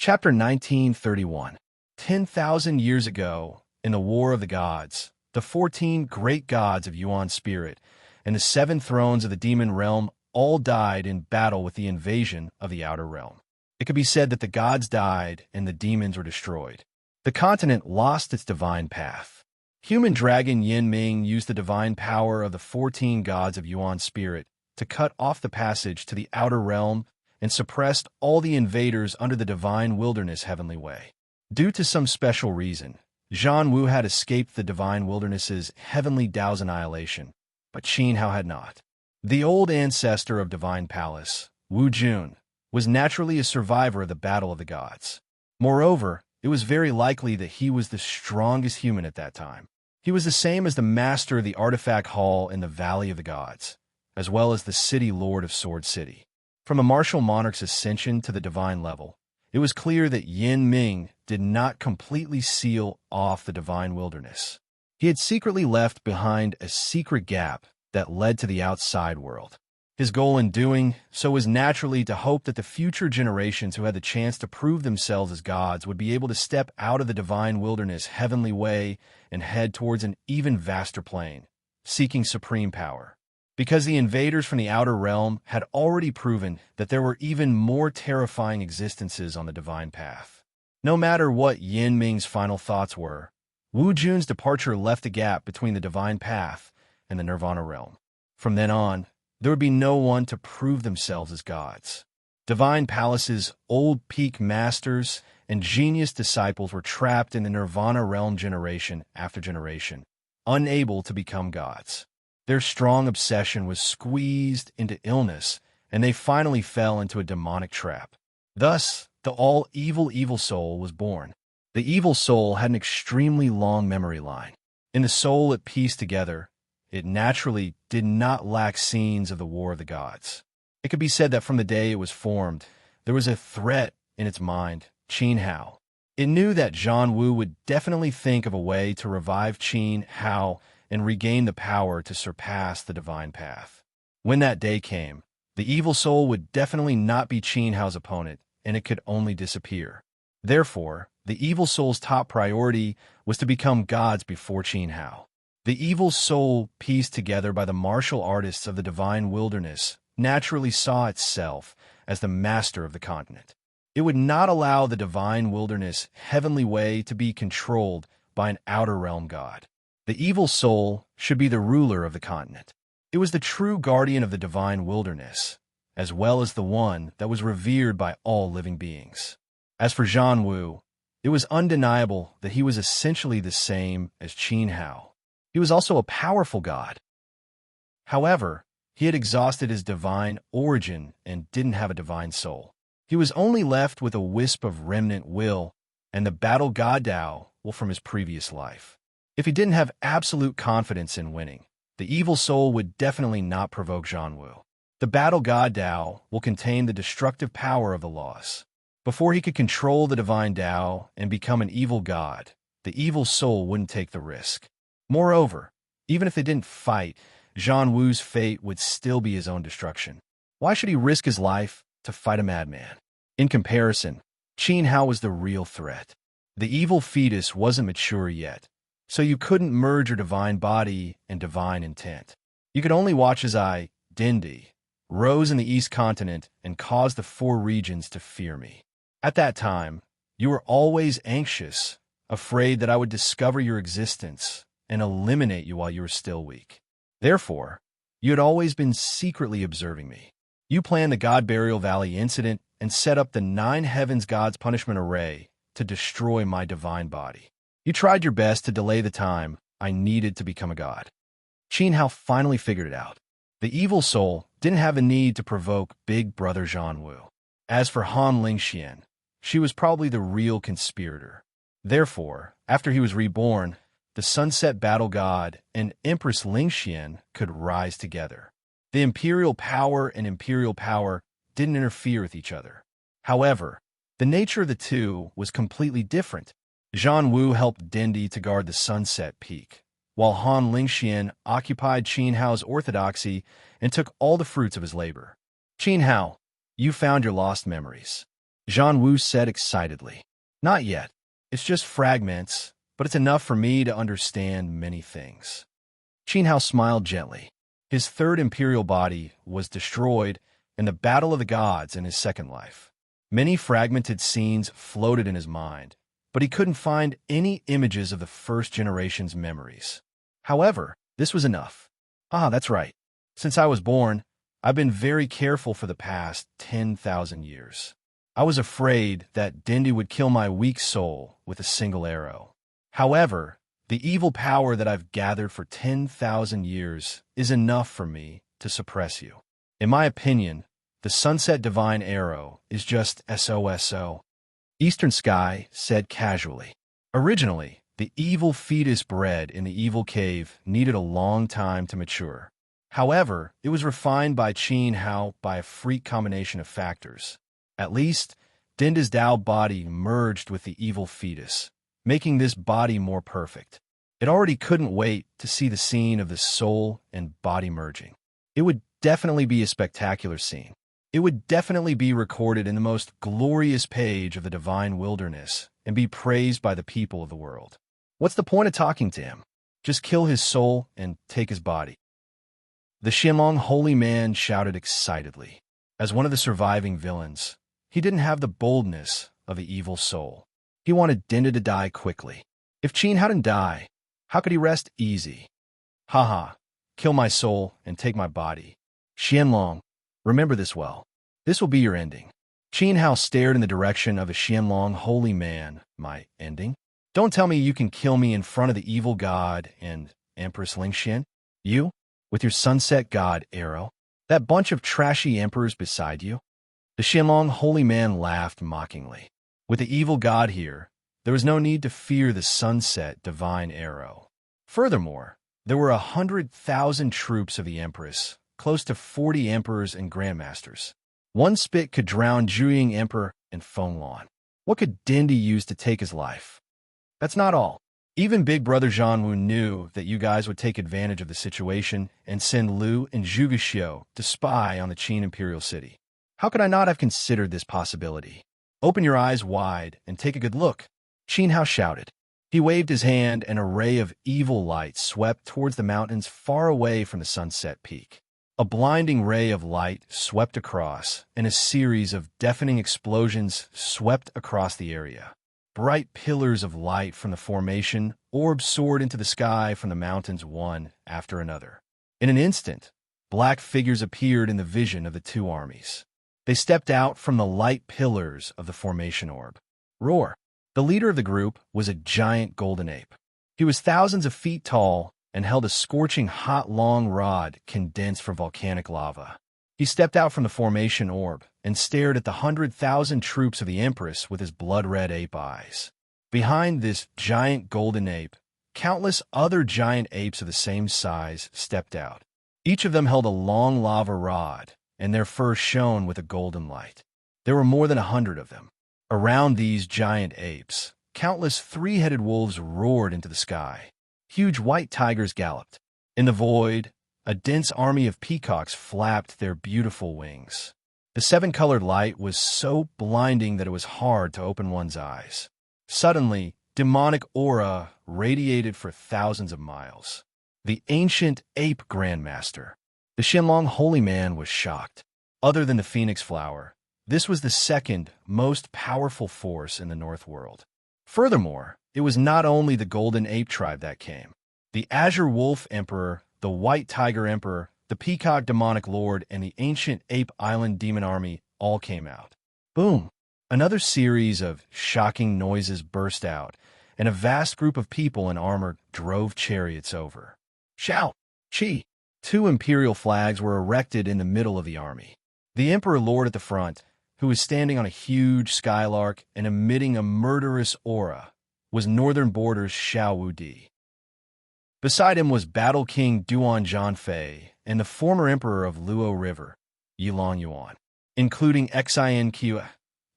Chapter 1931. 10,000 years ago, in the War of the Gods, the 14 great gods of Yuan spirit and the 7 thrones of the demon realm all died in battle with the invasion of the outer realm. It could be said that the gods died and the demons were destroyed. The continent lost its divine path. Human dragon Yin Ming used the divine power of the 14 gods of Yuan spirit to cut off the passage to the outer realm and suppressed all the invaders under the divine wilderness heavenly way. Due to some special reason, Zhan Wu had escaped the divine wilderness's heavenly Tao's annihilation, but Qin Hao had not. The old ancestor of Divine Palace, Wu Jun, was naturally a survivor of the Battle of the Gods. Moreover, it was very likely that he was the strongest human at that time. He was the same as the master of the artifact hall in the Valley of the Gods, as well as the city lord of Sword City. From a martial monarch's ascension to the divine level, it was clear that Yin Ming did not completely seal off the divine wilderness. He had secretly left behind a secret gap that led to the outside world. His goal in doing so was naturally to hope that the future generations who had the chance to prove themselves as gods would be able to step out of the divine wilderness heavenly way and head towards an even vaster plane, seeking supreme power. Because the invaders from the outer realm had already proven that there were even more terrifying existences on the divine path. No matter what Yin Ming's final thoughts were, Wu Jun's departure left a gap between the divine path and the nirvana realm. From then on, there would be no one to prove themselves as gods. Divine Palace's old peak masters and genius disciples were trapped in the nirvana realm generation after generation, unable to become gods. Their strong obsession was squeezed into illness, and they finally fell into a demonic trap. Thus, the all-evil soul was born. The evil soul had an extremely long memory line. In the soul it pieced together, it naturally did not lack scenes of the War of the Gods. It could be said that from the day it was formed, there was a threat in its mind, Qin Hao. It knew that Zhan Wu would definitely think of a way to revive Qin Hao and regain the power to surpass the divine path. When that day came, the evil soul would definitely not be Qin Hao's opponent, and it could only disappear. Therefore, the evil soul's top priority was to become gods before Qin Hao. The evil soul, pieced together by the martial artists of the divine wilderness, naturally saw itself as the master of the continent. It would not allow the divine wilderness heavenly way to be controlled by an outer realm god. The evil soul should be the ruler of the continent. It was the true guardian of the divine wilderness, as well as the one that was revered by all living beings. As for Zhan Wu, it was undeniable that he was essentially the same as Qin Hao. He was also a powerful god. However, he had exhausted his divine origin and didn't have a divine soul. He was only left with a wisp of remnant will and the battle god Tao from his previous life. If he didn't have absolute confidence in winning, the evil soul would definitely not provoke Zhan Wu. The battle god Tao will contain the destructive power of the loss. Before he could control the divine Tao and become an evil god, the evil soul wouldn't take the risk. Moreover, even if they didn't fight, Zhan Wu's fate would still be his own destruction. Why should he risk his life to fight a madman? In comparison, Qin Hao was the real threat. The evil fetus wasn't mature yet, so you couldn't merge your divine body and divine intent. You could only watch as I, Dindi, rose in the East Continent and caused the 4 regions to fear me. At that time, you were always anxious, afraid that I would discover your existence and eliminate you while you were still weak. Therefore, you had always been secretly observing me. You planned the God Burial Valley incident and set up the 9 Heavens Gods punishment array to destroy my divine body. You tried your best to delay the time I needed to become a god. Qin Hao finally figured it out. The evil soul didn't have a need to provoke big brother Zhan Wu. As for Han Lingxian, she was probably the real conspirator. Therefore, after he was reborn, the sunset battle god and Empress Lingxian could rise together. The imperial power and imperial power didn't interfere with each other. However, the nature of the two was completely different. Zhan Wu helped Dindi to guard the sunset peak, while Han Lingxian occupied Qin Hao's orthodoxy and took all the fruits of his labor. Qin Hao, you found your lost memories. Zhang Wu said excitedly. Not yet. It's just fragments, but it's enough for me to understand many things. Qin Hao smiled gently. His third imperial body was destroyed in the Battle of the Gods in his second life. Many fragmented scenes floated in his mind, but he couldn't find any images of the first generation's memories. However, this was enough. That's right. Since I was born, I've been very careful for the past 10,000 years. I was afraid that Dendi would kill my weak soul with a single arrow. However, the evil power that I've gathered for 10,000 years is enough for me to suppress you. In my opinion, the Sunset Divine Arrow is just SOSO. Eastern Sky said casually. Originally, the evil fetus bred in the evil cave needed a long time to mature. However, it was refined by Qin Hao by a freak combination of factors. At least, Denda's Dao body merged with the evil fetus, making this body more perfect. It already couldn't wait to see the scene of the soul and body merging. It would definitely be a spectacular scene. It would definitely be recorded in the most glorious page of the divine wilderness and be praised by the people of the world. What's the point of talking to him? Just kill his soul and take his body. The Xianlong holy man shouted excitedly. As one of the surviving villains, he didn't have the boldness of the evil soul. He wanted Denda to die quickly. If Qin hadn't died, how could he rest easy? Kill my soul and take my body. Xianlong, remember this well. This will be your ending. Qin Hao stared in the direction of the Xianlong holy man. My ending? Don't tell me you can kill me in front of the evil god and Empress Lingxian? You? With your sunset god arrow? That bunch of trashy emperors beside you? The Xianlong holy man laughed mockingly. With the evil god here, there was no need to fear the sunset divine arrow. Furthermore, there were 100,000 troops of the empress, close to 40 emperors and grandmasters. One spit could drown Zhuying Emperor and Fenglan. What could Dendi use to take his life? That's not all. Even Big Brother Zhanwu knew that you guys would take advantage of the situation and send Liu and Zhuge Xiu to spy on the Qin Imperial City. How could I not have considered this possibility? Open your eyes wide and take a good look. Qin Hao shouted. He waved his hand and a ray of evil light swept towards the mountains far away from the sunset peak. A blinding ray of light swept across, and a series of deafening explosions swept across the area. Bright pillars of light from the formation orbs soared into the sky from the mountains one after another. In an instant, black figures appeared in the vision of the two armies. They stepped out from the light pillars of the formation orb. Roar! The leader of the group was a giant golden ape. He was thousands of feet tall and held a scorching hot long rod condensed from volcanic lava. He stepped out from the formation orb and stared at the 100,000 troops of the Empress with his blood-red ape eyes. Behind this giant golden ape, countless other giant apes of the same size stepped out. Each of them held a long lava rod, and their fur shone with a golden light. There were more than 100 of them. Around these giant apes, countless three-headed wolves roared into the sky. Huge white tigers galloped. In the void, a dense army of peacocks flapped their beautiful wings. The seven-colored light was so blinding that it was hard to open one's eyes. Suddenly, demonic aura radiated for thousands of miles. The ancient ape grandmaster. The Xianlong holy man was shocked. Other than the phoenix flower, this was the second most powerful force in the North World. Furthermore, it was not only the golden ape tribe that came. The azure wolf emperor, the white tiger emperor, the peacock demonic lord, and the ancient ape island demon army all came out. Boom! Another series of shocking noises burst out, and a vast group of people in armor drove chariots over. Shout! Chi! Two imperial flags were erected in the middle of the army. The emperor lord at the front, who was standing on a huge skylark and emitting a murderous aura, was Northern Border's Xiao Wudi. Beside him was Battle King Duan Zhanfei and the former emperor of Luo River, Yilong Yuan, including Xin Qiu.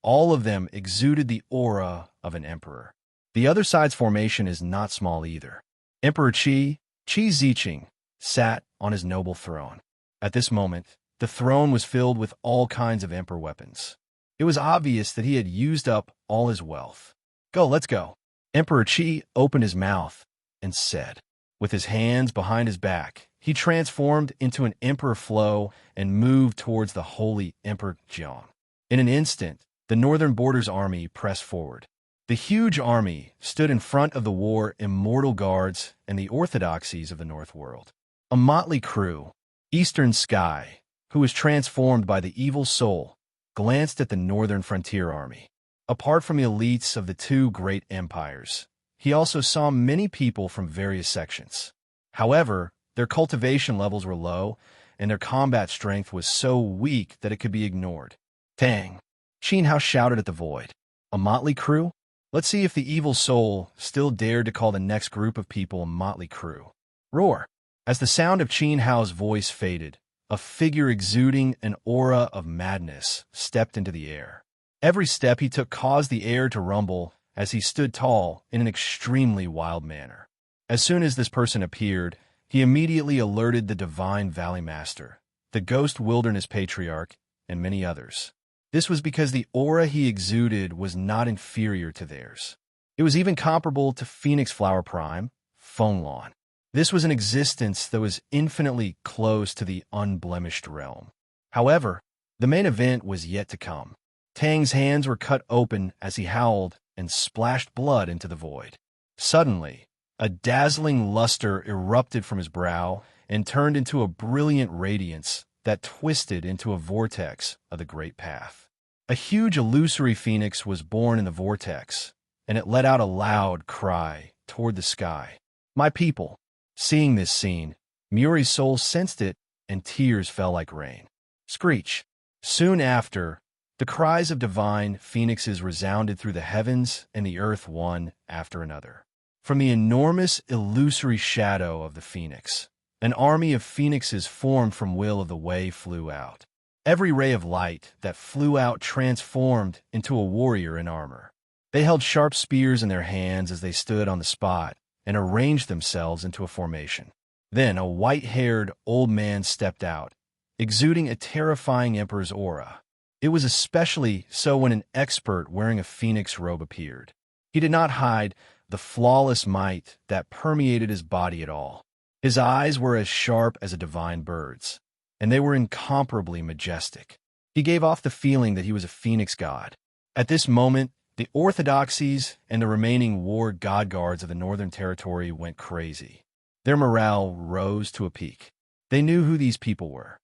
All of them exuded the aura of an emperor. The other side's formation is not small either. Emperor Qi Ziqing, sat on his noble throne. At this moment, the throne was filled with all kinds of emperor weapons. It was obvious that he had used up all his wealth. Go, let's go. Emperor Qi opened his mouth and said. With his hands behind his back, he transformed into an emperor flow and moved towards the holy Emperor Jiang. In an instant, the northern border's army pressed forward. The huge army stood in front of the war immortal guards and the orthodoxies of the North World. A motley crew, Eastern Sky, who was transformed by the evil soul, glanced at the northern frontier army. Apart from the elites of the two great empires, he also saw many people from various sections. However, their cultivation levels were low, and their combat strength was so weak that it could be ignored. Tang! Qin Hao shouted at the void. A motley crew? Let's see if the evil soul still dared to call the next group of people a motley crew. Roar! As the sound of Qin Hao's voice faded, a figure exuding an aura of madness stepped into the air. Every step he took caused the air to rumble as he stood tall in an extremely wild manner. As soon as this person appeared, he immediately alerted the Divine Valley Master, the Ghost Wilderness Patriarch, and many others. This was because the aura he exuded was not inferior to theirs. It was even comparable to Phoenix Flower Prime, Fenglan. This was an existence that was infinitely close to the unblemished realm. However, the main event was yet to come. Tang's hands were cut open as he howled and splashed blood into the void. Suddenly, a dazzling luster erupted from his brow and turned into a brilliant radiance that twisted into a vortex of the Great Path. A huge illusory phoenix was born in the vortex, and it let out a loud cry toward the sky. My people! Seeing this scene, Muri's soul sensed it, and tears fell like rain. Screech! Soon after, the cries of divine phoenixes resounded through the heavens and the earth one after another. From the enormous illusory shadow of the phoenix, an army of phoenixes formed from will of the way flew out. Every ray of light that flew out transformed into a warrior in armor. They held sharp spears in their hands as they stood on the spot and arranged themselves into a formation. Then a white-haired old man stepped out, exuding a terrifying emperor's aura. It was especially so when an expert wearing a phoenix robe appeared. He did not hide the flawless might that permeated his body at all. His eyes were as sharp as a divine bird's, and they were incomparably majestic. He gave off the feeling that he was a phoenix god. At this moment, the orthodoxies and the remaining war god guards of the Northern Territory went crazy. Their morale rose to a peak. They knew who these people were.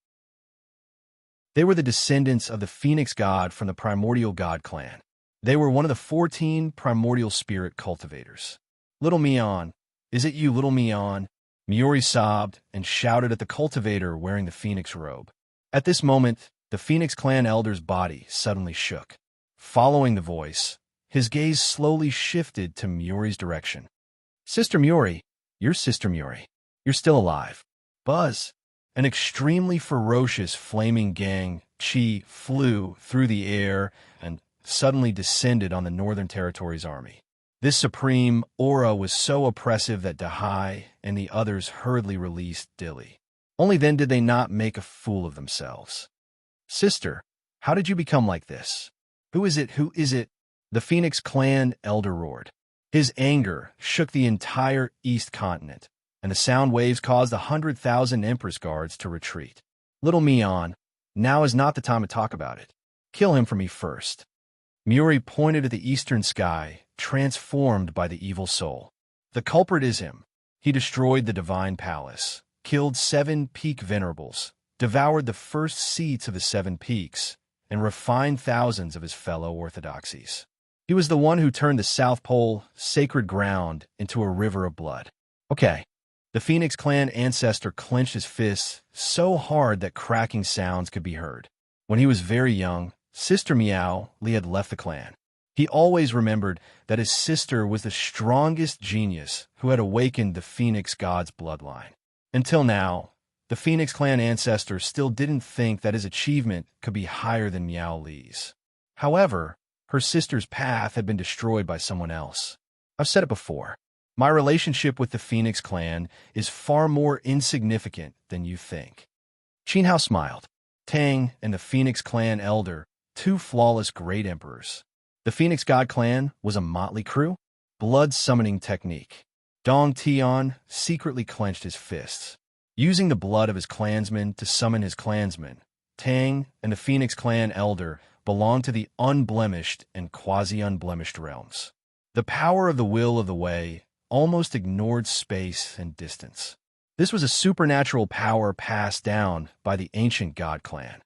They were the descendants of the phoenix god from the primordial god clan. They were one of the 14 primordial spirit cultivators. Little Mion, is it you, Little Mion? Miori sobbed and shouted at the cultivator wearing the phoenix robe. At this moment, the Phoenix clan elder's body suddenly shook. Following the voice, his gaze slowly shifted to Miori's direction. Sister Miori, you're Sister Miori. You're still alive. Buzz! An extremely ferocious flaming gang, Chi, flew through the air and suddenly descended on the Northern Territory's army. This supreme aura was so oppressive that Dahai and the others hurriedly released Dilly. Only then did they not make a fool of themselves. Sister, how did you become like this? Who is it? Who is it? The Phoenix clan elder roared. His anger shook the entire East continent, and the sound waves caused 100,000 Empress guards to retreat. Little Mion, now is not the time to talk about it. Kill him for me first. Muri pointed at the eastern sky, transformed by the evil soul. The culprit is him. He destroyed the divine palace, killed 7 peak venerables, devoured the first seats of the 7 peaks, and refined thousands of his fellow orthodoxies. He was the one who turned the South Pole, sacred ground, into a river of blood. Okay. The Phoenix clan ancestor clenched his fists so hard that cracking sounds could be heard. When he was very young, Sister Meow Li had left the clan. He always remembered that his sister was the strongest genius who had awakened the Phoenix god's bloodline. Until now, the Phoenix clan ancestor still didn't think that his achievement could be higher than Meow Li's. However, her sister's path had been destroyed by someone else. I've said it before. My relationship with the Phoenix clan is far more insignificant than you think. Qin Hao smiled. Tang and the Phoenix clan elder two flawless great emperors. The Phoenix God clan was a motley crew. Blood-summoning technique. Dong Tian secretly clenched his fists, using the blood of his clansmen to summon his clansmen. Tang and the Phoenix clan elder belonged to the unblemished and quasi-unblemished realms. The power of the will of the way almost ignored space and distance. This was a supernatural power passed down by the ancient God clan.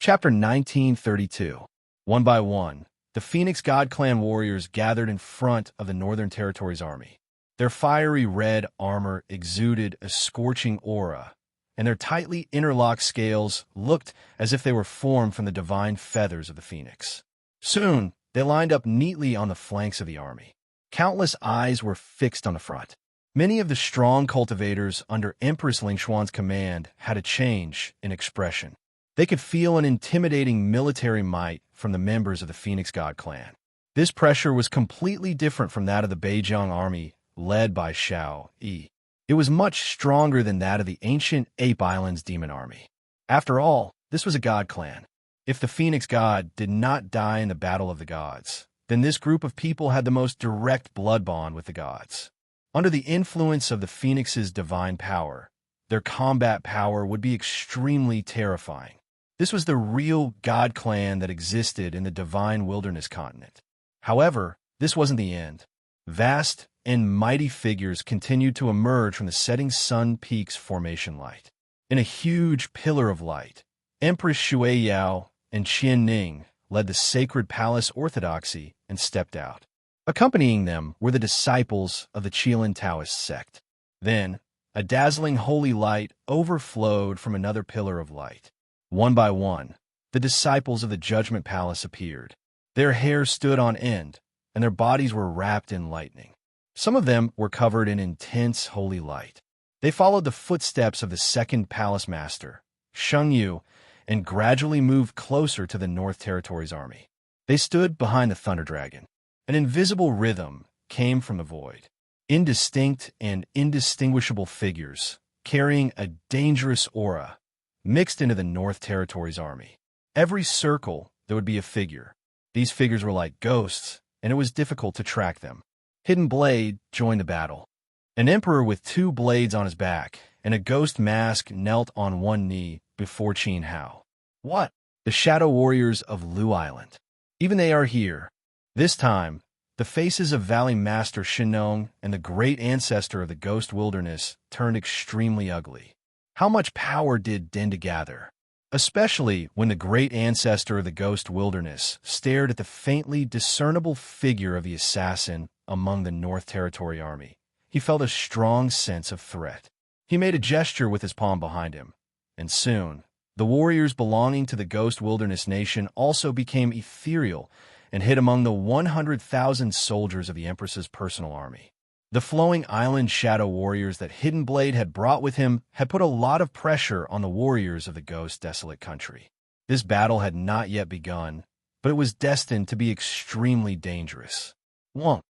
Chapter 1932. One by one, the Phoenix God clan warriors gathered in front of the Northern Territories army. Their fiery red armor exuded a scorching aura, and their tightly interlocked scales looked as if they were formed from the divine feathers of the phoenix. Soon, they lined up neatly on the flanks of the army. Countless eyes were fixed on the front. Many of the strong cultivators under Empress Lingxuan's command had a change in expression. They could feel an intimidating military might from the members of the Phoenix God clan. This pressure was completely different from that of the Beijiang army led by Xiao Yi. It was much stronger than that of the ancient Ape Islands demon army. After all, this was a god clan. If the Phoenix God did not die in the Battle of the Gods, then this group of people had the most direct blood bond with the gods. Under the influence of the Phoenix's divine power, their combat power would be extremely terrifying. This was the real god clan that existed in the divine wilderness continent. However, this wasn't the end. Vast and mighty figures continued to emerge from the setting sun peak's formation light. In a huge pillar of light, Empress Shui Yao and Qian Ning led the sacred palace orthodoxy and stepped out. Accompanying them were the disciples of the Qilan Taoist sect. Then, a dazzling holy light overflowed from another pillar of light. One by one, the disciples of the Judgment Palace appeared. Their hair stood on end, and their bodies were wrapped in lightning. Some of them were covered in intense holy light. They followed the footsteps of the second palace master, Sheng Yu, and gradually moved closer to the North Territories army. They stood behind the Thunder Dragon. An invisible rhythm came from the void. Indistinct and indistinguishable figures, carrying a dangerous aura, mixed into the North Territories army. Every circle, there would be a figure. These figures were like ghosts, and it was difficult to track them. Hidden Blade joined the battle. An emperor with two blades on his back and a ghost mask knelt on one knee before Qin Hao. What? The Shadow Warriors of Lu Island. Even they are here. This time, the faces of Valley Master Shinong and the great ancestor of the Ghost Wilderness turned extremely ugly. How much power did Denda gather? Especially when the great ancestor of the Ghost Wilderness stared at the faintly discernible figure of the assassin among the North Territory army. He felt a strong sense of threat. He made a gesture with his palm behind him, and soon, the warriors belonging to the Ghost Wilderness nation also became ethereal and hid among the 100,000 soldiers of the Empress's personal army. The flowing island shadow warriors that Hidden Blade had brought with him had put a lot of pressure on the warriors of the Ghost Desolate Country. This battle had not yet begun, but it was destined to be extremely dangerous. 1.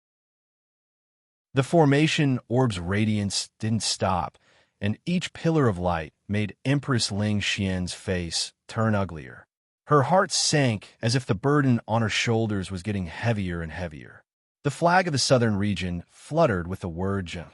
The formation orb's radiance didn't stop, and each pillar of light made Empress Ling Xian's face turn uglier. Her heart sank as if the burden on her shoulders was getting heavier and heavier. The flag of the southern region fluttered with the word Zheng,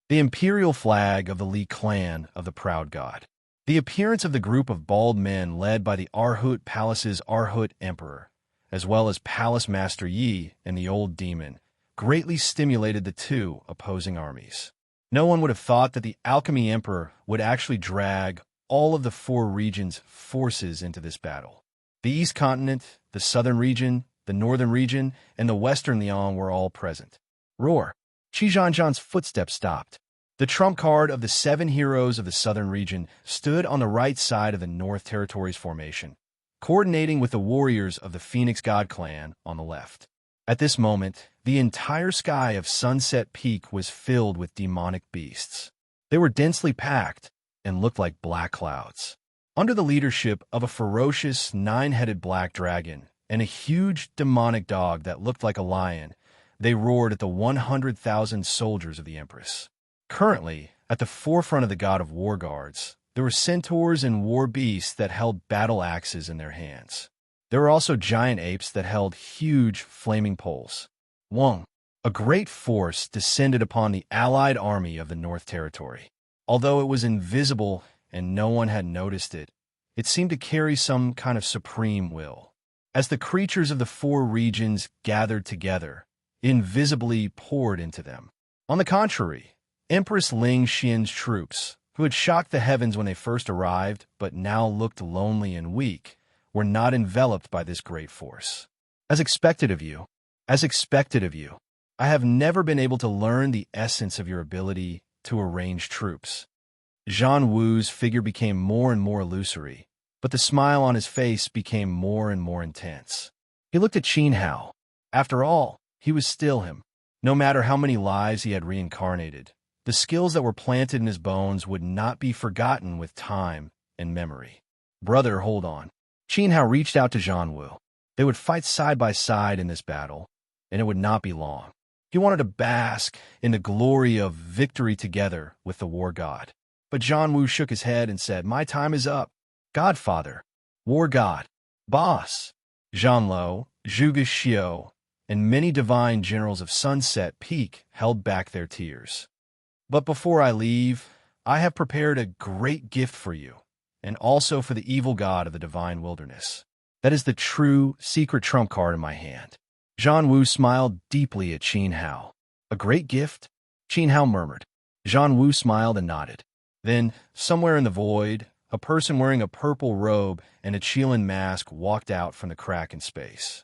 the imperial flag of the Li clan of the proud god. The appearance of the group of bald men led by the Arhut Palace's Arhut Emperor, as well as Palace Master Yi and the old demon, greatly stimulated the two opposing armies. No one would have thought that the Alchemy Emperor would actually drag all of the four regions' forces into this battle. The East Continent, the Southern region, the Northern region, and the Western Liang were all present. Roar! Qi Zhanzhan's footsteps stopped. The trump card of the 7 heroes of the Southern region stood on the right side of the North Territories formation, coordinating with the warriors of the Phoenix God clan on the left. At this moment, the entire sky of Sunset Peak was filled with demonic beasts. They were densely packed and looked like black clouds. Under the leadership of a ferocious 9-headed black dragon and a huge demonic dog that looked like a lion, they roared at the 100,000 soldiers of the Empress. Currently, at the forefront of the God of War Guards, There were centaurs and war beasts that held battle axes in their hands. There were also giant apes that held huge flaming poles. Wong, a great force descended upon the allied army of the North Territory. Although it was invisible and no one had noticed it, it seemed to carry some kind of supreme will. As the creatures of the four regions gathered together, it invisibly poured into them. On the contrary, Empress Ling Xian's troops, who had shocked the heavens when they first arrived but now looked lonely and weak, were not enveloped by this great force. As expected of you, I have never been able to learn the essence of your ability to arrange troops. Zhan Wu's figure became more and more illusory, but the smile on his face became more and more intense. He looked at Qin Hao. After all, he was still him. No matter how many lives he had reincarnated, the skills that were planted in his bones would not be forgotten with time and memory. Brother, hold on. Qin Hao reached out to Zhan Wu. They would fight side by side in this battle, and it would not be long. He wanted to bask in the glory of victory together with the war god. But Zhan Wu shook his head and said, "My time is up. Godfather, war god, boss." Zhan Lo, Zhuge Xiu, and many divine generals of Sunset Peak held back their tears. "But before I leave, I have prepared a great gift for you, and also for the evil god of the divine wilderness. That is the true secret trump card in my hand." Zhan Wu smiled deeply at Qin Hao. "A great gift?" Qin Hao murmured. Zhan Wu smiled and nodded. Then, somewhere in the void, a person wearing a purple robe and a Qilin mask walked out from the crack in space.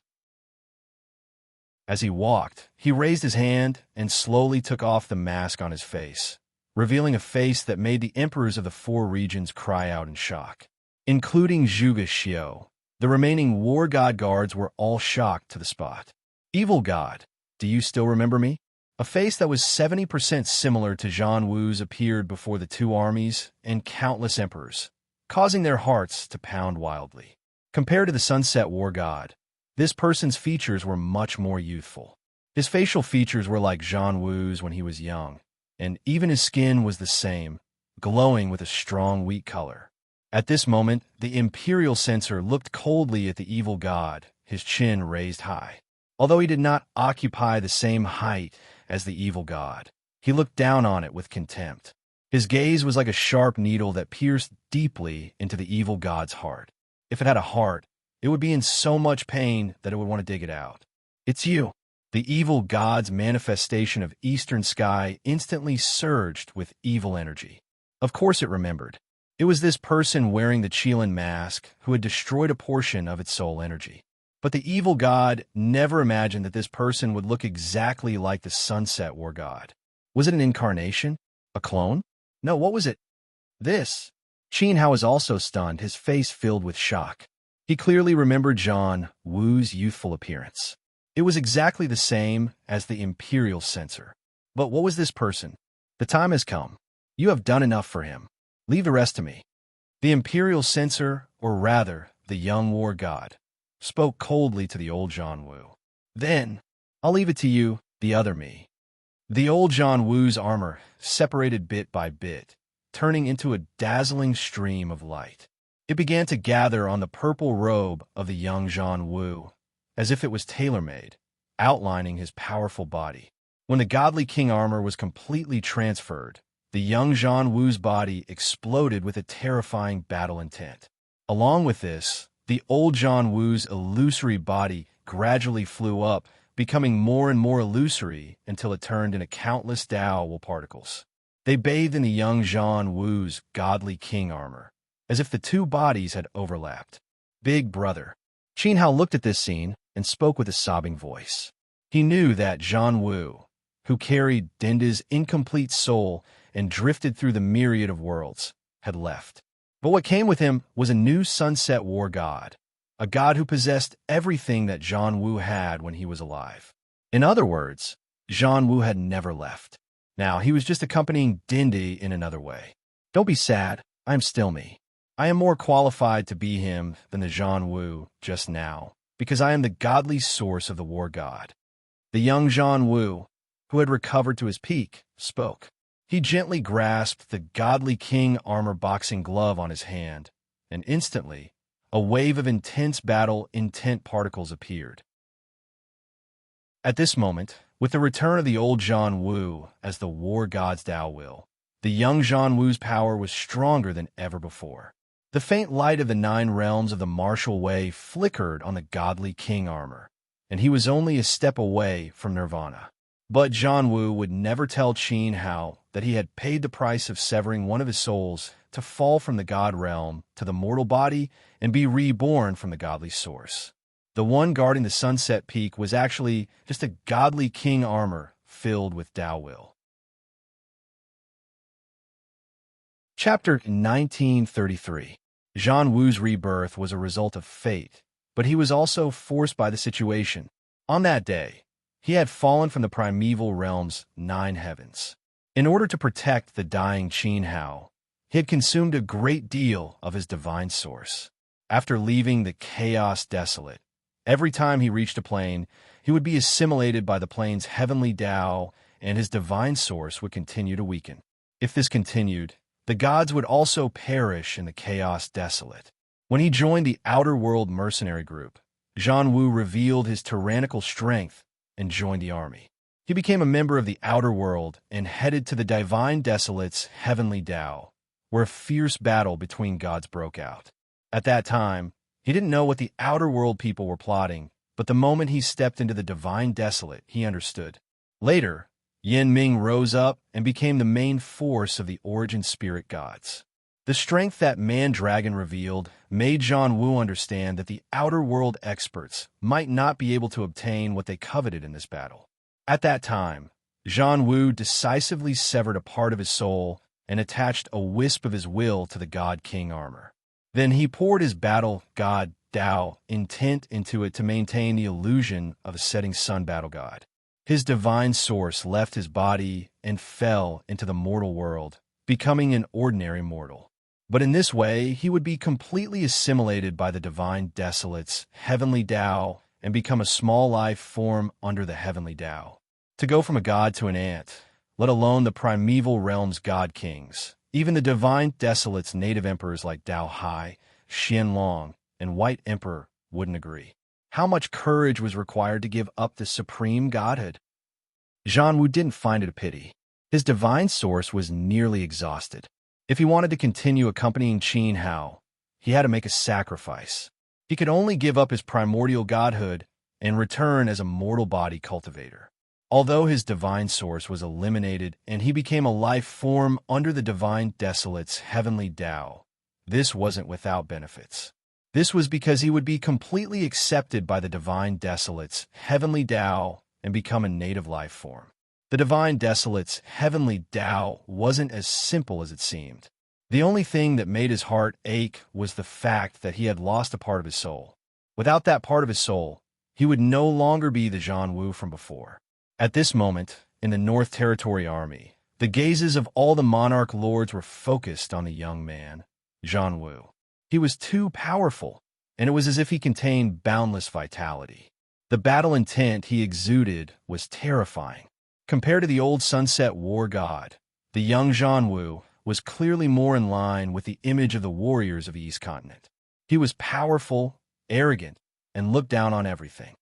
As he walked, he raised his hand and slowly took off the mask on his face, revealing a face that made the emperors of the four regions cry out in shock. Including Zhuge Xiu, the remaining war god guards were all shocked to the spot. "Evil god, do you still remember me?" A face that was 70% similar to Zhan Wu's appeared before the two armies and countless emperors, causing their hearts to pound wildly. Compared to the Sunset War God, this person's features were much more youthful. His facial features were like Zhan Wu's when he was young, and even his skin was the same, glowing with a strong wheat color. At this moment, the Imperial Censor looked coldly at the evil god, his chin raised high. Although he did not occupy the same height as the evil god, he looked down on it with contempt. His gaze was like a sharp needle that pierced deeply into the evil god's heart. If it had a heart, it would be in so much pain that it would want to dig it out. "It's you." The evil god's manifestation of eastern sky instantly surged with evil energy. Of course it remembered. It was this person wearing the Qilin mask who had destroyed a portion of its soul energy. But the evil god never imagined that this person would look exactly like the Sunset War God. Was it an incarnation? A clone? No, what was it? This. Qin Hao was also stunned, his face filled with shock. He clearly remembered Zhan Wu's youthful appearance. It was exactly the same as the Imperial Censor. But what was this person? "The time has come. You have done enough for him. Leave the rest to me." The Imperial Censor, or rather, the young war god, spoke coldly to the old Zhan Wu. "Then, I'll leave it to you, the other me." The old Zhan Wu's armor separated bit by bit, turning into a dazzling stream of light. It began to gather on the purple robe of the young Zhan Wu, as if it was tailor-made, outlining his powerful body. When the godly king armor was completely transferred, the young Zhan Wu's body exploded with a terrifying battle intent. Along with this, the old Zhan Wu's illusory body gradually flew up, becoming more and more illusory until it turned into countless Dao particles. They bathed in the young Zhan Wu's godly king armor, as if the two bodies had overlapped. "Big brother." Qin Hao looked at this scene and spoke with a sobbing voice. He knew that Zhan Wu, who carried Dinda's incomplete soul and drifted through the myriad of worlds, had left. But what came with him was a new Sunset War God, a god who possessed everything that Zhan Wu had when he was alive. In other words, Zhan Wu had never left. Now, he was just accompanying Dinda in another way. "Don't be sad, I am still me. I am more qualified to be him than the Zhan Wu just now, because I am the godly source of the war god." The young Zhan Wu, who had recovered to his peak, spoke. He gently grasped the godly king armor boxing glove on his hand, and instantly, a wave of intense battle intent particles appeared. At this moment, with the return of the old Zhan Wu as the war god's Tao will, the young Zhan Wu's power was stronger than ever before. The faint light of the 9 realms of the martial way flickered on the godly king armor, and he was only a step away from nirvana. But Zhan Wu would never tell Qin Hao that he had paid the price of severing one of his souls to fall from the god realm to the mortal body and be reborn from the godly source. The one guarding the sunset peak was actually just a godly king armor filled with Tao will. Chapter 1933. Zhan Wu's rebirth was a result of fate, but he was also forced by the situation. On that day, he had fallen from the primeval realm's 9 heavens. In order to protect the dying Qin Hao, he had consumed a great deal of his divine source. After leaving the chaos desolate, every time he reached a plane, he would be assimilated by the plane's heavenly Tao, and his divine source would continue to weaken. If this continued, the gods would also perish in the chaos desolate. When he joined the Outer World mercenary group, Zhan Wu revealed his tyrannical strength and joined the army. He became a member of the Outer World and headed to the Divine Desolate's heavenly Tao, where a fierce battle between gods broke out. At that time, he didn't know what the Outer World people were plotting, but the moment he stepped into the Divine Desolate, he understood. Later, Yin Ming rose up and became the main force of the origin spirit gods. The strength that Man-Dragon revealed made Zhan Wu understand that the Outer World experts might not be able to obtain what they coveted in this battle. At that time, Zhan Wu decisively severed a part of his soul and attached a wisp of his will to the God King armor. Then he poured his battle god Tao intent into it to maintain the illusion of a setting sun battle god. His divine source left his body and fell into the mortal world, becoming an ordinary mortal. But in this way, he would be completely assimilated by the Divine Desolate's heavenly Tao and become a small life form under the heavenly Tao. To go from a god to an ant, let alone the primeval realm's god kings, even the Divine Desolate's native emperors like Dao Hai, Xianlong, and White Emperor wouldn't agree. How much courage was required to give up the supreme godhood? Zhan Wu didn't find it a pity. His divine source was nearly exhausted. If he wanted to continue accompanying Qin Hao, he had to make a sacrifice. He could only give up his primordial godhood and return as a mortal body cultivator. Although his divine source was eliminated and he became a life form under the Divine Desolate's heavenly Tao, this wasn't without benefits. This was because he would be completely accepted by the Divine Desolate's heavenly Tao and become a native life form. The Divine Desolate's heavenly Tao wasn't as simple as it seemed. The only thing that made his heart ache was the fact that he had lost a part of his soul. Without that part of his soul, he would no longer be the Zhan Wu from before. At this moment, in the North Territory Army, the gazes of all the Monarch lords were focused on the young man, Zhan Wu. He was too powerful, and it was as if he contained boundless vitality. The battle intent he exuded was terrifying. Compared to the old sunset war god, the young Zhan Wu was clearly more in line with the image of the warriors of the East Continent. He was powerful, arrogant, and looked down on everything.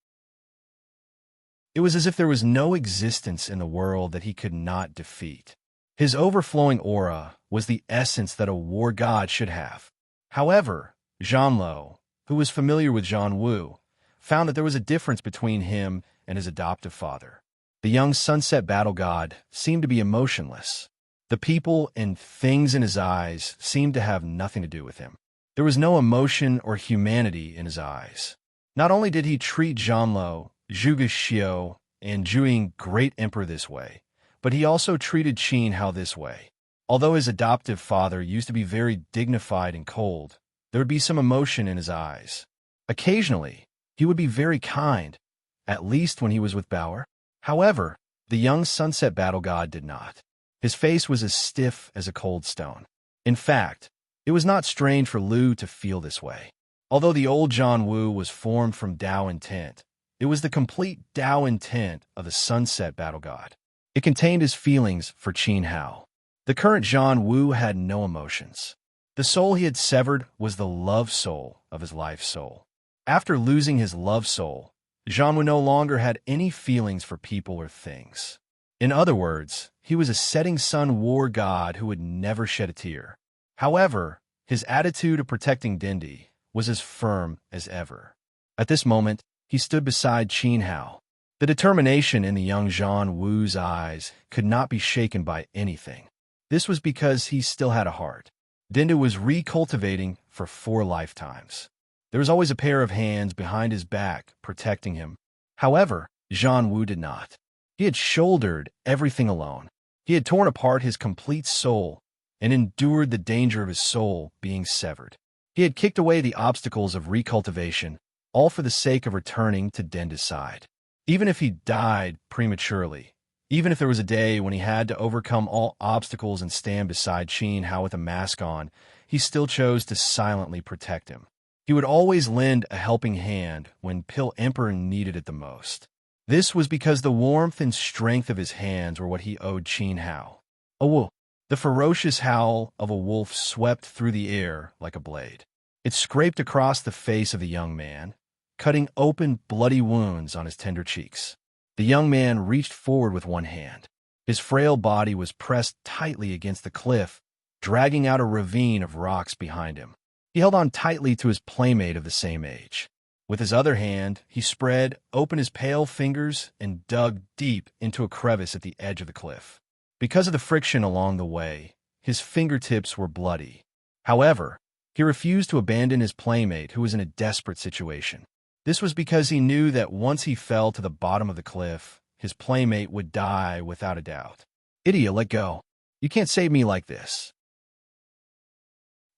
It was as if there was no existence in the world that he could not defeat. His overflowing aura was the essence that a war god should have. However, Zhanlo, who was familiar with Zhan Wu, found that there was a difference between him and his adoptive father. The young sunset battle god seemed to be emotionless. The people and things in his eyes seemed to have nothing to do with him. There was no emotion or humanity in his eyes. Not only did he treat Zhanlo, Zhuge Xiu, and Zhuing Great Emperor this way, but he also treated Qin Hao this way. Although his adoptive father used to be very dignified and cold, there would be some emotion in his eyes. Occasionally, he would be very kind, at least when he was with Bauer. However, the young sunset battle god did not. His face was as stiff as a cold stone. In fact, it was not strange for Liu to feel this way. Although the old Zhan Wu was formed from Tao intent, it was the complete Tao intent of the sunset battle god. It contained his feelings for Qin Hao. The current Zhang Wu had no emotions. The soul he had severed was the love soul of his life soul. After losing his love soul, Zhang Wu no longer had any feelings for people or things. In other words, he was a setting sun war god who would never shed a tear. However, his attitude of protecting Dindi was as firm as ever. At this moment, he stood beside Qin Hao. The determination in the young Zhang Wu's eyes could not be shaken by anything. This was because he still had a heart. Dinda was recultivating for 4 lifetimes. There was always a pair of hands behind his back protecting him. However, Zhang Wu did not. He had shouldered everything alone. He had torn apart his complete soul and endured the danger of his soul being severed. He had kicked away the obstacles of recultivation, all for the sake of returning to Dinda's side. Even if he died prematurely, even if there was a day when he had to overcome all obstacles and stand beside Qin Hao with a mask on, he still chose to silently protect him. He would always lend a helping hand when Pil Emperor needed it the most. This was because the warmth and strength of his hands were what he owed Qin Hao. A wolf. The ferocious howl of a wolf swept through the air like a blade. It scraped across the face of the young man, cutting open bloody wounds on his tender cheeks. The young man reached forward with one hand. His frail body was pressed tightly against the cliff, dragging out a ravine of rocks behind him. He held on tightly to his playmate of the same age. With his other hand, he spread open his pale fingers and dug deep into a crevice at the edge of the cliff. Because of the friction along the way, his fingertips were bloody. However, he refused to abandon his playmate who was in a desperate situation. This was because he knew that once he fell to the bottom of the cliff, his playmate would die without a doubt. Idiot, let go. You can't save me like this.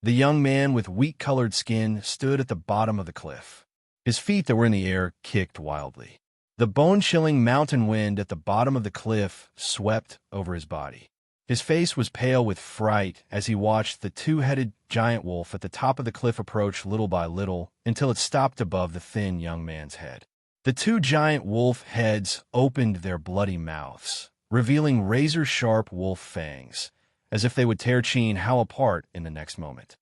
The young man with wheat-colored skin stood at the bottom of the cliff. His feet that were in the air kicked wildly. The bone-chilling mountain wind at the bottom of the cliff swept over his body. His face was pale with fright as he watched the two-headed giant wolf at the top of the cliff approach little by little until it stopped above the thin young man's head. The 2 giant wolf heads opened their bloody mouths, revealing razor-sharp wolf fangs, as if they would tear Qin Hao apart in the next moment.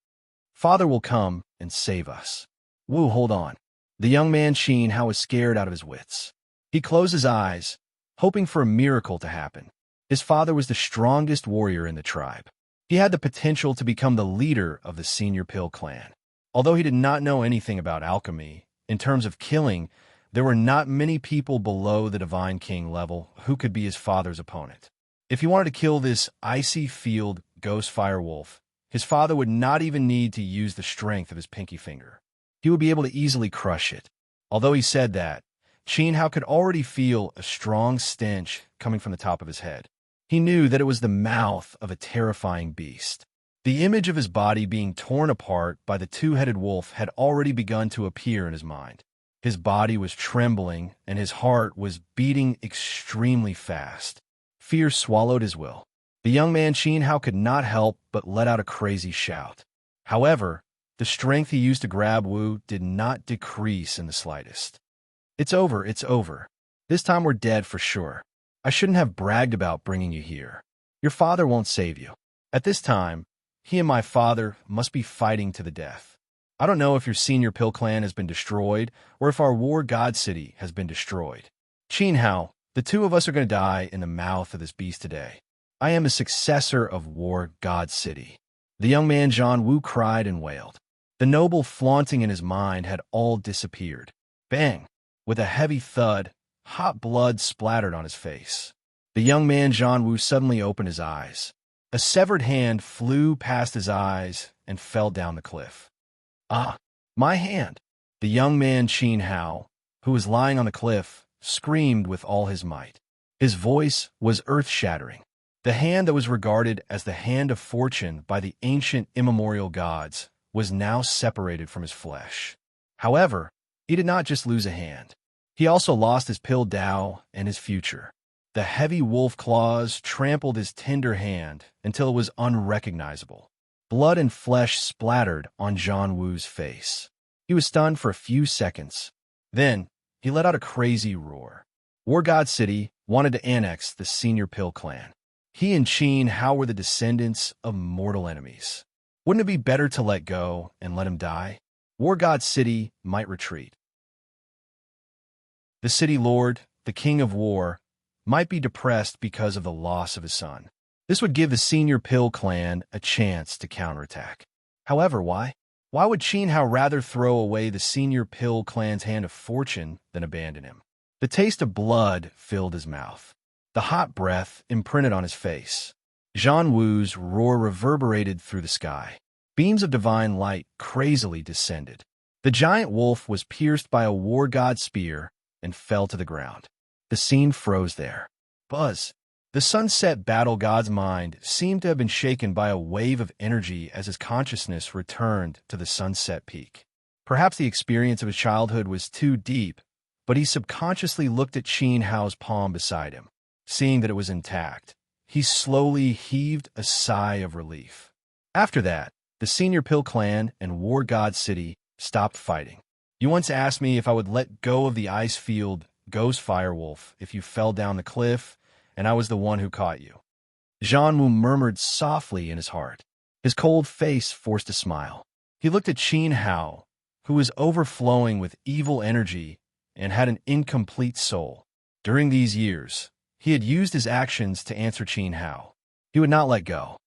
Father will come and save us. Wu, hold on. The young man Qin Hao was scared out of his wits. He closed his eyes, hoping for a miracle to happen. His father was the strongest warrior in the tribe. He had the potential to become the leader of the senior Pil clan. Although he did not know anything about alchemy, in terms of killing, there were not many people below the Divine King level who could be his father's opponent. If he wanted to kill this icy field ghost fire wolf, his father would not even need to use the strength of his pinky finger. He would be able to easily crush it. Although he said that, Qin Hao could already feel a strong stench coming from the top of his head. He knew that it was the mouth of a terrifying beast. The image of his body being torn apart by the 2-headed wolf had already begun to appear in his mind. His body was trembling, and his heart was beating extremely fast. Fear swallowed his will. The young man Qin Hao could not help but let out a crazy shout. However, the strength he used to grab Wu did not decrease in the slightest. It's over, it's over. This time we're dead for sure. I shouldn't have bragged about bringing you here. Your father won't save you. At this time, he and my father must be fighting to the death. I don't know if your senior Pil clan has been destroyed or if our war god city has been destroyed. Qin Hao, the 2 of us are going to die in the mouth of this beast today. I am the successor of war god city. The young man Zhang Wu cried and wailed. The noble flaunting in his mind had all disappeared. Bang! With a heavy thud, hot blood splattered on his face. The young man Zhang Wu suddenly opened his eyes. A severed hand flew past his eyes and fell down the cliff. Ah, my hand! The young man Qin Hao, who was lying on the cliff, screamed with all his might. His voice was earth-shattering. The hand that was regarded as the hand of fortune by the ancient immemorial gods was now separated from his flesh. However, he did not just lose a hand. He also lost his Pil Dao and his future. The heavy wolf claws trampled his tender hand until it was unrecognizable. Blood and flesh splattered on Zhang Wu's face. He was stunned for a few seconds. Then, he let out a crazy roar. War God City wanted to annex the senior Pil clan. He and Qin Hao were the descendants of mortal enemies. Wouldn't it be better to let go and let him die? War God's city might retreat. The city lord, the king of war, might be depressed because of the loss of his son. This would give the senior Pill clan a chance to counterattack. However, why? Why would Qin Hao rather throw away the senior Pill clan's hand of fortune than abandon him? The taste of blood filled his mouth. The hot breath imprinted on his face. Zhan Wu's roar reverberated through the sky. Beams of divine light crazily descended. The giant wolf was pierced by a war god spear and fell to the ground. The scene froze there. Buzz. The sunset battle god's mind seemed to have been shaken by a wave of energy as his consciousness returned to the sunset peak. Perhaps the experience of his childhood was too deep, but he subconsciously looked at Qin Hao's palm beside him. Seeing that it was intact, he slowly heaved a sigh of relief. After that, the senior Pill clan and War God City stopped fighting. You once asked me if I would let go of the ice field ghost firewolf if you fell down the cliff, and I was the one who caught you. Zhan Wu murmured softly in his heart. His cold face forced a smile. He looked at Qin Hao, who was overflowing with evil energy and had an incomplete soul. During these years, he had used his actions to answer Qin Hao. He would not let go.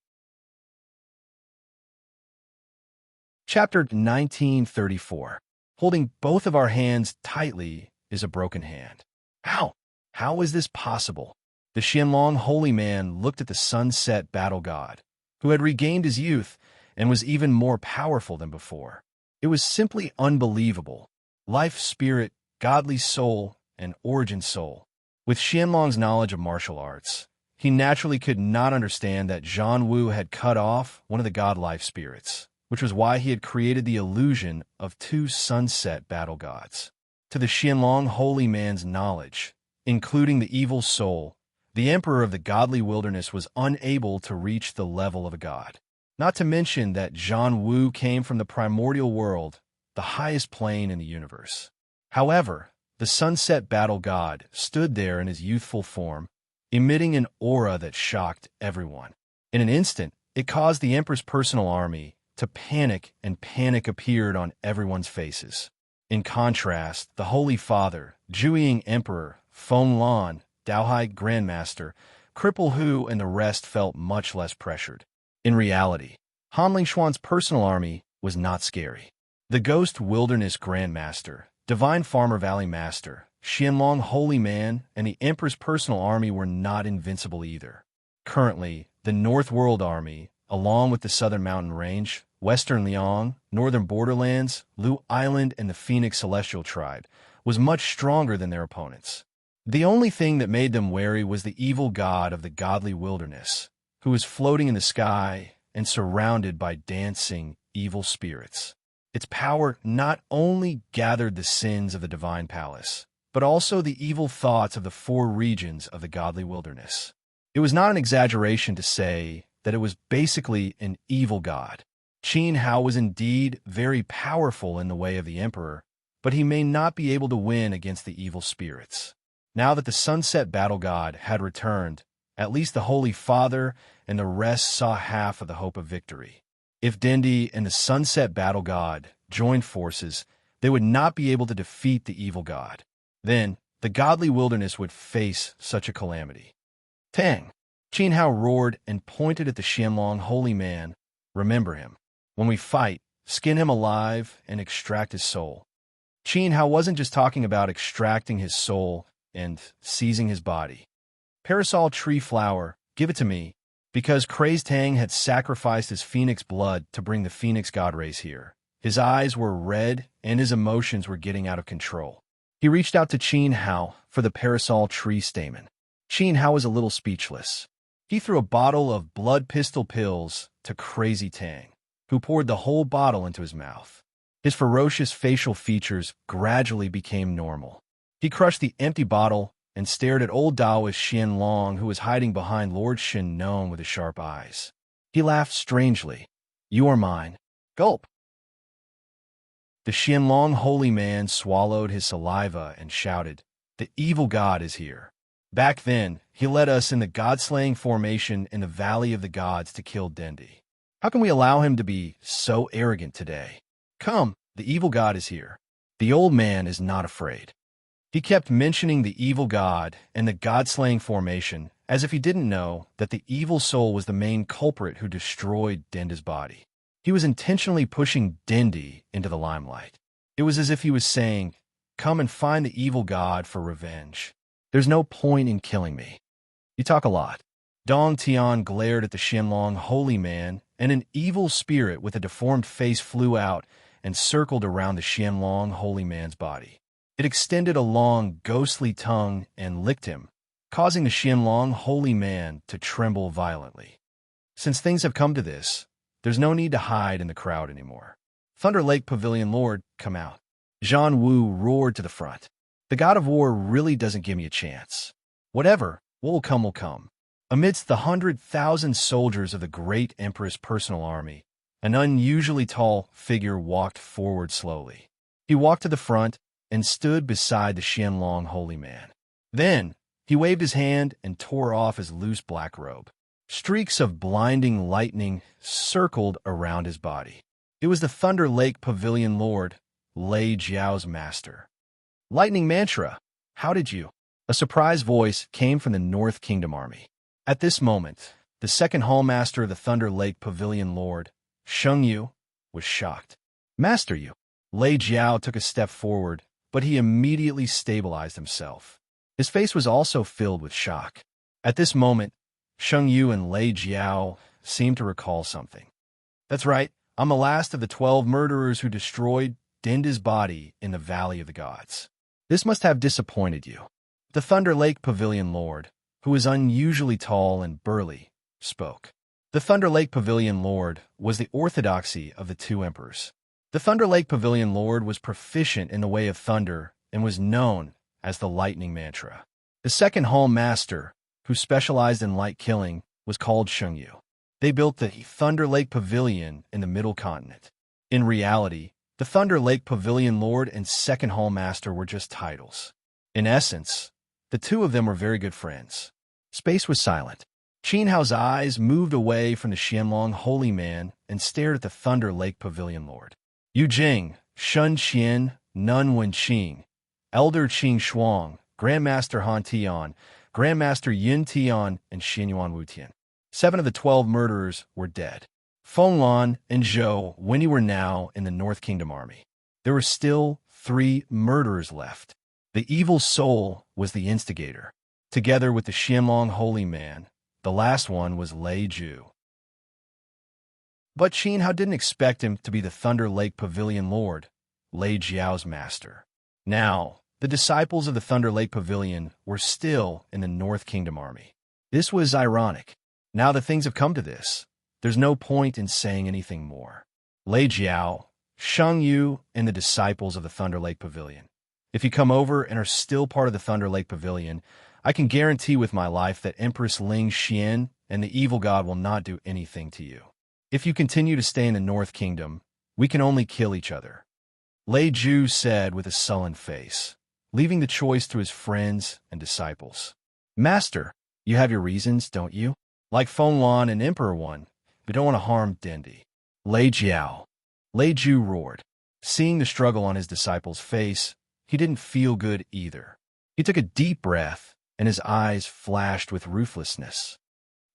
Chapter 1934. Holding both of our hands tightly is a broken hand. How? How is this possible? The Xianlong holy man looked at the sunset battle god, who had regained his youth and was even more powerful than before. It was simply unbelievable. Life spirit, godly soul, and origin soul. With Xianlong's knowledge of martial arts, he naturally could not understand that Zhan Wu had cut off one of the god life spirits, which was why he had created the illusion of two sunset battle gods. To the Xianlong holy man's knowledge, including the evil soul, the emperor of the godly wilderness was unable to reach the level of a god. Not to mention that Zhan Wu came from the primordial world, the highest plane in the universe. However, the sunset battle god stood there in his youthful form, emitting an aura that shocked everyone. In an instant, it caused the emperor's personal army to panic, and panic appeared on everyone's faces. In contrast, the Holy Father, Zhuiying Emperor, Feng Lan, Daohai Grandmaster, Cripple Hu, and the rest felt much less pressured. In reality, Hanling Xuan's personal army was not scary. The Ghost Wilderness Grandmaster, Divine Farmer Valley Master, Xianlong Holy Man, and the Emperor's personal army were not invincible either. Currently, the North World Army, along with the Southern Mountain Range, Western Liang, Northern Borderlands, Lu Island, and the Phoenix Celestial Tribe, was much stronger than their opponents. The only thing that made them wary was the evil god of the godly wilderness, who was floating in the sky and surrounded by dancing evil spirits. Its power not only gathered the sins of the divine palace, but also the evil thoughts of the four regions of the godly wilderness. It was not an exaggeration to say that it was basically an evil god. Qin Hao was indeed very powerful in the way of the emperor, but he may not be able to win against the evil spirits. Now that the sunset battle god had returned, at least the Holy Father and the rest saw half of the hope of victory. If Dendi and the sunset battle god joined forces, they would not be able to defeat the evil god. Then, the godly wilderness would face such a calamity. Tang! Qin Hao roared and pointed at the Xianlong holy man. Remember him. When we fight, skin him alive and extract his soul. Qin Hao wasn't just talking about extracting his soul and seizing his body. Parasol tree flower, give it to me, because Crazed Tang had sacrificed his phoenix blood to bring the phoenix god race here. His eyes were red and his emotions were getting out of control. He reached out to Qin Hao for the parasol tree stamen. Qin Hao was a little speechless. He threw a bottle of blood pistol pills to Crazy Tang, who poured the whole bottle into his mouth. His ferocious facial features gradually became normal. He crushed the empty bottle and stared at old Taoist Xianlong, who was hiding behind Lord Shen Nong with his sharp eyes. He laughed strangely. You are mine. Gulp. The Xianlong holy man swallowed his saliva and shouted, The evil god is here. Back then, he led us in the god-slaying formation in the Valley of the Gods to kill Dendi. How can we allow him to be so arrogant today? Come, the evil god is here. The old man is not afraid. He kept mentioning the evil god and the god-slaying formation as if he didn't know that the evil soul was the main culprit who destroyed Dendi's body. He was intentionally pushing Dendi into the limelight. It was as if he was saying, "Come and find the evil god for revenge. There's no point in killing me. You talk a lot." Dong Tian glared at the Xianlong holy man, and an evil spirit with a deformed face flew out and circled around the Xianlong holy man's body. It extended a long, ghostly tongue and licked him, causing the Xianlong holy man to tremble violently. Since things have come to this, there's no need to hide in the crowd anymore. Thunder Lake Pavilion Lord, come out. Zhan Wu roared to the front. The god of war really doesn't give me a chance. Whatever, what will come will come. Amidst the 100,000 soldiers of the great empress' personal army, an unusually tall figure walked forward slowly. He walked to the front and stood beside the Xianlong holy man. Then, he waved his hand and tore off his loose black robe. Streaks of blinding lightning circled around his body. It was the Thunder Lake Pavilion Lord, Lei Jiao's master. Lightning Mantra, how did you? A surprised voice came from the North Kingdom army. At this moment, the second hallmaster of the Thunder Lake Pavilion Lord, Sheng Yu, was shocked. Master Yu. Lei Jiao took a step forward, but he immediately stabilized himself. His face was also filled with shock. At this moment, Sheng Yu and Lei Jiao seemed to recall something. That's right, I'm the last of the 12 murderers who destroyed Dendi's body in the Valley of the Gods. This must have disappointed you. The Thunder Lake Pavilion Lord, who was unusually tall and burly, spoke. The Thunder Lake Pavilion Lord was the orthodoxy of the two emperors. The Thunder Lake Pavilion Lord was proficient in the way of thunder and was known as the Lightning Mantra. The second Hall Master, who specialized in light killing, was called Sheng Yu. They built the Thunder Lake Pavilion in the Middle Continent. In reality, the Thunder Lake Pavilion Lord and Second Hall Master were just titles. In essence, the two of them were very good friends. Space was silent. Qin Hao's eyes moved away from the Xianlong holy man and stared at the Thunder Lake Pavilion Lord. Yu Jing, Shun Qian, Nun Wenqing, Elder Qing Shuang, Grandmaster Han Tian, Grandmaster Yin Tian, and Xinyuan Wutian. 7 of the 12 murderers were dead. Feng Lan and Zhou Wenyi were now in the North Kingdom army. There were still 3 murderers left. The evil soul was the instigator. Together with the Xianlong holy man, the last one was Lei Ju. But Qin Hao didn't expect him to be the Thunder Lake Pavilion Lord, Lei Jiao's master. Now, the disciples of the Thunder Lake Pavilion were still in the North Kingdom army. This was ironic. Now that things have come to this, there's no point in saying anything more. Lei Jiao, Sheng Yu, and the disciples of the Thunder Lake Pavilion. If you come over and are still part of the Thunder Lake Pavilion, I can guarantee with my life that Empress Ling Xian and the evil god will not do anything to you. If you continue to stay in the North Kingdom, we can only kill each other. Lei Ju said with a sullen face, leaving the choice to his friends and disciples. Master, you have your reasons, don't you? Like Feng Lan and Emperor One, you don't want to harm Dendi. Lei Jiao. Lei Ju roared. Seeing the struggle on his disciple's face, he didn't feel good either. He took a deep breath, and his eyes flashed with ruthlessness.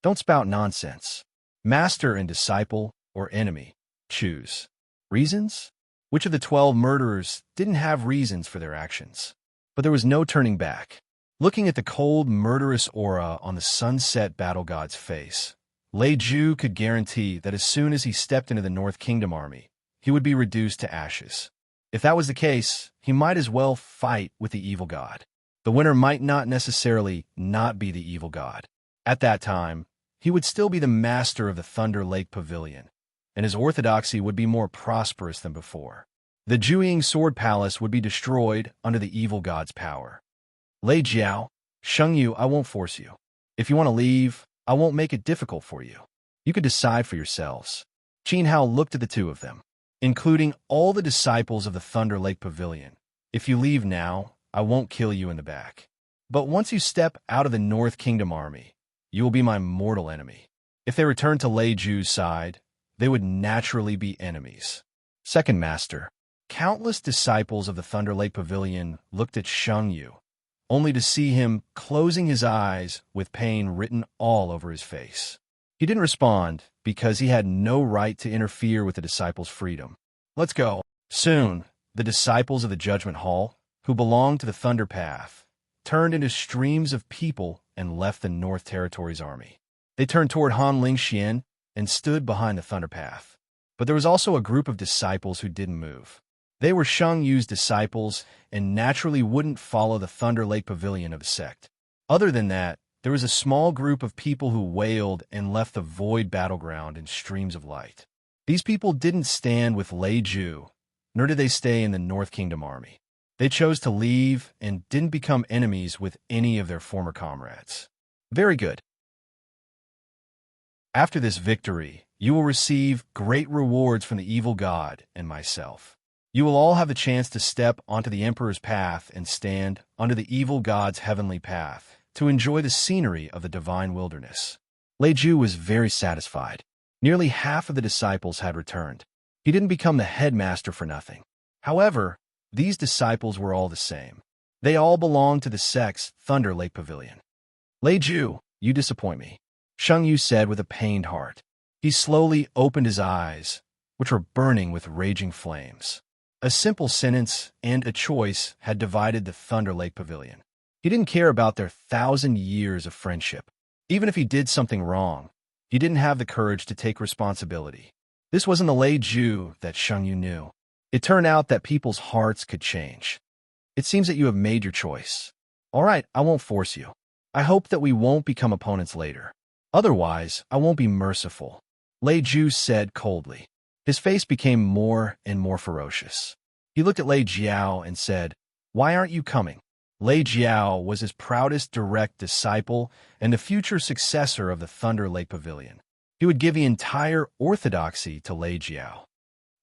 Don't spout nonsense. Master and disciple, or enemy, choose. Reasons? Which of the 12 murderers didn't have reasons for their actions? But there was no turning back. Looking at the cold, murderous aura on the sunset battle god's face, Lei Ju could guarantee that as soon as he stepped into the North Kingdom army, he would be reduced to ashes. If that was the case, he might as well fight with the evil god. The winner might not necessarily not be the evil god. At that time, he would still be the master of the Thunder Lake Pavilion, and his orthodoxy would be more prosperous than before. The Juying Sword Palace would be destroyed under the evil god's power. Lei Jiao, Sheng Yu, I won't force you. If you want to leave, I won't make it difficult for you. You can decide for yourselves. Qin Hao looked at the two of them, including all the disciples of the Thunder Lake Pavilion. If you leave now, I won't kill you in the back. But once you step out of the North Kingdom army, you will be my mortal enemy. If they return to Lei Ju's side, they would naturally be enemies. Second Master. Countless disciples of the Thunder Lake Pavilion looked at Shang Yu, only to see him closing his eyes with pain written all over his face. He didn't respond because he had no right to interfere with the disciples' freedom. Let's go. Soon, the disciples of the Judgment Hall, who belonged to the Thunder Path, turned into streams of people and left the North Territory's army. They turned toward Han Lingxian and stood behind the Thunder Path. But there was also a group of disciples who didn't move. They were Shang Yu's disciples and naturally wouldn't follow the Thunder Lake Pavilion of a sect. Other than that, there was a small group of people who wailed and left the void battleground in streams of light. These people didn't stand with Lei Ju, nor did they stay in the North Kingdom army. They chose to leave and didn't become enemies with any of their former comrades. Very good. After this victory, you will receive great rewards from the evil god and myself. You will all have the chance to step onto the Emperor's path and stand under the evil god's heavenly path to enjoy the scenery of the divine wilderness. Lei Ju was very satisfied. Nearly half of the disciples had returned. He didn't become the headmaster for nothing. However, these disciples were all the same. They all belonged to the sect's Thunder Lake Pavilion. Lei Ju, you disappoint me, Shang Yu said with a pained heart. He slowly opened his eyes, which were burning with raging flames. A simple sentence and a choice had divided the Thunder Lake Pavilion. He didn't care about their 1,000 years of friendship. Even if he did something wrong, he didn't have the courage to take responsibility. This wasn't the Lei Ju that Shang Yu knew. It turned out that people's hearts could change. It seems that you have made your choice. All right, I won't force you. I hope that we won't become opponents later. Otherwise, I won't be merciful, Lei Ju said coldly. His face became more and more ferocious. He looked at Lei Jiao and said, "Why aren't you coming?" Lei Jiao was his proudest direct disciple and the future successor of the Thunder Lake Pavilion. He would give the entire orthodoxy to Lei Jiao.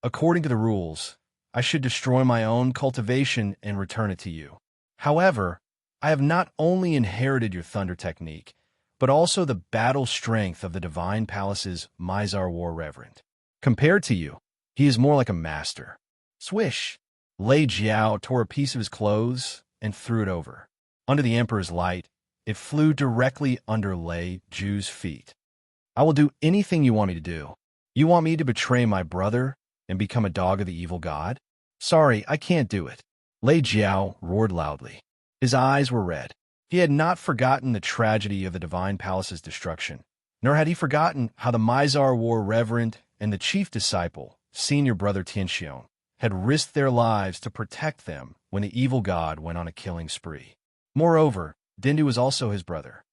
According to the rules, I should destroy my own cultivation and return it to you. However, I have not only inherited your thunder technique, but also the battle strength of the Divine Palace's Mizar War Reverend. Compared to you, he is more like a master. Swish! Lei Jiao tore a piece of his clothes and threw it over. Under the Emperor's light, it flew directly under Lei Ju's feet. I will do anything you want me to do. You want me to betray my brother and become a dog of the evil god? Sorry, I can't do it. Lei Jiao roared loudly. His eyes were red. He had not forgotten the tragedy of the Divine Palace's destruction, nor had he forgotten how the Mizar War Reverend and the chief disciple, senior brother Tianxiong, had risked their lives to protect them when the evil god went on a killing spree. Moreover, Dindu was also his brother.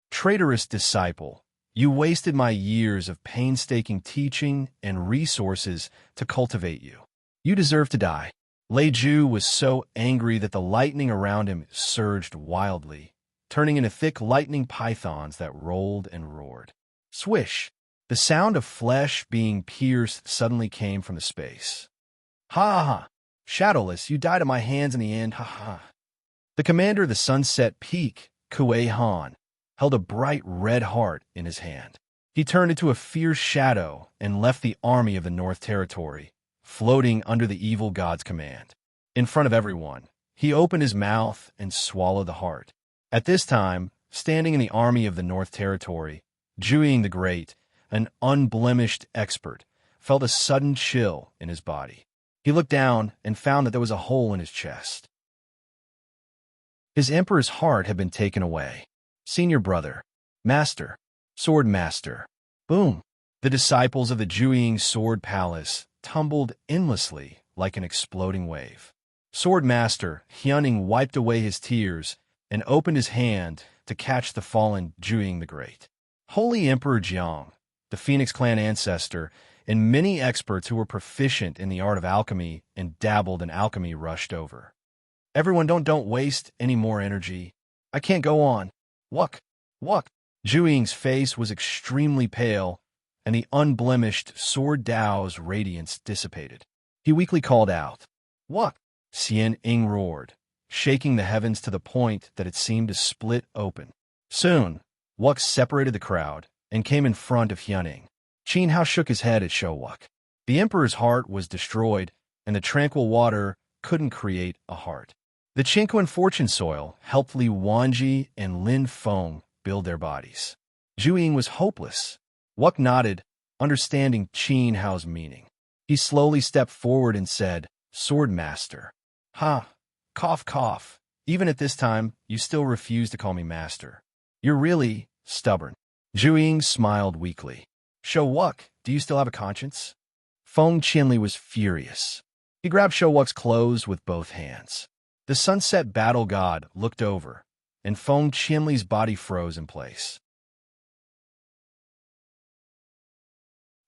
Traitorous disciple, you wasted my years of painstaking teaching and resources to cultivate you. You deserve to die. Lei Ju was so angry that the lightning around him surged wildly, turning into thick lightning pythons that rolled and roared. Swish! The sound of flesh being pierced suddenly came from the space. Ha ha! Shadowless, you died at my hands in the end, ha ha! The commander of the Sunset Peak, Kuei Han, held a bright red heart in his hand. He turned into a fierce shadow and left the army of the North Territory, floating under the evil god's command. In front of everyone, he opened his mouth and swallowed the heart. At this time, standing in the army of the North Territory, Zhuiying the Great, an unblemished expert, felt a sudden chill in his body. He looked down and found that there was a hole in his chest. His emperor's heart had been taken away. Senior brother, master, sword master. Boom! The disciples of the Zhuiying Sword Palace tumbled endlessly like an exploding wave. Sword master Hyuning wiped away his tears and opened his hand to catch the fallen Zhuiying the Great. Holy Emperor Jiang, the Phoenix Clan ancestor, and many experts who were proficient in the art of alchemy and dabbled in alchemy rushed over. Everyone, don't waste any more energy. I can't go on. Wuck! Zhuiying's face was extremely pale, and the unblemished Sword Dao's radiance dissipated. He weakly called out, "Wuck!" Xian Ying roared. shaking the heavens to the point that it seemed to split open. Soon, Wuk separated the crowd and came in front of Hyuning. Qin Hao shook his head at Showuk. The emperor's heart was destroyed, and the tranquil water couldn't create a heart. The Chinko and Fortune Soil helped Li Wanji and Lin Feng build their bodies. Zhu Ying was hopeless. Wuk nodded, understanding Qin Hao's meaning. He slowly stepped forward and said, "Sword Master." "Ha, cough, cough. Even at this time, you still refuse to call me master. You're really stubborn." Zhu Ying smiled weakly. "Showuk, do you still have a conscience?" Feng Qinli was furious. He grabbed Showuk's clothes with both hands. The sunset battle god looked over, and Feng Qinli's body froze in place.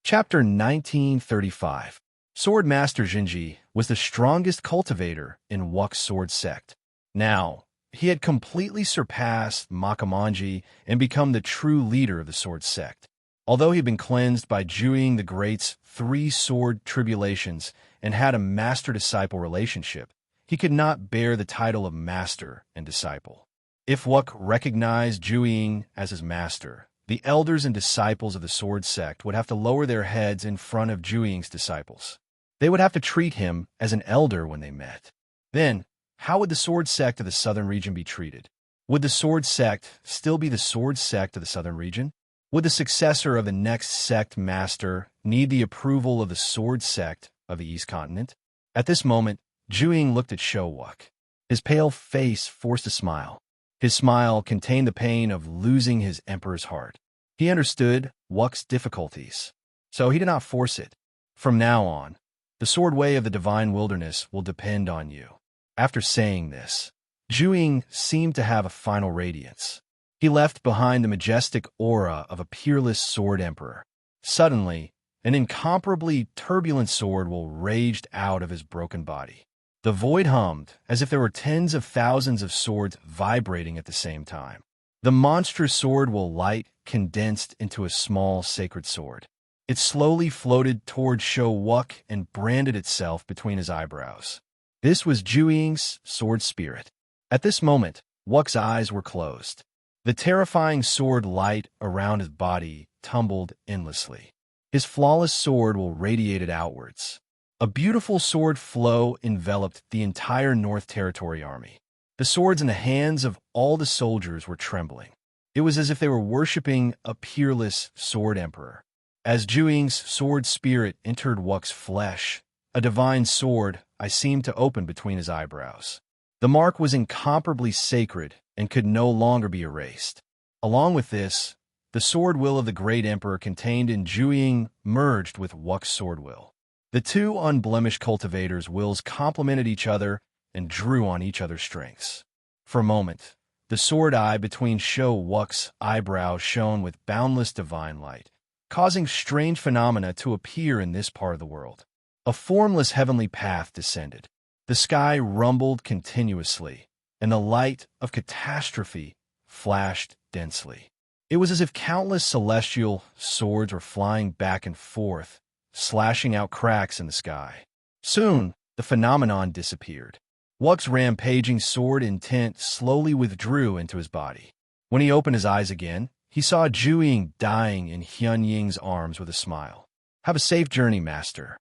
Chapter 1935. Sword Master Jinji was the strongest cultivator in Wuk's sword sect. Now, he had completely surpassed Makamanji and become the true leader of the sword sect. Although he had been cleansed by Zhu Ying the Great's 3 sword tribulations and had a master-disciple relationship, he could not bear the title of master and disciple. If Wuk recognized Zhu Ying as his master, the elders and disciples of the sword sect would have to lower their heads in front of Zhu Ying's disciples. They would have to treat him as an elder when they met. Then, how would the sword sect of the southern region be treated? Would the sword sect still be the sword sect of the southern region? Would the successor of the next sect master need the approval of the sword sect of the East Continent? At this moment, Zhu Ying looked at Showuk. His pale face forced a smile. His smile contained the pain of losing his emperor's heart. He understood Wuk's difficulties, so he did not force it. From now on, the sword way of the divine wilderness will depend on you. After saying this, Zhu Ying seemed to have a final radiance. He left behind the majestic aura of a peerless sword emperor. Suddenly, an incomparably turbulent sword will raged out of his broken body. The void hummed as if there were tens of thousands of swords vibrating at the same time. The monstrous sword will light condensed into a small sacred sword. It slowly floated toward Showuk and branded itself between his eyebrows. This was Zhu Ying's sword spirit. At this moment, Wuk's eyes were closed. The terrifying sword light around his body tumbled endlessly. His flawless sword will radiated outwards. A beautiful sword flow enveloped the entire North Territory army. The swords in the hands of all the soldiers were trembling. It was as if they were worshipping a peerless sword emperor. As Zhu Ying's sword spirit entered Wuk's flesh, a divine sword I seemed to open between his eyebrows. The mark was incomparably sacred and could no longer be erased. Along with this, the sword will of the great emperor contained in Zhu Ying merged with Wuk's sword will. The two unblemished cultivators' wills complemented each other and drew on each other's strengths. For a moment, the sword eye between Showuk's eyebrows shone with boundless divine light, causing strange phenomena to appear in this part of the world. A formless heavenly path descended. The sky rumbled continuously, and the light of catastrophe flashed densely. It was as if countless celestial swords were flying back and forth, slashing out cracks in the sky. Soon, the phenomenon disappeared. Wuk's rampaging sword intent slowly withdrew into his body. When he opened his eyes again, he saw Zhu Ying dying in Hyun Ying's arms with a smile. "Have a safe journey, master,"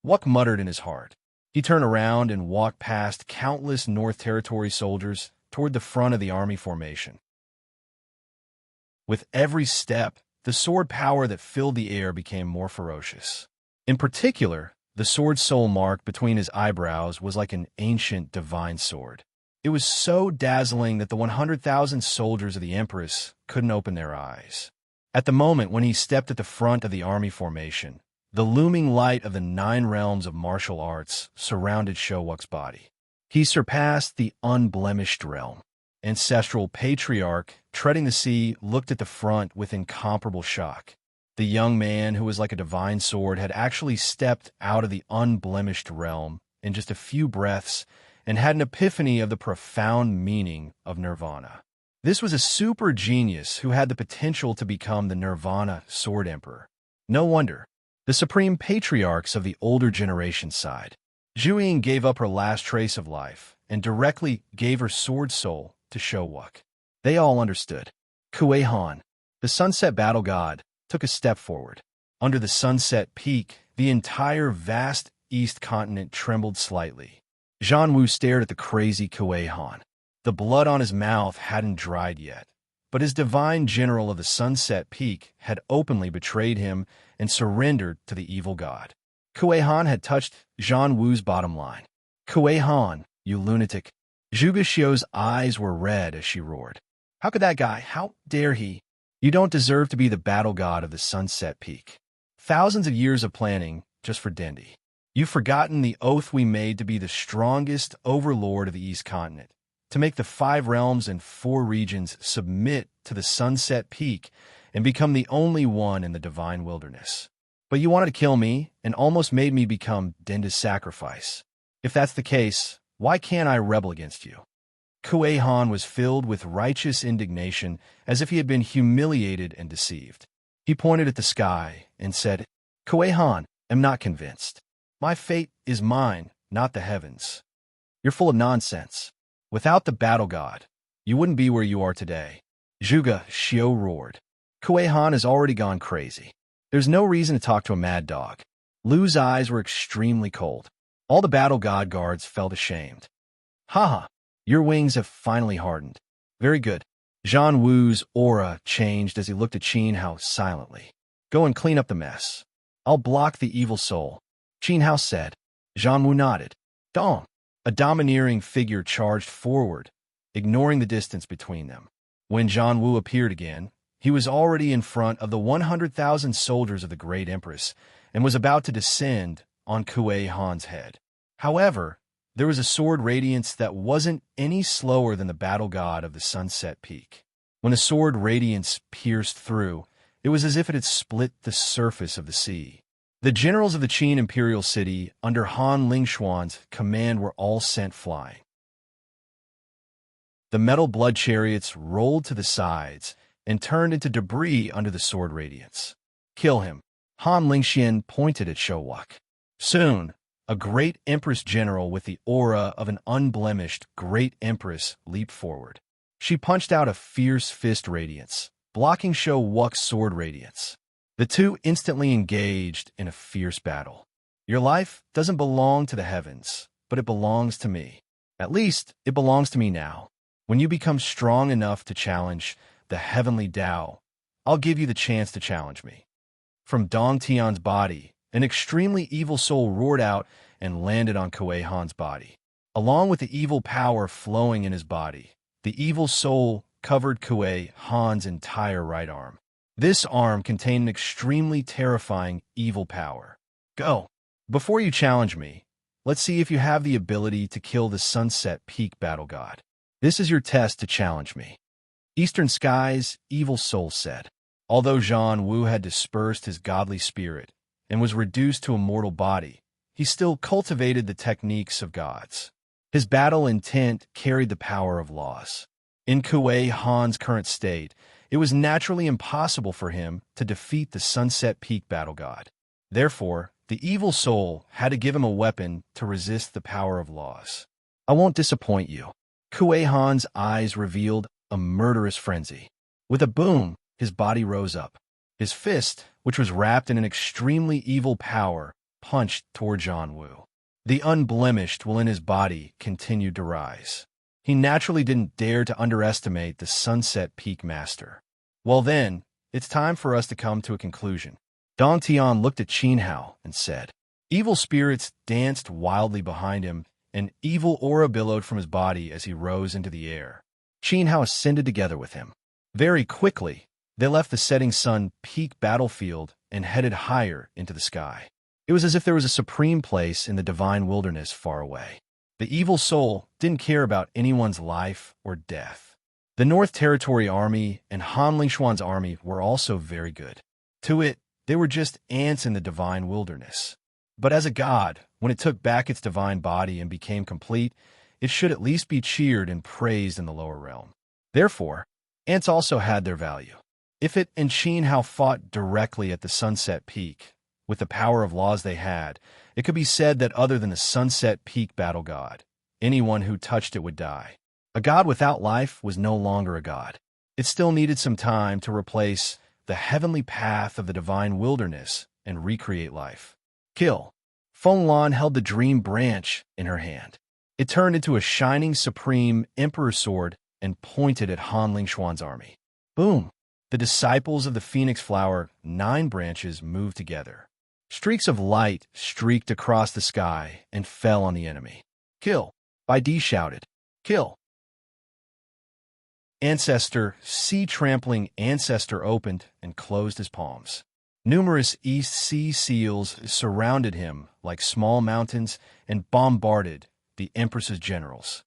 Wuk muttered in his heart. He turned around and walked past countless North Territory soldiers toward the front of the army formation. With every step, the sword power that filled the air became more ferocious. In particular, the sword soul mark between his eyebrows was like an ancient divine sword. It was so dazzling that the 100,000 soldiers of the Empress couldn't open their eyes. At the moment when he stepped at the front of the army formation, the looming light of the 9 realms of martial arts surrounded Showuk's body. He surpassed the unblemished realm. Ancestral patriarch, treading the sea, looked at the front with incomparable shock. The young man, who was like a divine sword, had actually stepped out of the unblemished realm in just a few breaths and had an epiphany of the profound meaning of nirvana. This was a super genius who had the potential to become the Nirvana Sword Emperor. No wonder. The supreme patriarchs of the older generation sighed. Zhu Ying gave up her last trace of life and directly gave her sword soul to Showuk. They all understood. Kuei Han, the sunset battle god, took a step forward. Under the sunset peak, the entire vast east continent trembled slightly. Zhan Wu stared at the crazy Kuei Han. The blood on his mouth hadn't dried yet, but his divine general of the sunset peak had openly betrayed him and surrendered to the evil god. Kuei Han had touched Zhan Wu's bottom line. Kuei Han, you lunatic. Zhuge Xiu's eyes were red as she roared. How could that guy, how dare he? You don't deserve to be the battle god of the sunset peak. Thousands of years of planning just for Dendi. You've forgotten the oath we made to be the strongest overlord of the East Continent, to make the 5 realms and 4 regions submit to the sunset peak and become the only one in the divine wilderness. But you wanted to kill me and almost made me become Denda's sacrifice. If that's the case, why can't I rebel against you? Kuei Han was filled with righteous indignation as if he had been humiliated and deceived. He pointed at the sky and said, Kuei Han, I'm not convinced. My fate is mine, not the heavens. You're full of nonsense. Without the battle god, you wouldn't be where you are today. Zhuge Xiu roared. Kuei Han has already gone crazy. There's no reason to talk to a mad dog. Lu's eyes were extremely cold. All the battle god guards felt ashamed. Haha, your wings have finally hardened. Very good. Zhan Wu's aura changed as he looked at Qin Hao silently. Go and clean up the mess. I'll block the evil soul. Qin Hao said. Zhan Wu nodded. Dong. A domineering figure charged forward, ignoring the distance between them. When Zhan Wu appeared again, he was already in front of the 100,000 soldiers of the Great Empress and was about to descend on Kuei Han's head. However, there was a sword radiance that wasn't any slower than the battle god of the sunset peak. When the sword radiance pierced through, it was as if it had split the surface of the sea. The generals of the Qin imperial city, under Han Lingshuan's command, were all sent flying. The metal blood chariots rolled to the sides and turned into debris under the sword radiance. Kill him. Han Lingxian pointed at Showuk. Soon, a great empress general with the aura of an unblemished great empress leaped forward. She punched out a fierce fist radiance, blocking Showuk's sword radiance. The two instantly engaged in a fierce battle. Your life doesn't belong to the heavens, but it belongs to me. At least, it belongs to me now. When you become strong enough to challenge the heavenly Tao, I'll give you the chance to challenge me. From Dong Tian's body, an extremely evil soul roared out and landed on Kuei Han's body. Along with the evil power flowing in his body, the evil soul covered Kuei Han's entire right arm. This arm contained an extremely terrifying evil power. Go. Before you challenge me, let's see if you have the ability to kill the Sunset Peak battle god. This is your test to challenge me. Eastern Skies, evil soul said. Although Zhan Wu had dispersed his godly spirit and was reduced to a mortal body, he still cultivated the techniques of gods. His battle intent carried the power of laws. In Kuei Han's current state, it was naturally impossible for him to defeat the Sunset Peak battle god. Therefore, the evil soul had to give him a weapon to resist the power of laws. I won't disappoint you. Kuei Han's eyes revealed a murderous frenzy. With a boom, his body rose up. His fist, which was wrapped in an extremely evil power, punched toward Zhan Wu. The unblemished will in his body continued to rise. He naturally didn't dare to underestimate the Sunset Peak master. Well then, it's time for us to come to a conclusion. Dong Tian looked at Qin Hao and said. Evil spirits danced wildly behind him, and evil aura billowed from his body as he rose into the air. Qin Hao ascended together with him. Very quickly, they left the setting sun peak battlefield and headed higher into the sky. It was as if there was a supreme place in the divine wilderness far away. The evil soul didn't care about anyone's life or death. The North Territory Army and Han Lingshuan's army were also very good. To it, they were just ants in the divine wilderness. But as a god, when it took back its divine body and became complete, it should at least be cheered and praised in the lower realm. Therefore, ants also had their value. If it and Qin Hao fought directly at the Sunset Peak, with the power of laws they had, it could be said that other than the Sunset Peak battle god, anyone who touched it would die. A god without life was no longer a god. It still needed some time to replace the heavenly path of the divine wilderness and recreate life. Kill. Feng Lan held the dream branch in her hand. It turned into a shining supreme emperor sword and pointed at Han Lingshuan's army. Boom! The disciples of the phoenix flower, 9 branches, moved together. Streaks of light streaked across the sky and fell on the enemy. Kill! Bai Di shouted. Kill! Ancestor, sea-trampling ancestor opened and closed his palms. Numerous East Sea seals surrounded him like small mountains and bombarded the Empress's generals.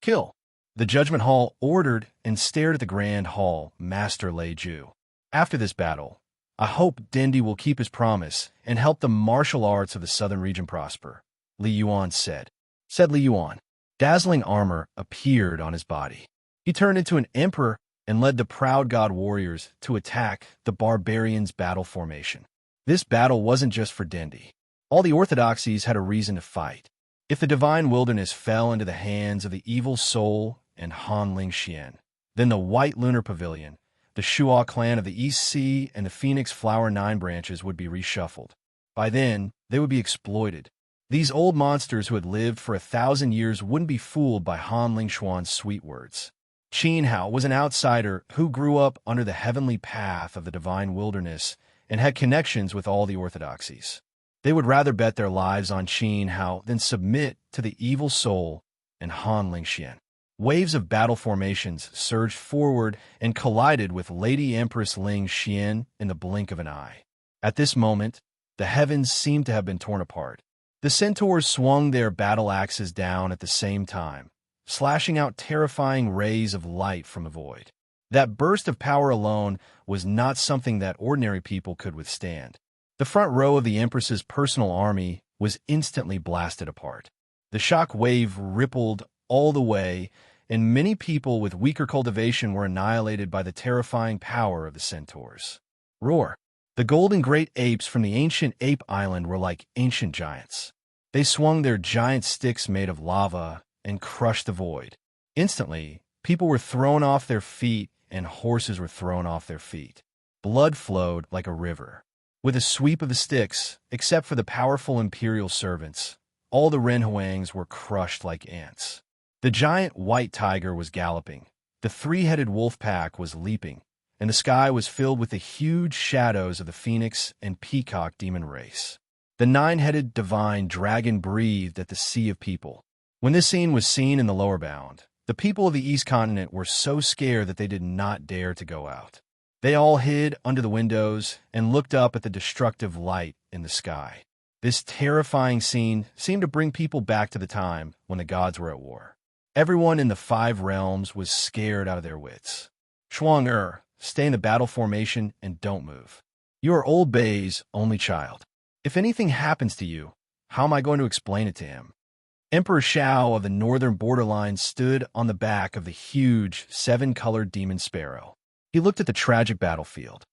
Kill! The Judgment Hall ordered and stared at the Grand Hall, Master Lei Ju. After this battle, I hope Dendi will keep his promise and help the martial arts of the southern region prosper, Li Yuan said. Li Yuan. Dazzling armor appeared on his body. He turned into an emperor and led the proud god warriors to attack the barbarians' battle formation. This battle wasn't just for Dendi. All the orthodoxies had a reason to fight. If the divine wilderness fell into the hands of the evil soul and Han Lingxian, then the White Lunar Pavilion, the Shuo clan of the East Sea, and the Phoenix Flower 9 branches would be reshuffled. By then, they would be exploited. These old monsters who had lived for 1,000 years wouldn't be fooled by Han Lingshuan's sweet words. Qin Hao was an outsider who grew up under the heavenly path of the divine wilderness and had connections with all the orthodoxies. They would rather bet their lives on Qin Hao than submit to the evil soul and Han Lingxian. Waves of battle formations surged forward and collided with Lady Empress Ling Xian in the blink of an eye. At this moment, the heavens seemed to have been torn apart. The centaurs swung their battle axes down at the same time, slashing out terrifying rays of light from the void. That burst of power alone was not something that ordinary people could withstand. The front row of the Empress's personal army was instantly blasted apart. The shock wave rippled all the way, and many people with weaker cultivation were annihilated by the terrifying power of the centaurs. Roar! The golden great apes from the ancient ape island were like ancient giants. They swung their giant sticks made of lava and crushed the void. Instantly, people were thrown off their feet and horses were thrown off their feet. Blood flowed like a river. With a sweep of the sticks, except for the powerful imperial servants, all the Renhuangs were crushed like ants. The giant white tiger was galloping, the 3-headed wolf pack was leaping, and the sky was filled with the huge shadows of the phoenix and peacock demon race. The 9-headed divine dragon breathed at the sea of people. When this scene was seen in the lower bound, the people of the East Continent were so scared that they did not dare to go out. They all hid under the windows and looked up at the destructive light in the sky. This terrifying scene seemed to bring people back to the time when the gods were at war. Everyone in the 5 realms was scared out of their wits. Shuang stay in the battle formation and don't move. You are old Bei's only child. If anything happens to you, how am I going to explain it to him? Emperor Shao of the northern borderline stood on the back of the huge 7-colored demon sparrow. He looked at the tragic battlefield.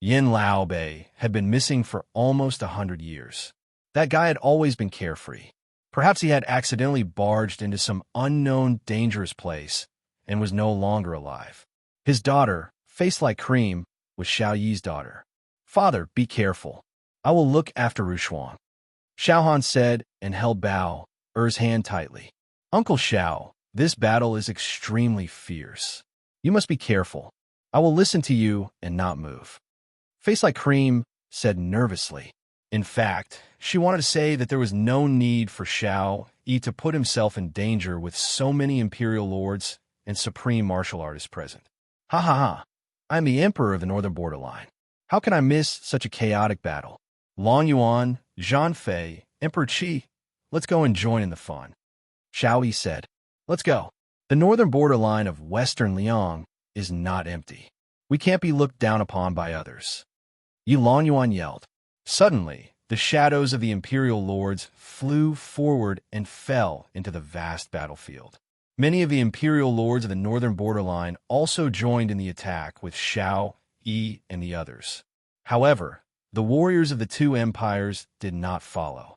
Yin Lao Bei had been missing for almost 100 years. That guy had always been carefree. Perhaps he had accidentally barged into some unknown, dangerous place and was no longer alive. His daughter, faced like cream, was Xiao Yi's daughter. Father, be careful. I will look after Rushuang. Xiaohan said and held Bao Er's hand tightly. Uncle Xiao, this battle is extremely fierce. You must be careful. I will listen to you and not move. Face like cream said nervously. In fact, she wanted to say that there was no need for Xiao Yi to put himself in danger with so many imperial lords and supreme martial artists present. Ha ha ha. I am the emperor of the northern borderline. How can I miss such a chaotic battle? Long Yuan, Zhan Fei, Emperor Qi, let's go and join in the fun. Xiao Yi said, let's go. The northern borderline of western Liang is not empty. We can't be looked down upon by others. Long Yuan yelled. Suddenly, the shadows of the imperial lords flew forward and fell into the vast battlefield. Many of the imperial lords of the northern borderline also joined in the attack with Xiao Yi and the others. However, the warriors of the 2 empires did not follow.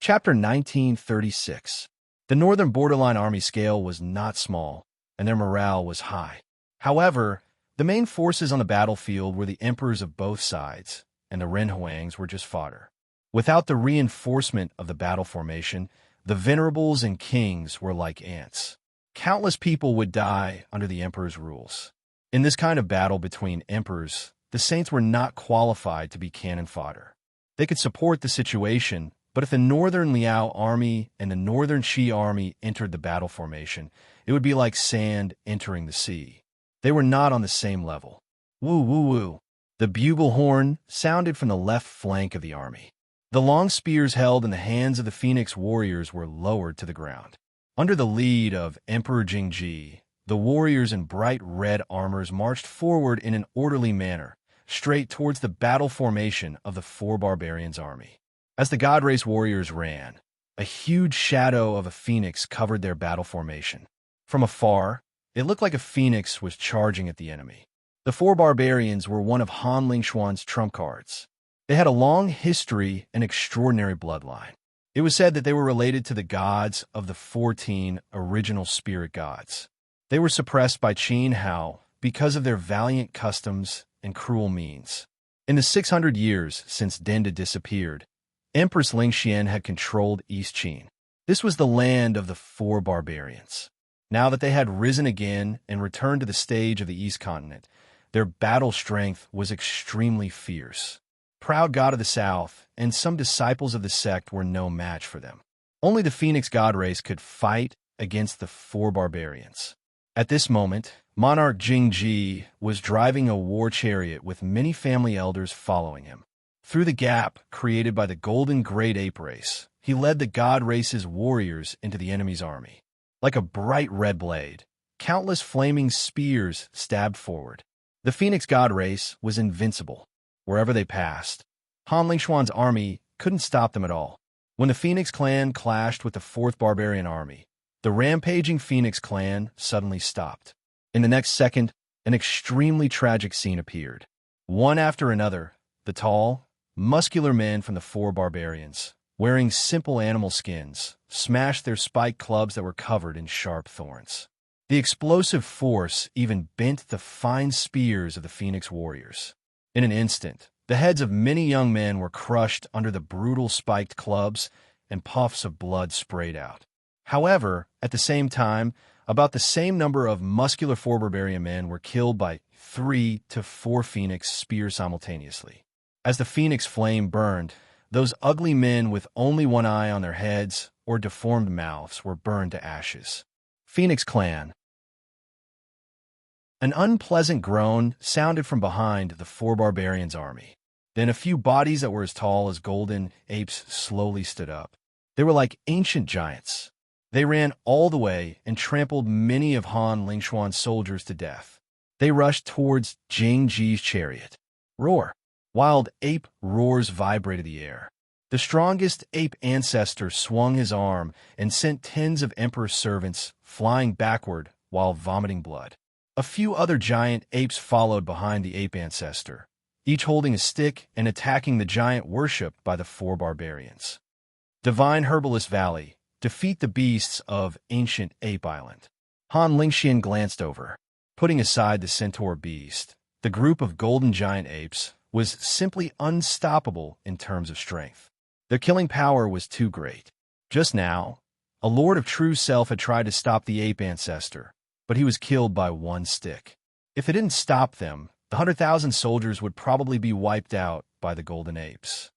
Chapter 1936. The northern borderline army scale was not small, and their morale was high. However, the main forces on the battlefield were the emperors of both sides, and the Renhuangs were just fodder. Without the reinforcement of the battle formation, the venerables and kings were like ants. Countless people would die under the emperor's rules. In this kind of battle between emperors, the saints were not qualified to be cannon fodder. They could support the situation, but if the northern Liao army and the northern Qi army entered the battle formation, it would be like sand entering the sea. They were not on the same level. Woo woo woo. The bugle horn sounded from the left flank of the army. The long spears held in the hands of the Phoenix warriors were lowered to the ground. Under the lead of Emperor Jingji, the warriors in bright red armors marched forward in an orderly manner, straight towards the battle formation of the four barbarians' army. As the God Race warriors ran, a huge shadow of a phoenix covered their battle formation. From afar, it looked like a phoenix was charging at the enemy. The four barbarians were one of Han Lingxuan's trump cards. They had a long history and extraordinary bloodline. It was said that they were related to the gods of the 14 original spirit gods. They were suppressed by Qin Hao because of their valiant customs and cruel means. In the 600 years since Denda disappeared, Empress Lingxian had controlled East Qin. This was the land of the four barbarians. Now that they had risen again and returned to the stage of the East Continent, their battle strength was extremely fierce. Proud god of the South and some disciples of the sect were no match for them. Only the Phoenix God Race could fight against the four barbarians. At this moment, Monarch Jingji was driving a war chariot with many family elders following him. Through the gap created by the golden great ape race, he led the God Race's warriors into the enemy's army. Like a bright red blade, countless flaming spears stabbed forward. The Phoenix God Race was invincible. Wherever they passed, Han Lingxuan's army couldn't stop them at all. When the Phoenix clan clashed with the 4th Barbarian Army, the rampaging Phoenix clan suddenly stopped. In the next second, an extremely tragic scene appeared. One after another, the tall, muscular men from the 4 barbarians, wearing simple animal skins, smashed their spiked clubs that were covered in sharp thorns. The explosive force even bent the fine spears of the Phoenix warriors. In an instant, the heads of many young men were crushed under the brutal spiked clubs, and puffs of blood sprayed out. However, at the same time, about the same number of muscular 4 barbarian men were killed by 3 to 4 Phoenix spears simultaneously. As the Phoenix flame burned, those ugly men with only one eye on their heads or deformed mouths were burned to ashes. Phoenix Clan. An unpleasant groan sounded from behind the 4 barbarians' army. Then a few bodies that were as tall as golden apes slowly stood up. They were like ancient giants. They ran all the way and trampled many of Han Lingxuan's soldiers to death. They rushed towards Jingji's chariot. Roar! Wild ape roars vibrated the air. The strongest ape ancestor swung his arm and sent tens of Emperor's servants flying backward while vomiting blood. A few other giant apes followed behind the ape ancestor, each holding a stick and attacking the giant worshipped by the 4 barbarians. Divine Herbalist Valley, defeat the beasts of ancient Ape Island. Han Lingxian glanced over. Putting aside the centaur beast, the group of golden giant apes was simply unstoppable in terms of strength. Their killing power was too great. Just now, a Lord of True Self had tried to stop the ape ancestor, but he was killed by one stick. If it didn't stop them, the 100,000 soldiers would probably be wiped out by the golden apes.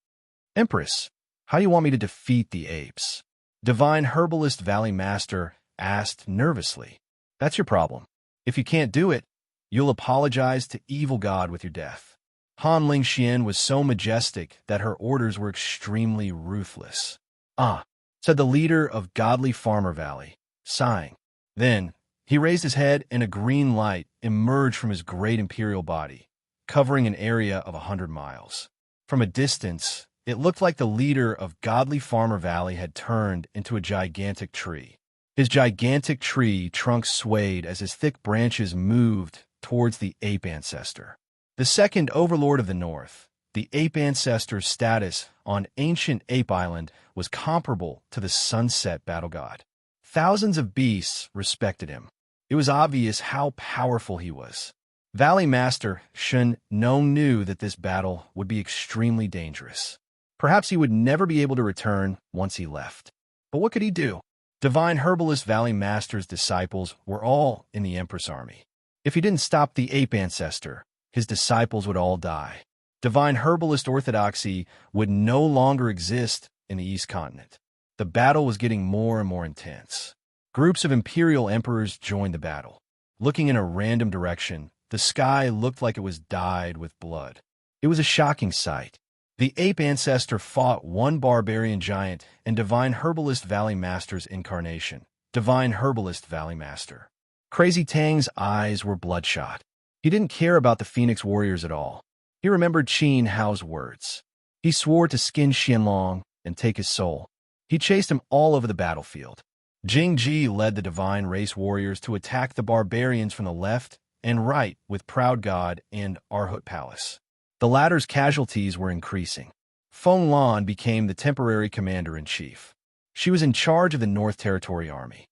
Empress, how do you want me to defeat the apes? Divine Herbalist Valley Master asked nervously. That's your problem. If you can't do it, you'll apologize to Evil God with your death. Han Lingxian was so majestic that her orders were extremely ruthless. Ah, said the leader of Godly Farmer Valley, sighing. Then, he raised his head and a green light emerged from his great imperial body, covering an area of 100 miles. From a distance, it looked like the leader of Godly Farmer Valley had turned into a gigantic tree. His gigantic tree trunk swayed as his thick branches moved towards the ape ancestor. The second overlord of the north, The ape ancestor's status on ancient Ape Island was comparable to the sunset battle god. Thousands of beasts respected him. It was obvious how powerful he was. Valley Master Shun Nong knew that this battle would be extremely dangerous. Perhaps he would never be able to return once he left. But what could he do? Divine Herbalist Valley Master's disciples were all in the Empress army. If he didn't stop the ape ancestor, his disciples would all die. Divine Herbalist Orthodoxy would no longer exist in the East Continent. The battle was getting more and more intense. Groups of Imperial Emperors joined the battle. Looking in a random direction, the sky looked like it was dyed with blood. It was a shocking sight. The ape ancestor fought one barbarian giant and Divine Herbalist Valley Master's incarnation, Divine Herbalist Valley Master. Crazy Tang's eyes were bloodshot. He didn't care about the Phoenix Warriors at all. He remembered Qin Hao's words. He swore to skin Xianlong and take his soul. He chased him all over the battlefield. Jing Ji led the Divine Race Warriors to attack the barbarians from the left and right with Proud God and Arhut Palace. The latter's casualties were increasing. Feng Lan became the temporary commander-in-chief. She was in charge of the North Territory Army.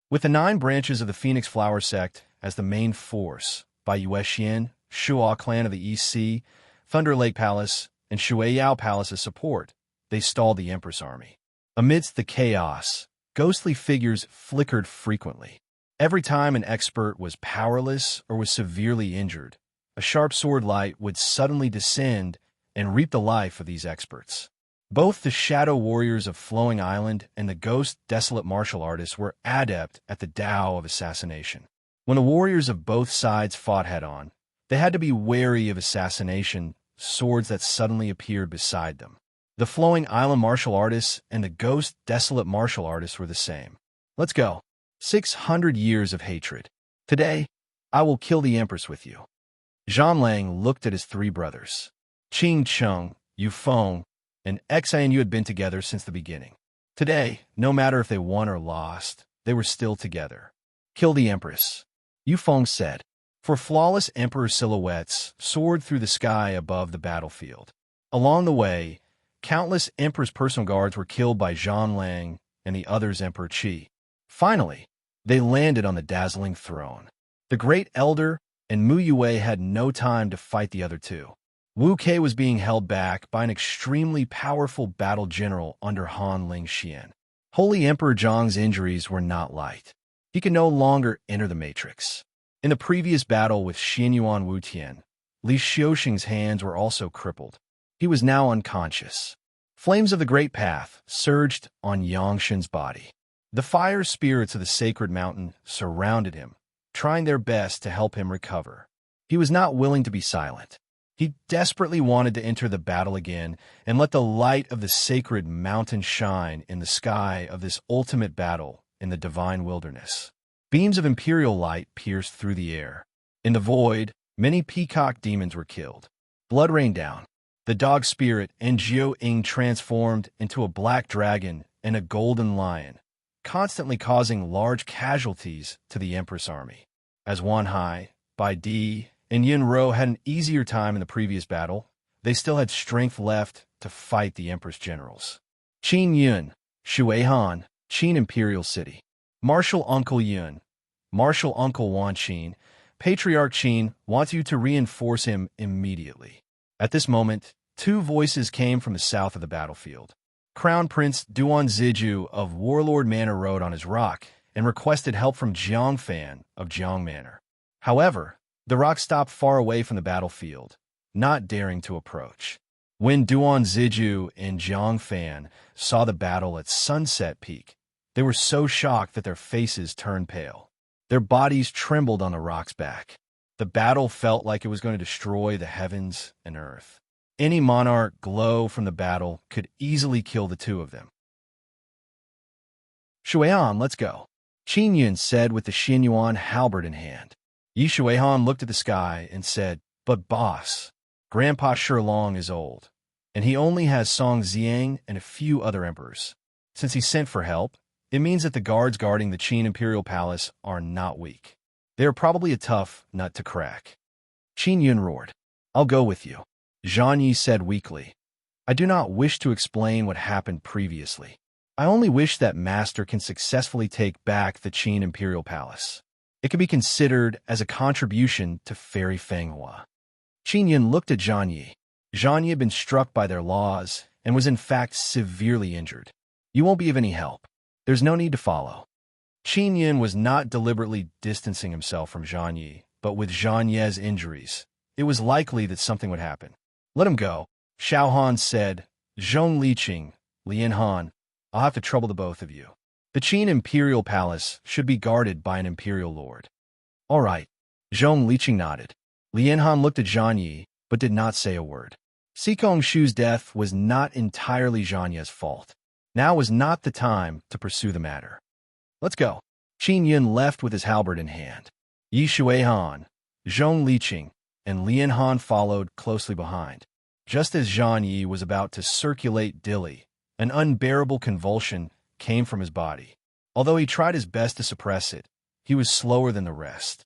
With the 9 branches of the Phoenix Flower Sect as the main force, by Yuexian, Shuo clan of the East Sea, Thunder Lake Palace, and Shueyao Palace as support, they stalled the Empress army. Amidst the chaos, ghostly figures flickered frequently. Every time an expert was powerless or was severely injured, a sharp sword light would suddenly descend and reap the life of these experts. Both the Shadow Warriors of Flowing Island and the Ghost Desolate Martial Artists were adept at the Tao of assassination. When the warriors of both sides fought head-on, they had to be wary of assassination swords that suddenly appeared beside them. The Flowing Island Martial Artists and the Ghost Desolate Martial Artists were the same. Let's go. 600 years of hatred. Today, I will kill the Empress with you. Zhang Lang looked at his 3 brothers. Qing Cheng, Yu Feng, and Xian Yu had been together since the beginning. Today, no matter if they won or lost, they were still together. Kill the Empress, Yu Feng said. For flawless Emperor silhouettes soared through the sky above the battlefield. Along the way, countless Emperor's personal guards were killed by Zhang Lang and the other's Emperor Qi. Finally, they landed on the dazzling throne. The Great Elder and Mu Yue had no time to fight the other 2. Wu Kei was being held back by an extremely powerful battle general under Han Lingxian. Holy Emperor Zhang's injuries were not light. He could no longer enter the Matrix. In the previous battle with Xianyuan Wutian, Li Xiuxing's hands were also crippled. He was now unconscious. Flames of the Great Path surged on Yangshin's body. The fire spirits of the sacred mountain surrounded him, trying their best to help him recover. He was not willing to be silent. He desperately wanted to enter the battle again and let the light of the sacred mountain shine in the sky of this ultimate battle in the divine wilderness. Beams of imperial light pierced through the air. In the void, many peacock demons were killed. Blood rained down. The dog spirit and Jiu Ying transformed into a black dragon and a golden lion, constantly causing large casualties to the Empress army. As Wan Hai, Bai Di, and Yin Ro had an easier time in the previous battle, they still had strength left to fight the Empress generals. Qin Yun, Shui Han, Qin Imperial City. Marshal Uncle Yun, Marshal Uncle Wan Qin, Patriarch Qin wants you to reinforce him immediately. At this moment, 2 voices came from the south of the battlefield. Crown Prince Duan Ziju of Warlord Manor rode on his rock and requested help from Jiang Fan of Jiang Manor. However, the rock stopped far away from the battlefield, not daring to approach. When Duan Ziju and Jiang Fan saw the battle at Sunset Peak, they were so shocked that their faces turned pale. Their bodies trembled on the rock's back. The battle felt like it was going to destroy the heavens and earth. Any monarch glow from the battle could easily kill the 2 of them. Shuihan, let's go, Qin Yun said with the Xianyuan halberd in hand. Yi Shuihan looked at the sky and said, but boss, Grandpa Shilong is old, and he only has Song Xiang and a few other emperors. Since he sent for help, it means that the guards guarding the Qin Imperial Palace are not weak. They are probably a tough nut to crack. Qin Yun roared. I'll go with you, Zhang Yi said weakly. I do not wish to explain what happened previously. I only wish that Master can successfully take back the Qin Imperial Palace. It can be considered as a contribution to Fairy Fanghua. Qin Yin looked at Zhang Yi. Zhang Yi had been struck by their laws and was in fact severely injured. You won't be of any help. There's no need to follow. Qin Yin was not deliberately distancing himself from Zhang Yi, but with Zhang Ye's injuries, it was likely that something would happen. Let him go, Xiao Han said. Zhong Liqing, Lian Han, I'll have to trouble the both of you. The Qin Imperial Palace should be guarded by an Imperial Lord. All right, Zhong Liqing nodded. Lian Han looked at Zhang Yi, but did not say a word. Sikong Shu's death was not entirely Zhang Ye's fault. Now was not the time to pursue the matter. Let's go. Qin Yin left with his halberd in hand. Yi Shuihan, Zhong Liqing, and Lian Han followed closely behind. Just as Zhang Yi was about to circulate dilly, an unbearable convulsion came from his body. Although he tried his best to suppress it, he was slower than the rest.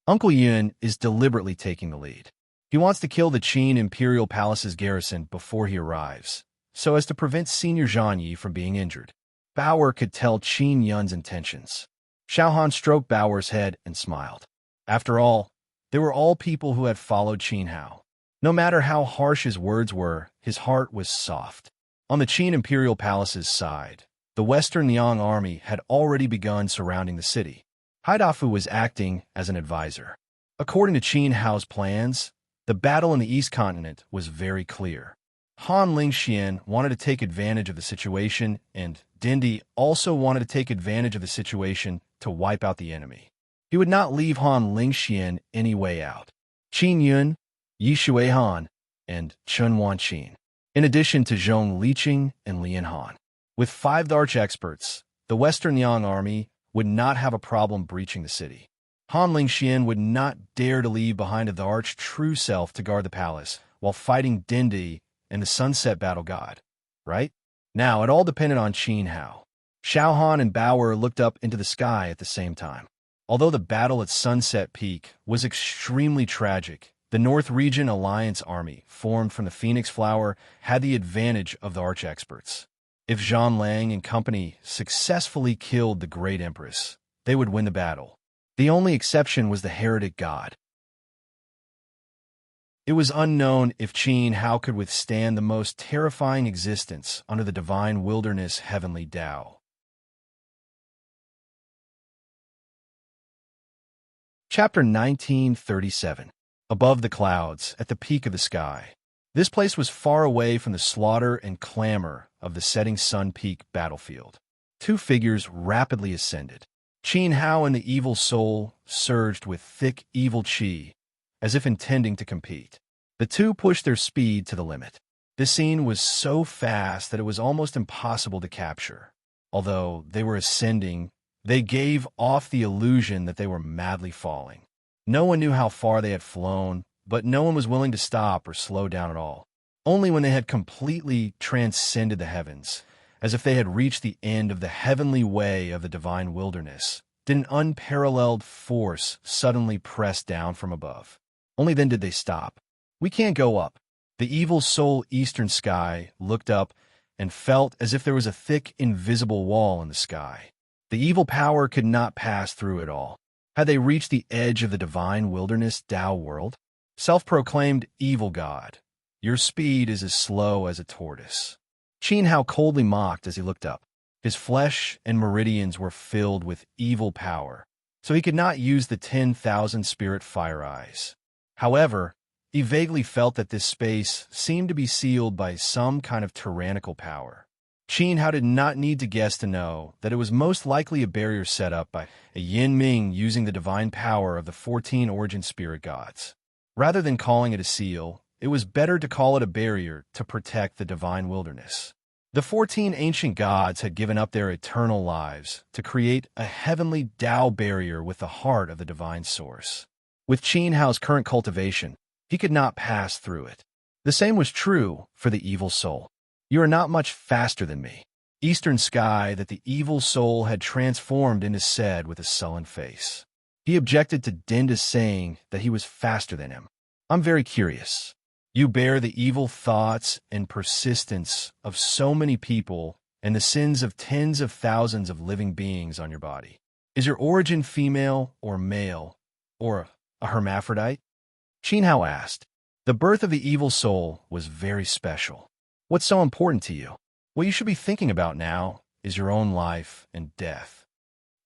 Uncle Yun is deliberately taking the lead. He wants to kill the Qin Imperial Palace's garrison before he arrives, so as to prevent Senior Zhang Yi from being injured. Bauer could tell Qin Yun's intentions. Xiao Han stroked Bauer's head and smiled. After all, they were all people who had followed Qin Hao. No matter how harsh his words were, his heart was soft. On the Qin Imperial Palace's side, the Western Liang army had already begun surrounding the city. Haidafu was acting as an advisor. According to Qin Hao's plans, the battle in the East Continent was very clear. Han Lingxian wanted to take advantage of the situation, and Dindi also wanted to take advantage of the situation to wipe out the enemy. He would not leave Han Lingxian any way out. Qin Yun, Yi Shuihan, and Chen Wanqin, in addition to Zhong Liqing and Lian Han. With 5 arch-experts, the Western Yang army would not have a problem breaching the city. Han Lingxian would not dare to leave behind the arch true self to guard the palace while fighting Dindi and the Sunset Battle God, right? Now, it all depended on Qin Hao. Xiao Han and Bauer looked up into the sky at the same time. Although the battle at Sunset Peak was extremely tragic, the North Region Alliance Army, formed from the Phoenix Flower, had the advantage of the arch-experts. If Zhang Lang and company successfully killed the Great Empress, they would win the battle. The only exception was the Heretic God. It was unknown if Qin Hao could withstand the most terrifying existence under the divine wilderness heavenly Tao. Chapter 1937. Above the clouds, at the peak of the sky. This place was far away from the slaughter and clamor of the setting sun peak battlefield. 2 figures rapidly ascended. Qin Hao and the evil soul surged with thick evil qi, as if intending to compete. The 2 pushed their speed to the limit. This scene was so fast that it was almost impossible to capture. Although they were ascending, they gave off the illusion that they were madly falling. No one knew how far they had flown, but no one was willing to stop or slow down at all. Only when they had completely transcended the heavens, as if they had reached the end of the heavenly way of the divine wilderness, did an unparalleled force suddenly press down from above. Only then did they stop. We can't go up. The evil soul eastern sky looked up and felt as if there was a thick, invisible wall in the sky. The evil power could not pass through it all. Had they reached the edge of the divine wilderness Tao world? Self-proclaimed evil god, your speed is as slow as a tortoise. Qin Hao coldly mocked as he looked up. His flesh and meridians were filled with evil power, so he could not use the 10,000 spirit fire eyes. However, he vaguely felt that this space seemed to be sealed by some kind of tyrannical power. Qin Hao did not need to guess to know that it was most likely a barrier set up by a Yin Ming using the divine power of the 14 origin spirit gods. Rather than calling it a seal, it was better to call it a barrier to protect the divine wilderness. The 14 ancient gods had given up their eternal lives to create a heavenly Tao barrier with the heart of the divine source. With Qin Hao's current cultivation, he could not pass through it. The same was true for the evil soul. You are not much faster than me. Eastern sky that the evil soul had transformed into said with a sullen face. He objected to Dinda's saying that he was faster than him. I'm very curious. You bear the evil thoughts and persistence of so many people and the sins of tens of thousands of living beings on your body. Is your origin female or male, or a hermaphrodite? Qin Hao asked. The birth of the evil soul was very special. What's so important to you? What you should be thinking about now is your own life and death.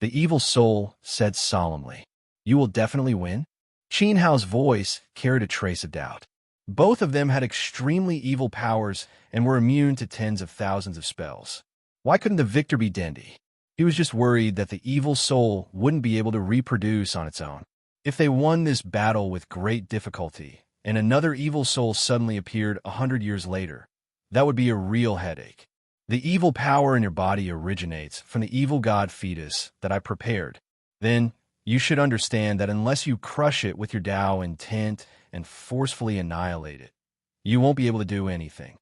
The evil soul said solemnly. You will definitely win? Qin Hao's voice carried a trace of doubt. Both of them had extremely evil powers and were immune to tens of thousands of spells. Why couldn't the victor be Dendi? He was just worried that the evil soul wouldn't be able to reproduce on its own. If they won this battle with great difficulty, and another evil soul suddenly appeared 100 years later, that would be a real headache. The evil power in your body originates from the evil god fetus that I prepared. Then, you should understand that unless you crush it with your Tao intent and forcefully annihilate it, you won't be able to do anything.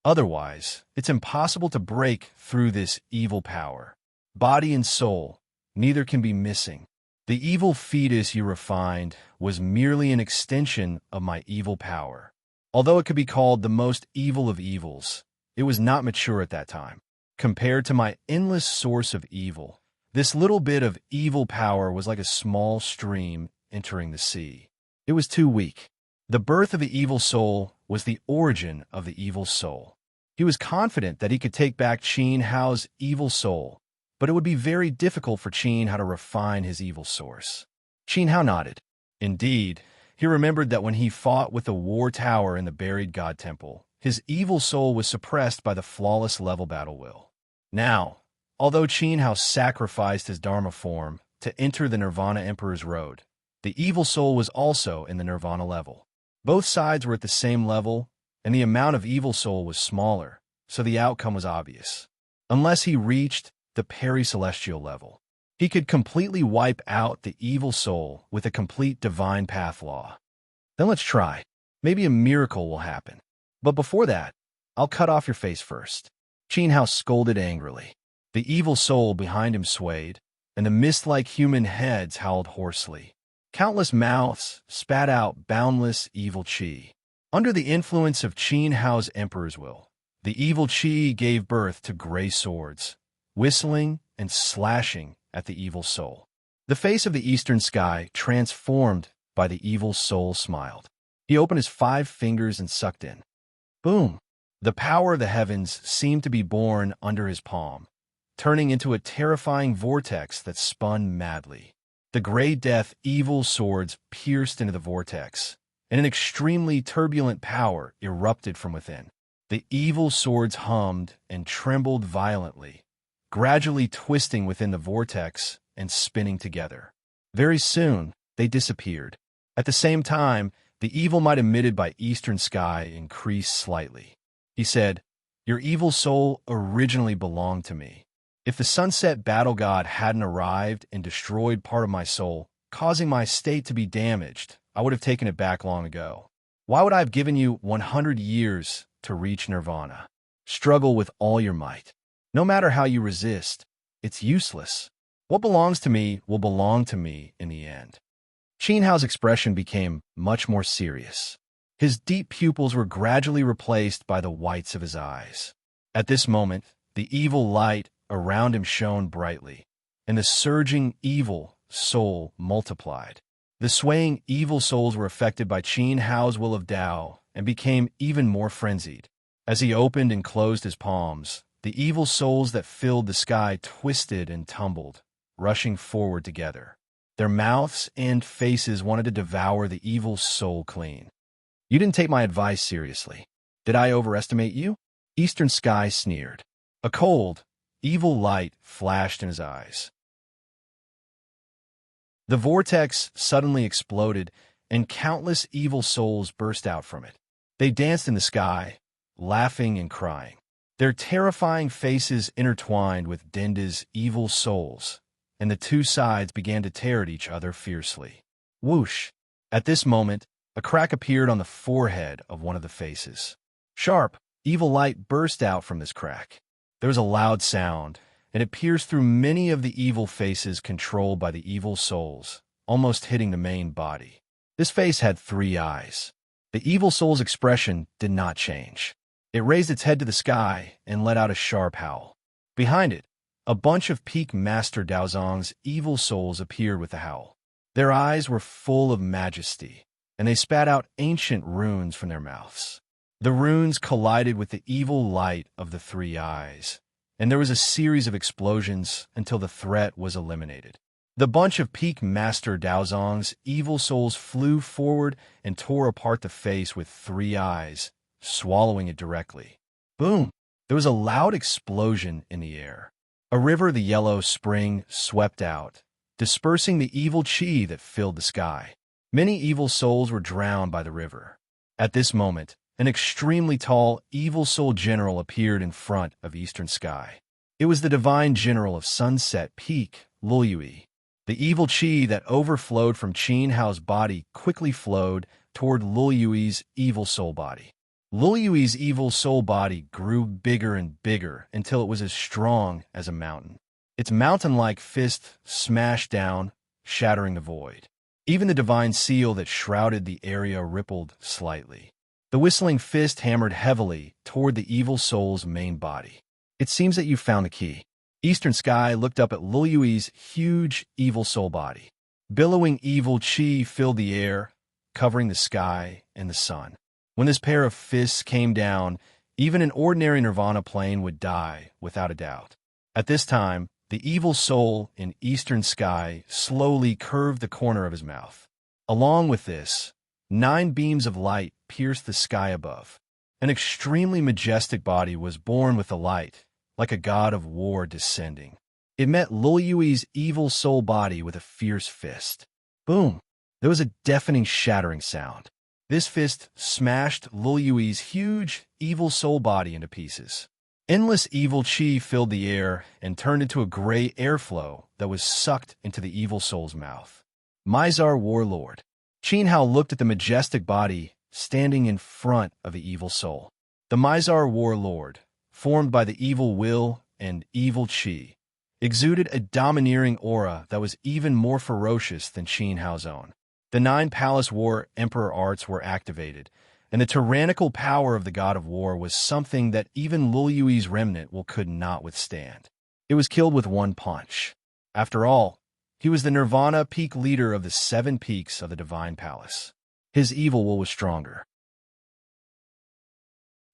Otherwise, it's impossible to break through this evil power. Body and soul, neither can be missing. The evil fetus you refined was merely an extension of my evil power. Although it could be called the most evil of evils, it was not mature at that time. Compared to my endless source of evil, this little bit of evil power was like a small stream entering the sea. It was too weak. The birth of the evil soul was the origin of the evil soul. He was confident that he could take back Qin Hao's evil soul, but it would be very difficult for Qin Hao to refine his evil source. Qin Hao nodded. Indeed, he remembered that when he fought with the war tower in the buried god temple, his evil soul was suppressed by the flawless level battle will. Now, although Qin Hao sacrificed his Dharma form to enter the Nirvana Emperor's road, the evil soul was also in the Nirvana level. Both sides were at the same level, and the amount of evil soul was smaller, so the outcome was obvious. Unless he reached the peri-celestial level, he could completely wipe out the evil soul with a complete divine path law. Then let's try. Maybe a miracle will happen. But before that, I'll cut off your face first. Qin Hao scolded angrily. The evil soul behind him swayed, and the mist-like human heads howled hoarsely. Countless mouths spat out boundless evil qi. Under the influence of Qin Hao's emperor's will, the evil qi gave birth to gray swords, whistling and slashing at the evil soul. The face of the eastern sky, transformed by the evil soul, smiled. He opened his 5 fingers and sucked in. Boom! The power of the heavens seemed to be born under his palm, turning into a terrifying vortex that spun madly. The gray death evil swords pierced into the vortex, and an extremely turbulent power erupted from within. The evil swords hummed and trembled violently, gradually twisting within the vortex and spinning together. Very soon, they disappeared. At the same time, the evil might emitted by eastern sky increased slightly. He said, Your evil soul originally belonged to me. If the sunset battle god hadn't arrived and destroyed part of my soul, causing my state to be damaged, I would have taken it back long ago. Why would I have given you 100 years to reach nirvana? Struggle with all your might. No matter how you resist, it's useless. What belongs to me will belong to me in the end. Qin Hao's expression became much more serious. His deep pupils were gradually replaced by the whites of his eyes. At this moment, the evil light around him shone brightly, and the surging evil soul multiplied. The swaying evil souls were affected by Qin Hao's will of Tao and became even more frenzied. As he opened and closed his palms, the evil souls that filled the sky twisted and tumbled, rushing forward together. Their mouths and faces wanted to devour the evil soul clean. You didn't take my advice seriously. Did I overestimate you? Eastern Sky sneered. A cold, evil light flashed in his eyes. The vortex suddenly exploded, and countless evil souls burst out from it. They danced in the sky, laughing and crying. Their terrifying faces intertwined with Denda's evil souls, and the two sides began to tear at each other fiercely. Whoosh! At this moment, a crack appeared on the forehead of one of the faces. Sharp, evil light burst out from this crack. There was a loud sound, and it pierced through many of the evil faces controlled by the evil souls, almost hitting the main body. This face had 3 eyes. The evil soul's expression did not change. It raised its head to the sky and let out a sharp howl. Behind it, a bunch of peak Master Daozong's evil souls appeared with a howl. Their eyes were full of majesty, and they spat out ancient runes from their mouths. The runes collided with the evil light of the 3 eyes, and there was a series of explosions until the threat was eliminated. The bunch of peak Master Daozong's evil souls flew forward and tore apart the face with 3 eyes, swallowing it directly. Boom! There was a loud explosion in the air. A river of the yellow spring swept out, dispersing the evil chi that filled the sky. Many evil souls were drowned by the river. At this moment, an extremely tall evil soul general appeared in front of Eastern Sky. It was the divine general of Sunset Peak, Luoyui. The evil chi that overflowed from Qin Hao's body quickly flowed toward Luoyui's evil soul body. Luoyui's evil soul body grew bigger and bigger until it was as strong as a mountain. Its mountain-like fist smashed down, shattering the void. Even the divine seal that shrouded the area rippled slightly. The whistling fist hammered heavily toward the evil soul's main body. It seems that you found the key. Eastern Sky looked up at Luoyui's huge evil soul body. Billowing evil chi filled the air, covering the sky and the sun. When this pair of fists came down, even an ordinary nirvana plane would die without a doubt. At this time, the evil soul in Eastern Sky slowly curved the corner of his mouth. Along with this, 9 beams of light pierced the sky above. An extremely majestic body was born with the light, like a god of war descending. It met Luoyui's evil soul body with a fierce fist. Boom! There was a deafening shattering sound. This fist smashed Luoyui's huge evil soul body into pieces. Endless evil chi filled the air and turned into a gray airflow that was sucked into the evil soul's mouth. Mizar Warlord. Qin Hao looked at the majestic body standing in front of the evil soul. The Mizar Warlord, formed by the evil will and evil chi, exuded a domineering aura that was even more ferocious than Qin Hao's own. The 9 Palace War Emperor arts were activated, and the tyrannical power of the god of war was something that even Luoyui's remnant could not withstand. It was killed with 1 punch. After all, he was the Nirvana peak leader of the 7 peaks of the Divine Palace. His evil will was stronger.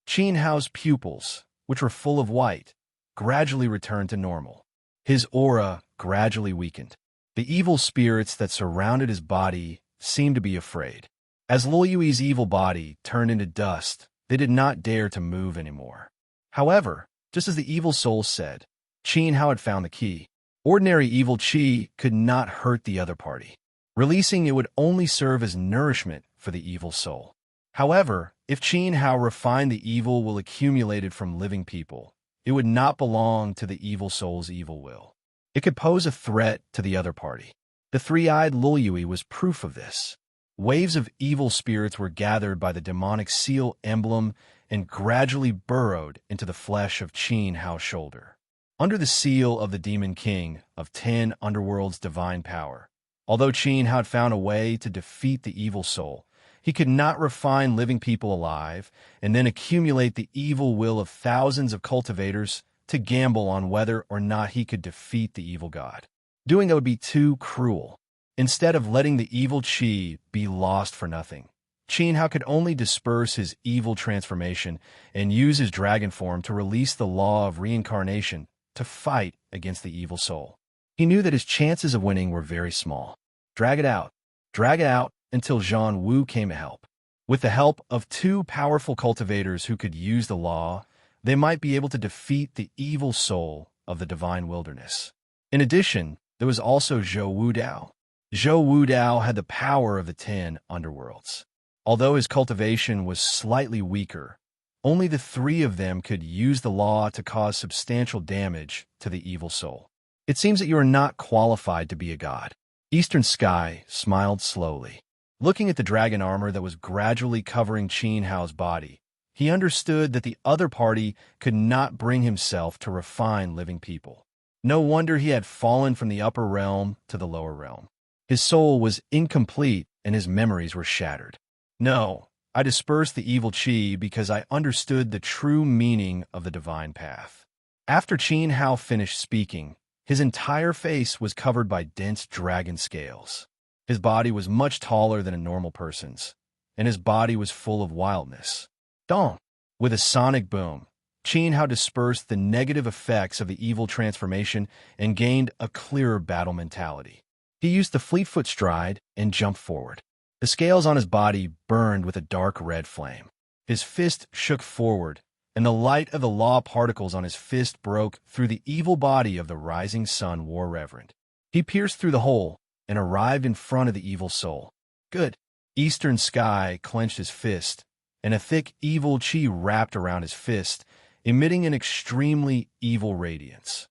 Qin Hao's pupils, which were full of white, gradually returned to normal. His aura gradually weakened. The evil spirits that surrounded his body seemed to be afraid. As Luoyui's evil body turned into dust, they did not dare to move anymore. However, just as the evil soul said, Qin Hao had found the key. Ordinary evil chi could not hurt the other party. Releasing it would only serve as nourishment for the evil soul. However, if Qin Hao refined the evil will accumulated from living people, it would not belong to the evil soul's evil will. It could pose a threat to the other party. The 3-eyed Luoyui was proof of this. Waves of evil spirits were gathered by the demonic seal emblem and gradually burrowed into the flesh of Qin Hao's shoulder. Under the seal of the Demon King of 10 Underworld's divine power, although Qin Hao had found a way to defeat the evil soul, he could not refine living people alive and then accumulate the evil will of thousands of cultivators to gamble on whether or not he could defeat the evil god. Doing that would be too cruel. Instead of letting the evil chi be lost for nothing, Qin Hao could only disperse his evil transformation and use his dragon form to release the law of reincarnation to fight against the evil soul. He knew that his chances of winning were very small. Drag it out until Zhang Wu came to help. With the help of 2 powerful cultivators who could use the law, they might be able to defeat the evil soul of the divine wilderness. In addition, there was also Zhou Wudao. Zhou Wudao had the power of the 10 underworlds. Although his cultivation was slightly weaker, only the 3 of them could use the law to cause substantial damage to the evil soul. It seems that you are not qualified to be a god. Eastern Sky smiled slowly. Looking at the dragon armor that was gradually covering Qin Hao's body, he understood that the other party could not bring himself to refine living people. No wonder he had fallen from the upper realm to the lower realm. His soul was incomplete and his memories were shattered. No, I dispersed the evil qi because I understood the true meaning of the divine path. After Qin Hao finished speaking, his entire face was covered by dense dragon scales. His body was much taller than a normal person's, and his body was full of wildness. Dong! With a sonic boom, Qin Hao dispersed the negative effects of the evil transformation and gained a clearer battle mentality. He used the fleet-foot stride and jumped forward. The scales on his body burned with a dark red flame. His fist shook forward, and the light of the law particles on his fist broke through the evil body of the rising sun war reverend. He pierced through the hole and arrived in front of the evil soul. Good. Eastern Sky clenched his fist, and a thick evil qi wrapped around his fist, emitting an extremely evil radiance.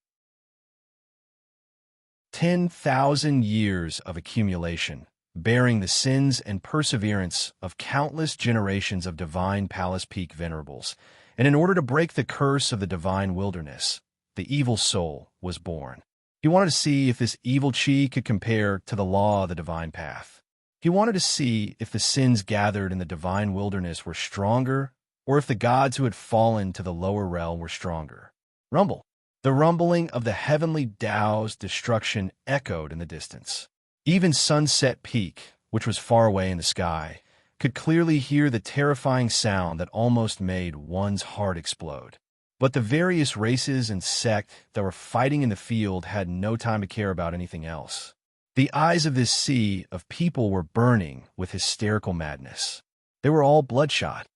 10,000 years of accumulation, bearing the sins and perseverance of countless generations of divine Palace Peak venerables, and in order to break the curse of the divine wilderness, the evil soul was born. He wanted to see if this evil qi could compare to the law of the divine path. He wanted to see if the sins gathered in the divine wilderness were stronger, or if the gods who had fallen to the lower realm were stronger. Rumble. The rumbling of the heavenly Tao's destruction echoed in the distance. Even Sunset Peak, which was far away in the sky, could clearly hear the terrifying sound that almost made one's heart explode. But the various races and sects that were fighting in the field had no time to care about anything else. The eyes of this sea of people were burning with hysterical madness. They were all bloodshot.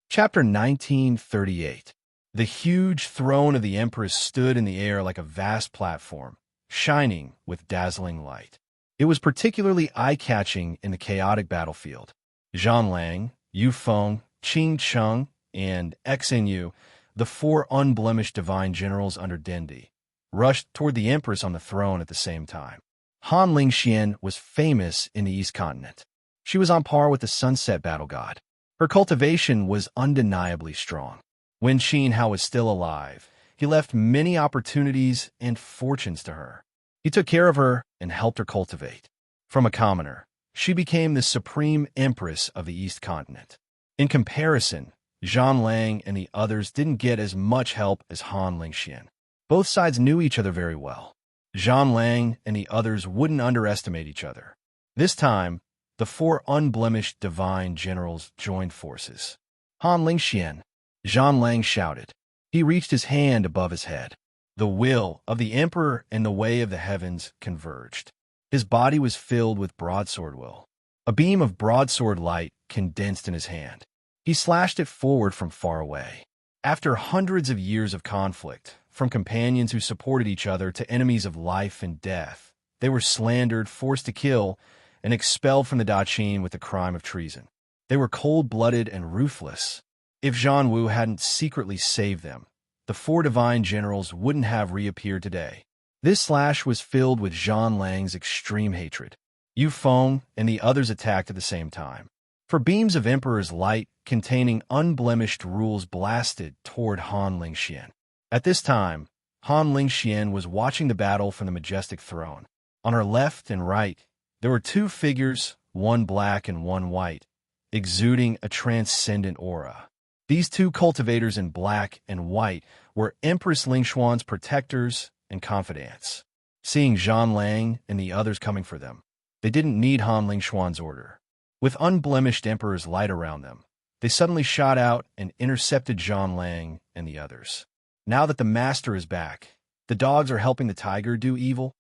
Chapter 1938. The huge throne of the Empress stood in the air like a vast platform, shining with dazzling light. It was particularly eye-catching in the chaotic battlefield. Zhang Lang, Yu Feng, Qing Cheng, and Xinyu, the four unblemished divine generals under Dendi, rushed toward the Empress on the throne at the same time. Han Lingxian was famous in the East Continent. She was on par with the Sunset Battle God. Her cultivation was undeniably strong. When Qin Hao was still alive, he left many opportunities and fortunes to her. He took care of her and helped her cultivate. From a commoner, she became the supreme empress of the East Continent. In comparison, Zhang Lang and the others didn't get as much help as Han Lingxian. Both sides knew each other very well. Zhang Lang and the others wouldn't underestimate each other. This time, the four unblemished divine generals joined forces. Han Lingxian, Zhang Lang shouted. He reached his hand above his head. The will of the emperor and the way of the heavens converged. His body was filled with broadsword will. A beam of broadsword light condensed in his hand. He slashed it forward from far away. After hundreds of years of conflict, from companions who supported each other to enemies of life and death, they were slandered, forced to kill, and expelled from the Daqin with the crime of treason. They were cold-blooded and ruthless. If Zhan Wu hadn't secretly saved them, the four divine generals wouldn't have reappeared today. This slash was filled with Zhang Lang's extreme hatred. Yu Feng and the others attacked at the same time. For beams of Emperor's light containing unblemished rules blasted toward Han Lingxian. At this time, Han Lingxian was watching the battle from the majestic throne. On her left and right, there were two figures, one black and one white, exuding a transcendent aura. These two cultivators in black and white were Empress Lingxuan's protectors and confidants. Seeing Zhang Lang and the others coming for them, they didn't need Han Lingxuan's order. With unblemished Emperor's light around them, they suddenly shot out and intercepted Zhang Lang and the others. Now that the master is back, the dogs are helping the tiger do evil?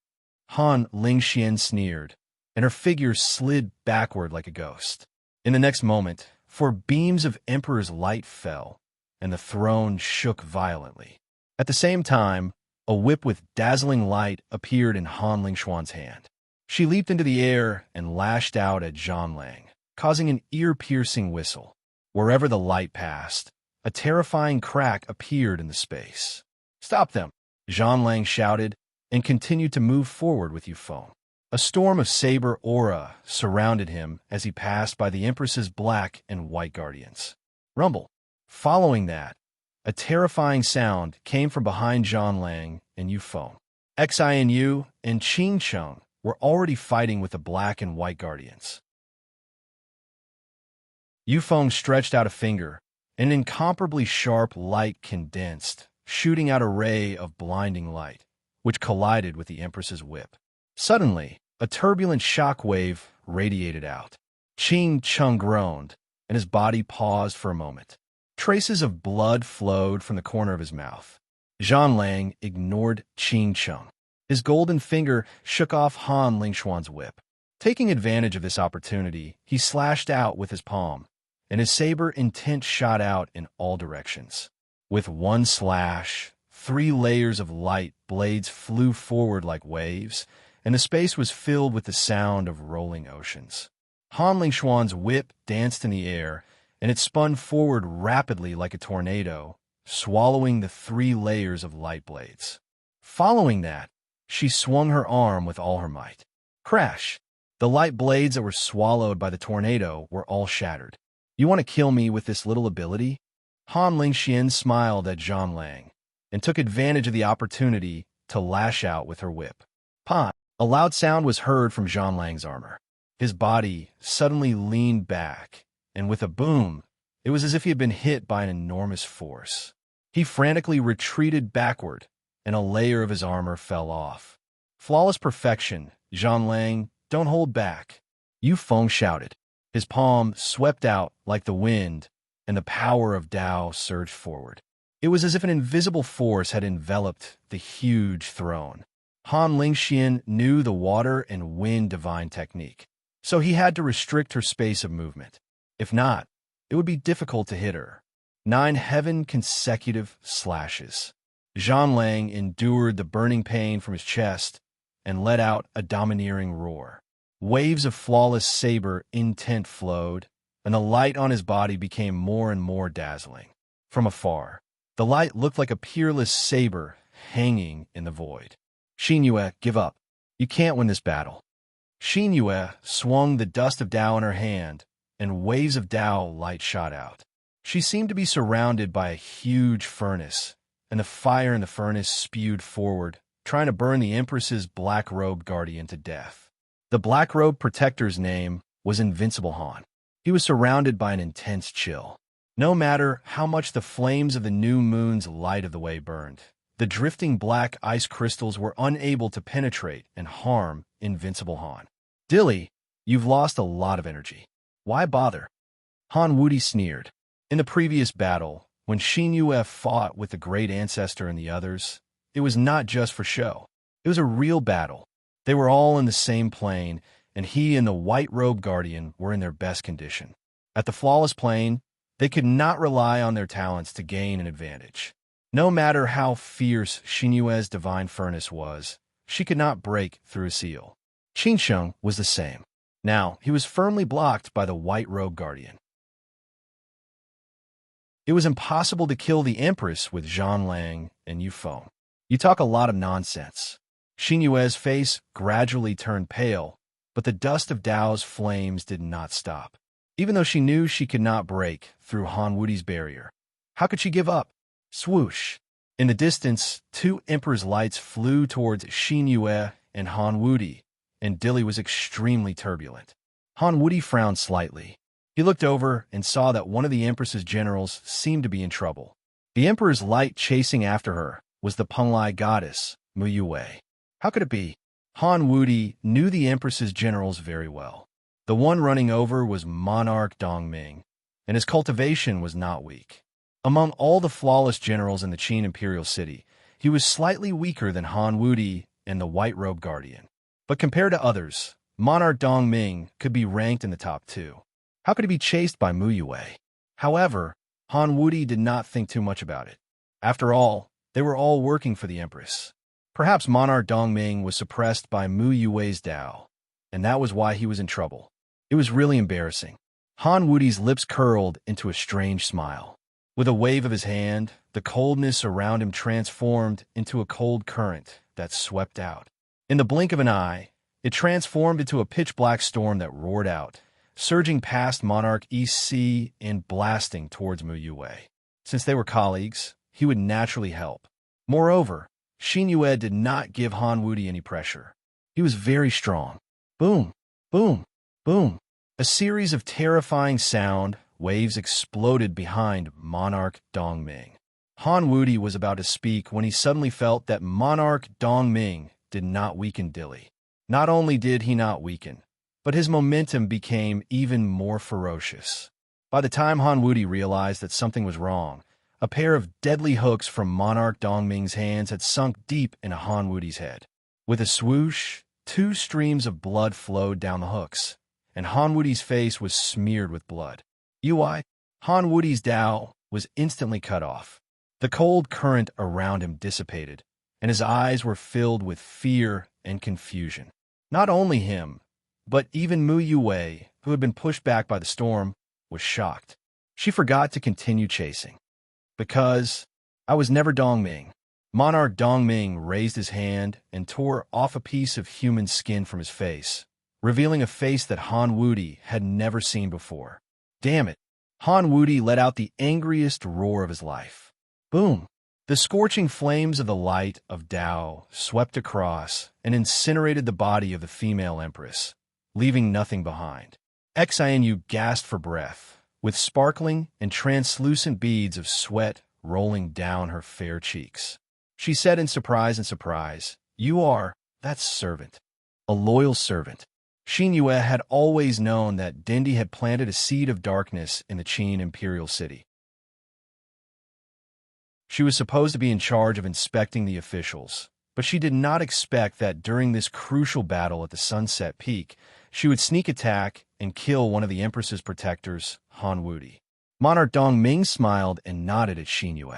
Han Lingxian sneered, and her figure slid backward like a ghost. In the next moment, four beams of Emperor's light fell, and the throne shook violently. At the same time, a whip with dazzling light appeared in Han Lingxuan's hand. She leaped into the air and lashed out at Zhang Lang, causing an ear-piercing whistle. Wherever the light passed, a terrifying crack appeared in the space. "Stop them!" Zhang Lang shouted, and continued to move forward with Yu Feng. A storm of saber aura surrounded him as he passed by the Empress's black and white guardians. Rumble. Following that, a terrifying sound came from behind Zhang Lang and Yu Feng. Xinu and Qin Sheng were already fighting with the black and white guardians. Yufeng stretched out a finger, and an incomparably sharp light condensed, shooting out a ray of blinding light, which collided with the Empress's whip. Suddenly, a turbulent shock wave radiated out. Qin Sheng groaned, and his body paused for a moment. Traces of blood flowed from the corner of his mouth. Zhang Lang ignored Qin Sheng. His golden finger shook off Han Lingshuan's whip. Taking advantage of this opportunity, he slashed out with his palm, and his saber intent shot out in all directions. With one slash, 3 layers of light blades flew forward like waves, and the space was filled with the sound of rolling oceans. Han Lingshuan's whip danced in the air, and it spun forward rapidly like a tornado, swallowing the 3 layers of light blades. Following that, she swung her arm with all her might. Crash! The light blades that were swallowed by the tornado were all shattered. You want to kill me with this little ability? Han Lingxian smiled at Zhang Lang, and took advantage of the opportunity to lash out with her whip. Pah! A loud sound was heard from Zhang Lang's armor. His body suddenly leaned back, and with a boom, it was as if he had been hit by an enormous force. He frantically retreated backward, and a layer of his armor fell off. Flawless perfection, Zhang Lang, don't hold back. Yufeng shouted. His palm swept out like the wind, and the power of Tao surged forward. It was as if an invisible force had enveloped the huge throne. Han Lingxian knew the water and wind divine technique, so he had to restrict her space of movement. If not, it would be difficult to hit her. 9 heaven consecutive slashes. Zhang Lang endured the burning pain from his chest and let out a domineering roar. Waves of flawless saber intent flowed, and the light on his body became more and more dazzling. From afar, the light looked like a peerless saber hanging in the void. Xinyue, give up. You can't win this battle. Xinyue swung the dust of Tao in her hand, and waves of Tao light shot out. She seemed to be surrounded by a huge furnace, and the fire in the furnace spewed forward, trying to burn the Empress's black-robed guardian to death. The black-robed protector's name was Invincible Han. He was surrounded by an intense chill. No matter how much the flames of the new moon's light of the way burned, the drifting black ice crystals were unable to penetrate and harm Invincible Han. Dilly, you've lost a lot of energy. Why bother? Han Wudi sneered. In the previous battle, when Xinyue fought with the Great Ancestor and the others, it was not just for show. It was a real battle. They were all in the same plane, and he and the white-robed guardian were in their best condition. At the flawless plane, they could not rely on their talents to gain an advantage. No matter how fierce Xinyue's divine furnace was, she could not break through a seal. Qin Sheng was the same. Now, he was firmly blocked by the white-robed guardian. It was impossible to kill the Empress with Zhang Lang and Yufeng. You talk a lot of nonsense. Xinyue's face gradually turned pale, but the dust of Tao's flames did not stop. Even though she knew she could not break through Han Wudi's barrier, how could she give up? Swoosh! In the distance, 2 Emperor's lights flew towards Xinyue and Han Wudi, and Dilly was extremely turbulent. Han Wudi frowned slightly. He looked over and saw that one of the Empress's generals seemed to be in trouble. The Emperor's light chasing after her was the Penglai goddess, Mu Yue. How could it be? Han Wudi knew the Empress's generals very well. The one running over was Monarch Dongming, and his cultivation was not weak. Among all the flawless generals in the Qin Imperial City, he was slightly weaker than Han Wudi and the White-Robed Guardian. But compared to others, Monarch Dongming could be ranked in the top 2. How could he be chased by Mu Yue? However, Han Wudi did not think too much about it. After all, they were all working for the Empress. Perhaps Monarch Dongming was suppressed by Mu Yue's Tao, and that was why he was in trouble. It was really embarrassing. Han Wudi's lips curled into a strange smile. With a wave of his hand, the coldness around him transformed into a cold current that swept out. In the blink of an eye, it transformed into a pitch-black storm that roared out, surging past Monarch East Sea and blasting towards Mu Yue. Since they were colleagues, he would naturally help. Moreover, Xin Yue did not give Han Wudi any pressure. He was very strong. Boom, boom, boom. A series of terrifying sound waves exploded behind Monarch Dongming. Han Wudi was about to speak when he suddenly felt that Monarch Dongming did not weaken Dilly. Not only did he not weaken, but his momentum became even more ferocious. By the time Han Wudi realized that something was wrong, a pair of deadly hooks from Monarch Dongming's hands had sunk deep into Han Wudi's head. With a swoosh, 2 streams of blood flowed down the hooks, and Han Wudi's face was smeared with blood. Han Wudi's Dao was instantly cut off. The cold current around him dissipated, and his eyes were filled with fear and confusion. Not only him, but even Mu Yue, who had been pushed back by the storm, was shocked. She forgot to continue chasing. Because I was never Dongming. Monarch Dongming raised his hand and tore off a piece of human skin from his face, revealing a face that Han Wudi had never seen before. Damn it! Han Wudi let out the angriest roar of his life. Boom! The scorching flames of the light of Dao swept across and incinerated the body of the female empress, leaving nothing behind. Xianu gasped for breath, with sparkling and translucent beads of sweat rolling down her fair cheeks. She said in surprise, "You are that servant. A loyal servant." Xin Yue had always known that Dindi had planted a seed of darkness in the Qin imperial city. She was supposed to be in charge of inspecting the officials, but she did not expect that during this crucial battle at the Sunset Peak, she would sneak attack and kill one of the Empress's protectors, Han Wudi. Monarch Dongming smiled and nodded at Xin Yue.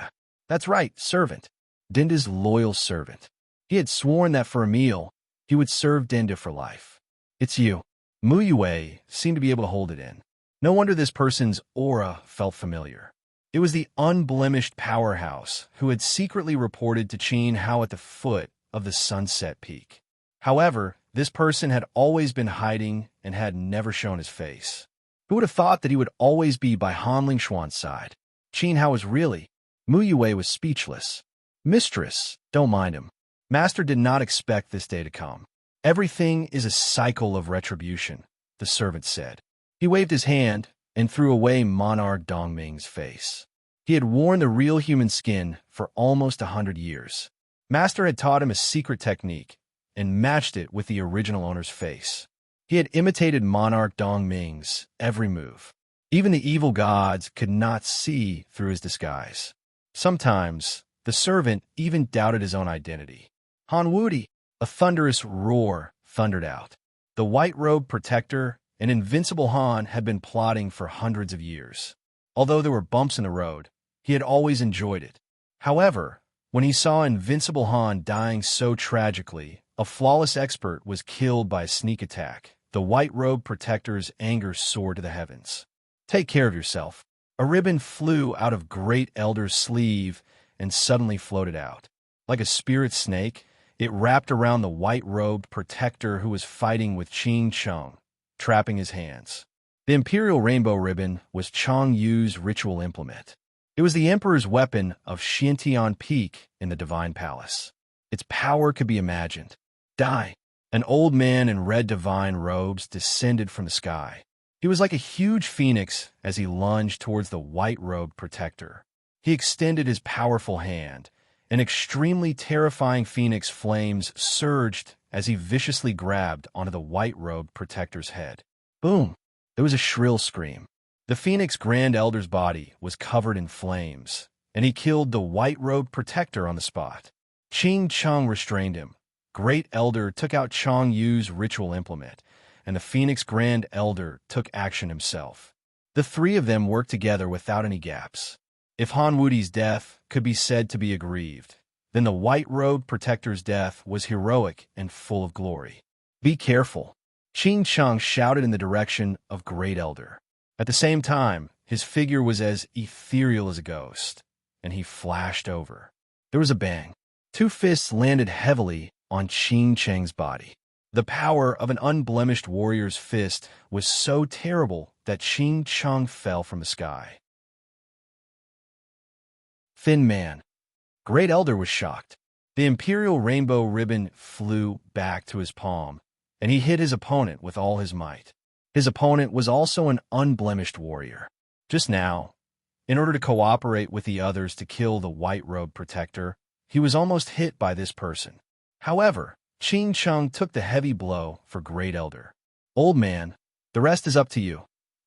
That's right, servant. Dinda's loyal servant. He had sworn that for a meal, he would serve Dinda for life. It's you. Mu Yue seemed to be able to hold it in. No wonder this person's aura felt familiar. It was the unblemished powerhouse who had secretly reported to Qin how at the foot of the Sunset Peak. However, this person had always been hiding and had never shown his face. Who would have thought that he would always be by Han Lingshuan's side? Qin Hao was really. Mu Yue was speechless. Mistress, don't mind him. Master did not expect this day to come. Everything is a cycle of retribution, the servant said. He waved his hand and threw away Monarch Dongming's face. He had worn the real human skin for almost 100 years. Master had taught him a secret technique and matched it with the original owner's face. He had imitated Monarch Dongming's every move. Even the evil gods could not see through his disguise. Sometimes, the servant even doubted his own identity. Han Wudi, a thunderous roar thundered out. The white-robed protector, an invincible Han, had been plotting for hundreds of years. Although there were bumps in the road, he had always enjoyed it. However, when he saw Invincible Han dying so tragically, a flawless expert was killed by a sneak attack, the white-robed protector's anger soared to the heavens. Take care of yourself. A ribbon flew out of Great Elder's sleeve and suddenly floated out. Like a spirit snake, it wrapped around the white-robed protector who was fighting with Qing Cheng, trapping his hands. The Imperial Rainbow Ribbon was Chang Yu's ritual implement. It was the Emperor's weapon of Xiantian Peak in the Divine Palace. Its power could be imagined. Die! An old man in red divine robes descended from the sky. He was like a huge phoenix as he lunged towards the white-robed protector. He extended his powerful hand. An extremely terrifying phoenix flames surged as he viciously grabbed onto the white-robed protector's head. Boom! There was a shrill scream. The Phoenix Grand Elder's body was covered in flames, and he killed the white-robed protector on the spot. Qing Cheng restrained him. Great Elder took out Chang Yu's ritual implement, and the Phoenix Grand Elder took action himself. The three of them worked together without any gaps. If Han Wudi's death could be said to be aggrieved, then the white-robed protector's death was heroic and full of glory. Be careful! Qing Cheng shouted in the direction of Great Elder. At the same time, his figure was as ethereal as a ghost, and he flashed over. There was a bang. Two fists landed heavily on Qing Cheng's body. The power of an unblemished warrior's fist was so terrible that Qing Cheng fell from the sky. Thin Man. Great Elder was shocked. The imperial rainbow ribbon flew back to his palm, and he hit his opponent with all his might. His opponent was also an unblemished warrior. Just now, in order to cooperate with the others to kill the white-robed protector, he was almost hit by this person. However, Ching Chung took the heavy blow for Great Elder. "Old man, the rest is up to you,"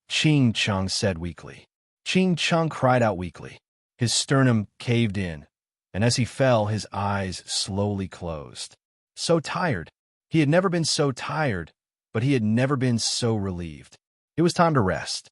Ching Chung said weakly. Ching Chung cried out weakly. His sternum caved in, and as he fell, his eyes slowly closed. So tired. He had never been so tired, but he had never been so relieved. It was time to rest.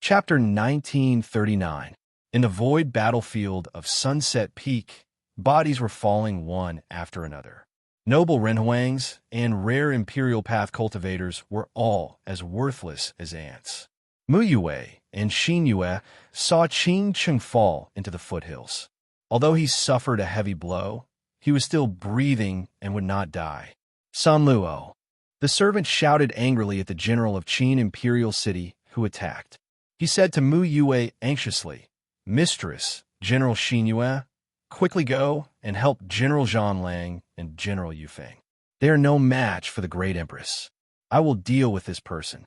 Chapter 1939. In the void battlefield of Sunset Peak, bodies were falling one after another. Noble Renhuangs and rare Imperial Path cultivators were all as worthless as ants. Mu Yue and Xin Yue saw Ching Chung fall into the foothills. Although he suffered a heavy blow, he was still breathing and would not die. Sun Luo. The servant shouted angrily at the general of Qin Imperial City, who attacked. He said to Mu Yue anxiously, "Mistress, General Xin Yue, quickly go and help General Zhang Lang and General Yufeng. They are no match for the Great Empress. I will deal with this person."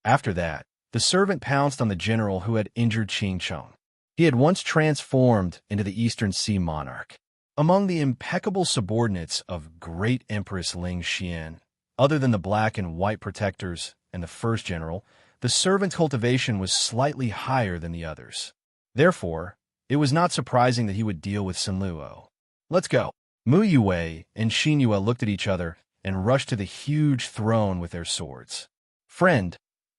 After that, the servant pounced on the general who had injured Ching Chung. He had once transformed into the Eastern Sea Monarch. Among the impeccable subordinates of Great Empress Ling Xian, other than the black and white protectors and the first general, the servant's cultivation was slightly higher than the others. Therefore, it was not surprising that he would deal with Sun Luo. "Let's go." Mu Yue and Xin Yue looked at each other and rushed to the huge throne with their swords. "Friend,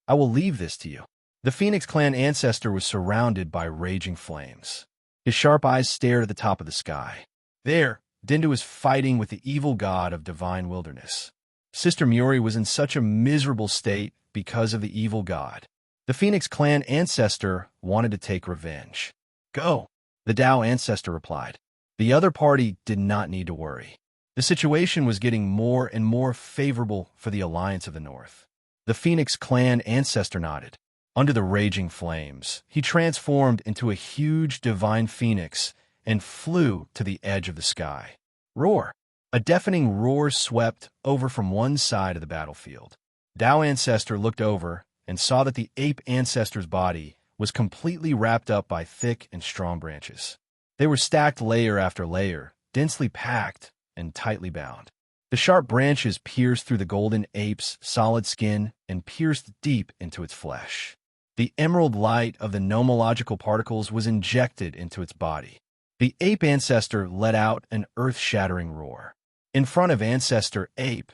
I will leave this to you." The Phoenix clan ancestor was surrounded by raging flames. His sharp eyes stared at the top of the sky. There, Dindu was fighting with the evil god of divine wilderness. Sister Muri was in such a miserable state because of the evil god. The Phoenix clan ancestor wanted to take revenge. "Go," the Tao ancestor replied. The other party did not need to worry. The situation was getting more and more favorable for the Alliance of the North. The Phoenix clan ancestor nodded. Under the raging flames, he transformed into a huge divine phoenix and flew to the edge of the sky. Roar! A deafening roar swept over from one side of the battlefield. Tao ancestor looked over and saw that the ape ancestor's body was completely wrapped up by thick and strong branches. They were stacked layer after layer, densely packed and tightly bound. The sharp branches pierced through the golden ape's solid skin and pierced deep into its flesh. The emerald light of the nomological particles was injected into its body. The ape ancestor let out an earth-shattering roar. In front of ancestor ape,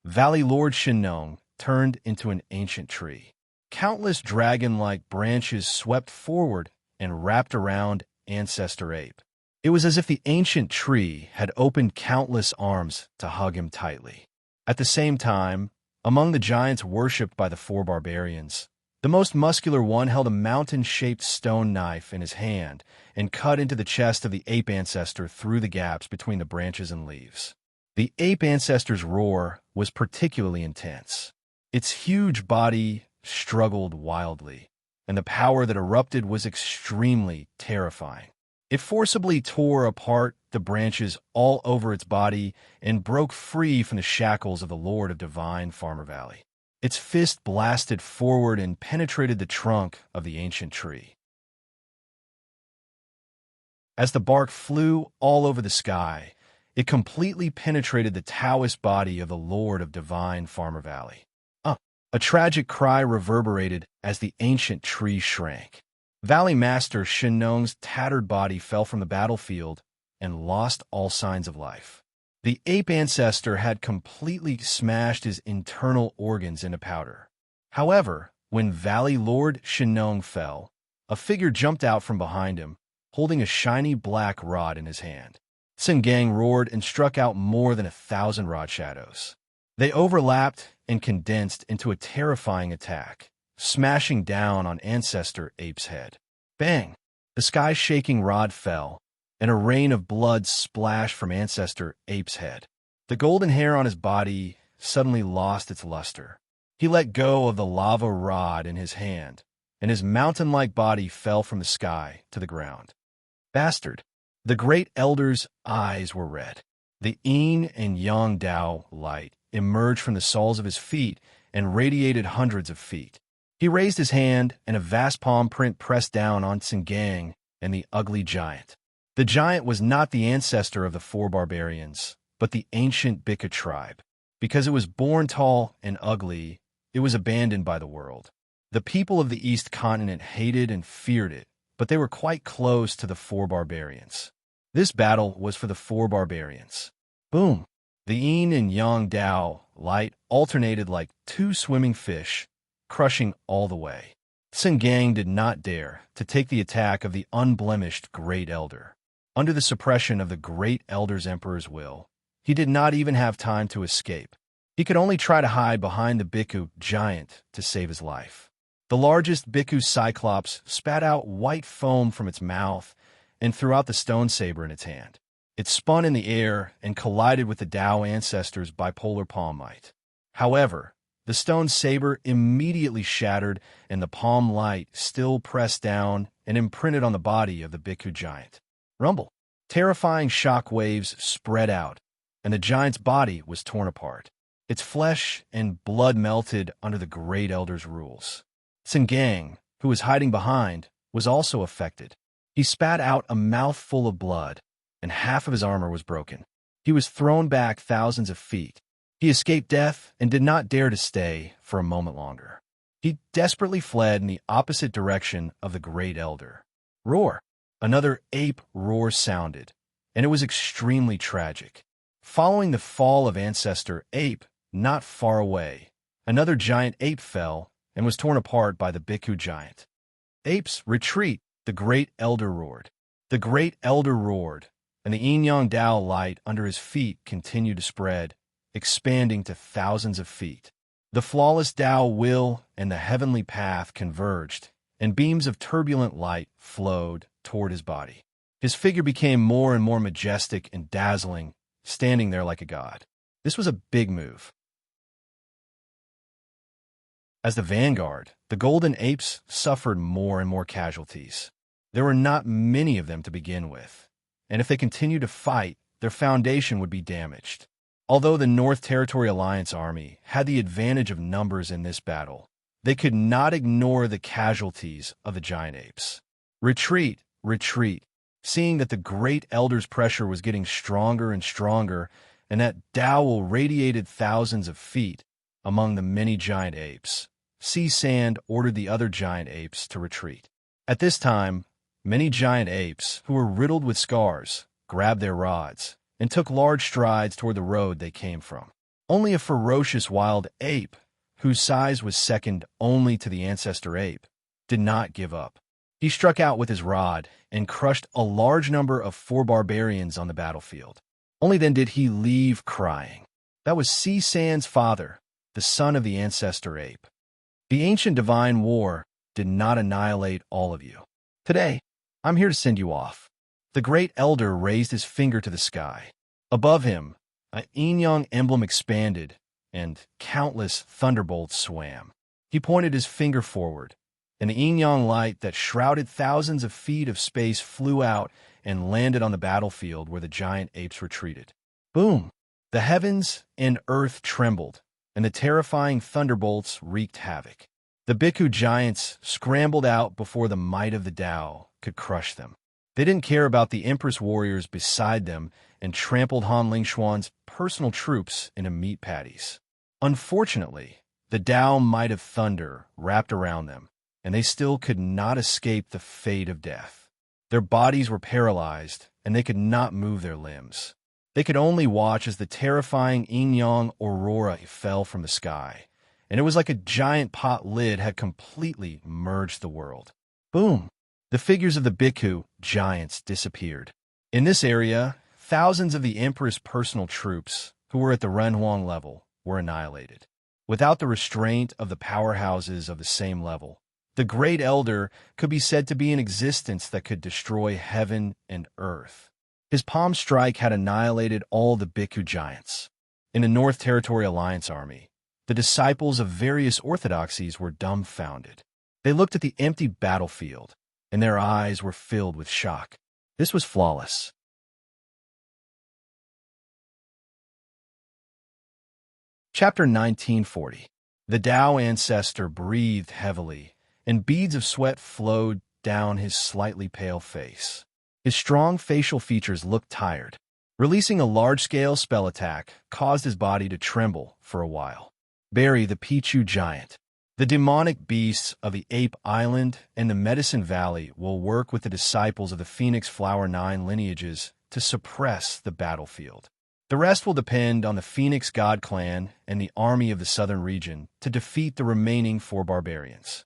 Valley Lord Shinnong turned into an ancient tree. Countless dragon-like branches swept forward and wrapped around ancestor ape. It was as if the ancient tree had opened countless arms to hug him tightly. At the same time, among the giants worshipped by the four barbarians, the most muscular one held a mountain-shaped stone knife in his hand and cut into the chest of the ape ancestor through the gaps between the branches and leaves. The ape ancestor's roar was particularly intense. Its huge body struggled wildly, and the power that erupted was extremely terrifying. It forcibly tore apart the branches all over its body and broke free from the shackles of the Lord of Divine Farmer Valley. Its fist blasted forward and penetrated the trunk of the ancient tree. As the bark flew all over the sky, it completely penetrated the Taoist body of the Lord of Divine Farmer Valley. A tragic cry reverberated as the ancient tree shrank. Valley Master Shinnong's tattered body fell from the battlefield and lost all signs of life. The ape ancestor had completely smashed his internal organs into powder. However, when Valley Lord Shinnong fell, a figure jumped out from behind him, holding a shiny black rod in his hand. Singang roared and struck out more than 1,000 rod shadows. They overlapped and condensed into a terrifying attack, smashing down on Ancestor Ape's head. Bang! The sky-shaking rod fell, and a rain of blood splashed from Ancestor Ape's head. The golden hair on his body suddenly lost its luster. He let go of the lava rod in his hand and his mountain-like body fell from the sky to the ground. Bastard! The great elder's eyes were red. The yin and yang Tao light emerged from the soles of his feet and radiated hundreds of feet. He raised his hand, and a vast palm print pressed down on Tsingang and the ugly giant. The giant was not the ancestor of the four barbarians, but the ancient Bika tribe. Because it was born tall and ugly, it was abandoned by the world. The people of the East Continent hated and feared it, but they were quite close to the four barbarians. This battle was for the four barbarians. Boom! The yin and yang Tao light alternated like two swimming fish, crushing all the way. Tsingang did not dare to take the attack of the unblemished Great Elder. Under the suppression of the Great Elder's Emperor's will, he did not even have time to escape. He could only try to hide behind the Bhikkhu giant to save his life. The largest Bhikkhu Cyclops spat out white foam from its mouth and threw out the stone saber in its hand. It spun in the air and collided with the Tao ancestor's bipolar palm might. However, the stone saber immediately shattered, and the palm light still pressed down and imprinted on the body of the Bhikkhu giant. Rumble! Terrifying shock waves spread out, and the giant's body was torn apart. Its flesh and blood melted under the Great Elder's rules. Tsingang, who was hiding behind, was also affected. He spat out a mouthful of blood, and half of his armor was broken. He was thrown back thousands of feet. He escaped death and did not dare to stay for a moment longer. He desperately fled in the opposite direction of the Great Elder. Roar! Another ape roar sounded, and it was extremely tragic. Following the fall of Ancestor Ape, not far away, another giant ape fell and was torn apart by the Bhikkhu giant. Apes, retreat! The Great Elder roared. The Great Elder roared, and the yin-yang Tao light under his feet continued to spread, expanding to thousands of feet. The flawless Tao will and the heavenly path converged, and beams of turbulent light flowed toward his body. His figure became more and more majestic and dazzling, standing there like a god. This was a big move. As the vanguard, the golden apes suffered more and more casualties. There were not many of them to begin with, and if they continued to fight, their foundation would be damaged. Although the North Territory Alliance Army had the advantage of numbers in this battle, they could not ignore the casualties of the giant apes. Retreat! Retreat! Seeing that the Great Elder's pressure was getting stronger and stronger, and that Tao radiated thousands of feet among the many giant apes, Sand ordered the other giant apes to retreat. At this time, many giant apes, who were riddled with scars, grabbed their rods and took large strides toward the road they came from. Only a ferocious wild ape, whose size was second only to the ancestor ape, did not give up. He struck out with his rod and crushed a large number of four barbarians on the battlefield. Only then did he leave crying. That was Sand's father, the son of the ancestor ape. The ancient divine war did not annihilate all of you. Today, I'm here to send you off. The Great Elder raised his finger to the sky. Above him, a yin-yang emblem expanded, and countless thunderbolts swam. He pointed his finger forward, and the yin-yang light that shrouded thousands of feet of space flew out and landed on the battlefield where the giant apes retreated. Boom! The heavens and earth trembled, and the terrifying thunderbolts wreaked havoc. The Bhikkhu giants scrambled out before the might of the Tao could crush them. They didn't care about the Empress warriors beside them and trampled Han Lingxuan's personal troops into meat patties. Unfortunately, the Tao might of thunder wrapped around them, and they still could not escape the fate of death. Their bodies were paralyzed, and they could not move their limbs. They could only watch as the terrifying yin-yang aurora fell from the sky, and it was like a giant pot lid had completely merged the world. Boom! The figures of the Bhikkhu giants disappeared. In this area, thousands of the Emperor's personal troops, who were at the Renhuang level, were annihilated. Without the restraint of the powerhouses of the same level, the Great Elder could be said to be an existence that could destroy heaven and earth. His palm strike had annihilated all the Bhikkhu giants. In the North Territory Alliance Army, the disciples of various orthodoxies were dumbfounded. They looked at the empty battlefield, and their eyes were filled with shock. This was flawless. Chapter 1940. The Tao ancestor breathed heavily, and beads of sweat flowed down his slightly pale face. His strong facial features looked tired. Releasing a large-scale spell attack caused his body to tremble for a while. Barry, the Pichu giant. The demonic beasts of the Ape Island and the Medicine Valley will work with the disciples of the Phoenix Flower 9 lineages to suppress the battlefield. The rest will depend on the Phoenix God Clan and the army of the southern region to defeat the remaining 4 barbarians.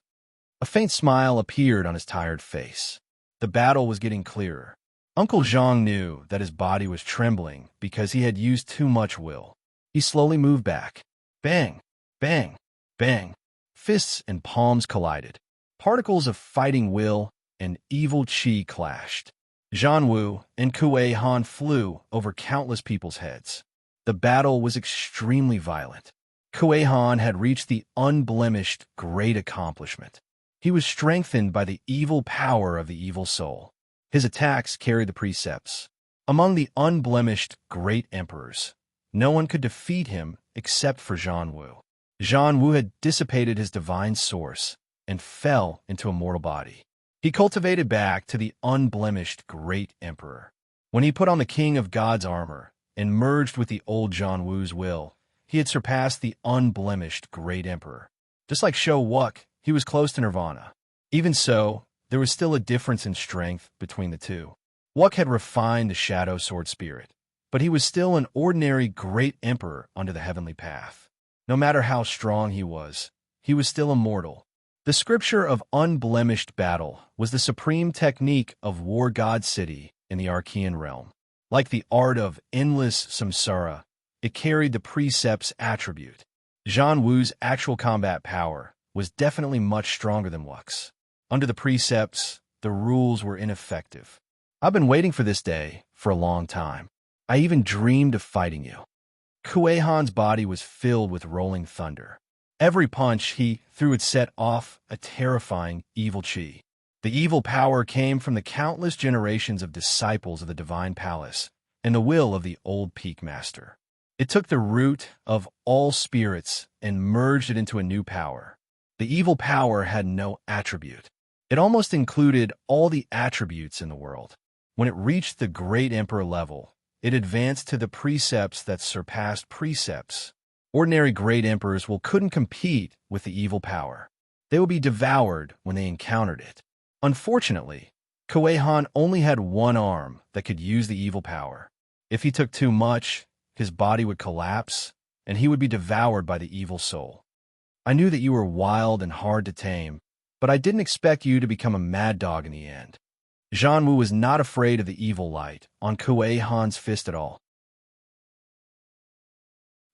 A faint smile appeared on his tired face. The battle was getting clearer. Uncle Zhang knew that his body was trembling because he had used too much will. He slowly moved back. Bang! Bang! Bang! Fists and palms collided. Particles of fighting will and evil qi clashed. Zhan Wu and Kuei Han flew over countless people's heads. The battle was extremely violent. Kuei Han had reached the unblemished great accomplishment. He was strengthened by the evil power of the evil soul. His attacks carried the precepts. Among the unblemished great emperors, no one could defeat him except for Zhan Wu. Zhan Wu had dissipated his divine source and fell into a mortal body. He cultivated back to the unblemished great emperor. When he put on the king of God's armor and merged with the old Zhan Wu's will, he had surpassed the unblemished great emperor. Just like Shou Wuk, he was close to nirvana. Even so, there was still a difference in strength between the two. Wuk had refined the shadow sword spirit, but he was still an ordinary great emperor under the heavenly path. No matter how strong he was still immortal. The scripture of unblemished battle was the supreme technique of War God City in the Archean realm. Like the art of endless samsara, it carried the precepts attribute. Zhan Wu's actual combat power was definitely much stronger than Wuk's. Under the precepts, the rules were ineffective. I've been waiting for this day for a long time. I even dreamed of fighting you. Kuei Han's body was filled with rolling thunder. Every punch he threw would set off a terrifying evil qi. The evil power came from the countless generations of disciples of the Divine Palace and the will of the old Peak Master. It took the root of all spirits and merged it into a new power. The evil power had no attribute. It almost included all the attributes in the world. When it reached the great emperor level, it advanced to the precepts that surpassed precepts. Ordinary great emperors couldn't compete with the evil power. They would be devoured when they encountered it. Unfortunately, Kuei Han only had one arm that could use the evil power. If he took too much, his body would collapse, and he would be devoured by the evil soul. I knew that you were wild and hard to tame, but I didn't expect you to become a mad dog in the end. Zhan Wu was not afraid of the evil light on Kuei Han's fist at all.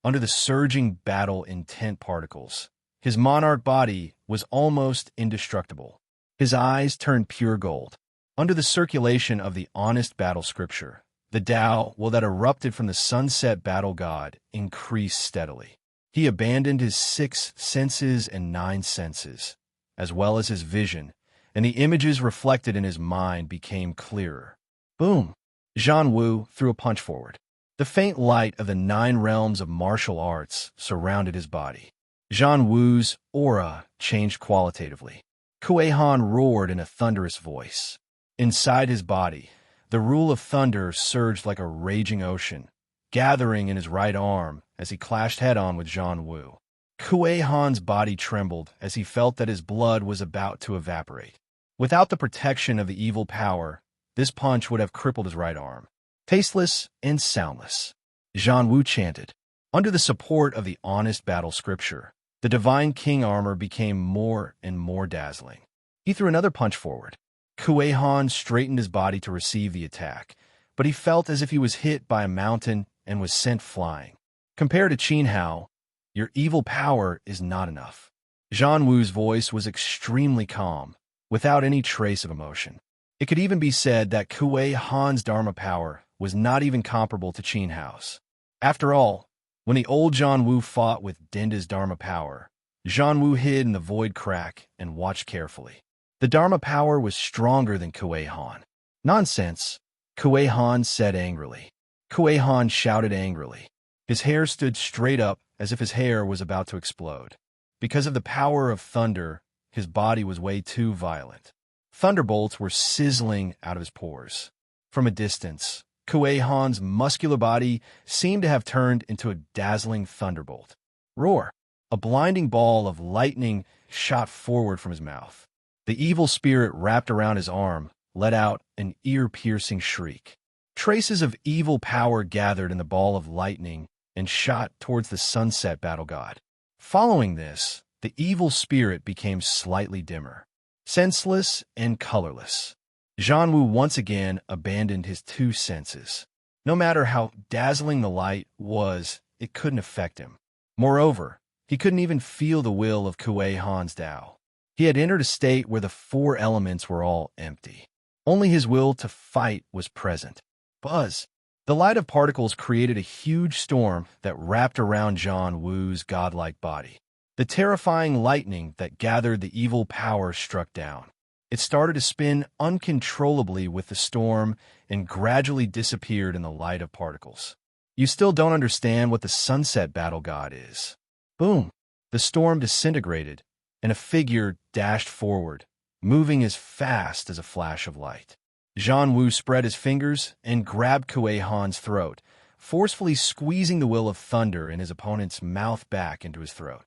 Under the surging battle intent particles, his monarch body was almost indestructible. His eyes turned pure gold. Under the circulation of the honest battle scripture, the Tao that erupted from the sunset battle god increased steadily. He abandoned his 6 senses and 9 senses, as well as his vision, and the images reflected in his mind became clearer. Boom! Zhan Wu threw a punch forward. The faint light of the 9 realms of martial arts surrounded his body. Zhan Wu's aura changed qualitatively. Kuei Han roared in a thunderous voice. Inside his body, the rule of thunder surged like a raging ocean, gathering in his right arm as he clashed head-on with Zhan Wu. Kuei Han's body trembled as he felt that his blood was about to evaporate. Without the protection of the evil power, this punch would have crippled his right arm. Tasteless and soundless, Zhan Wu chanted. Under the support of the honest battle scripture, the divine king armor became more and more dazzling. He threw another punch forward. Kuei Han straightened his body to receive the attack, but he felt as if he was hit by a mountain and was sent flying. Compared to Qin Hao, your evil power is not enough. Zhan Wu's voice was extremely calm, without any trace of emotion. It could even be said that Kuei Han's Dharma power was not even comparable to Qin Hao's. After all, when the old Zhan Wu fought with Denda's Dharma power, Zhanwu hid in the void crack and watched carefully. The Dharma power was stronger than Kuei Han. Nonsense, Kuei Han said angrily. Kuei Han shouted angrily. His hair stood straight up as if his hair was about to explode. Because of the power of thunder, his body was way too violent. Thunderbolts were sizzling out of his pores. From a distance, Kuei Han's muscular body seemed to have turned into a dazzling thunderbolt. Roar! A blinding ball of lightning shot forward from his mouth. The evil spirit wrapped around his arm, let out an ear-piercing shriek. Traces of evil power gathered in the ball of lightning and shot towards the sunset battle god. Following this, the evil spirit became slightly dimmer, senseless and colorless. Zhanwu once again abandoned his two senses. No matter how dazzling the light was, it couldn't affect him. Moreover, he couldn't even feel the will of Kuei Han's Tao. He had entered a state where the four elements were all empty. Only his will to fight was present. Buzz! The light of particles created a huge storm that wrapped around Zhanwu's godlike body. The terrifying lightning that gathered the evil power struck down. It started to spin uncontrollably with the storm and gradually disappeared in the light of particles. You still don't understand what the sunset battle god is. Boom! The storm disintegrated, and a figure dashed forward, moving as fast as a flash of light. Zhanwu spread his fingers and grabbed Kuei Han's throat, forcefully squeezing the will of thunder in his opponent's mouth back into his throat.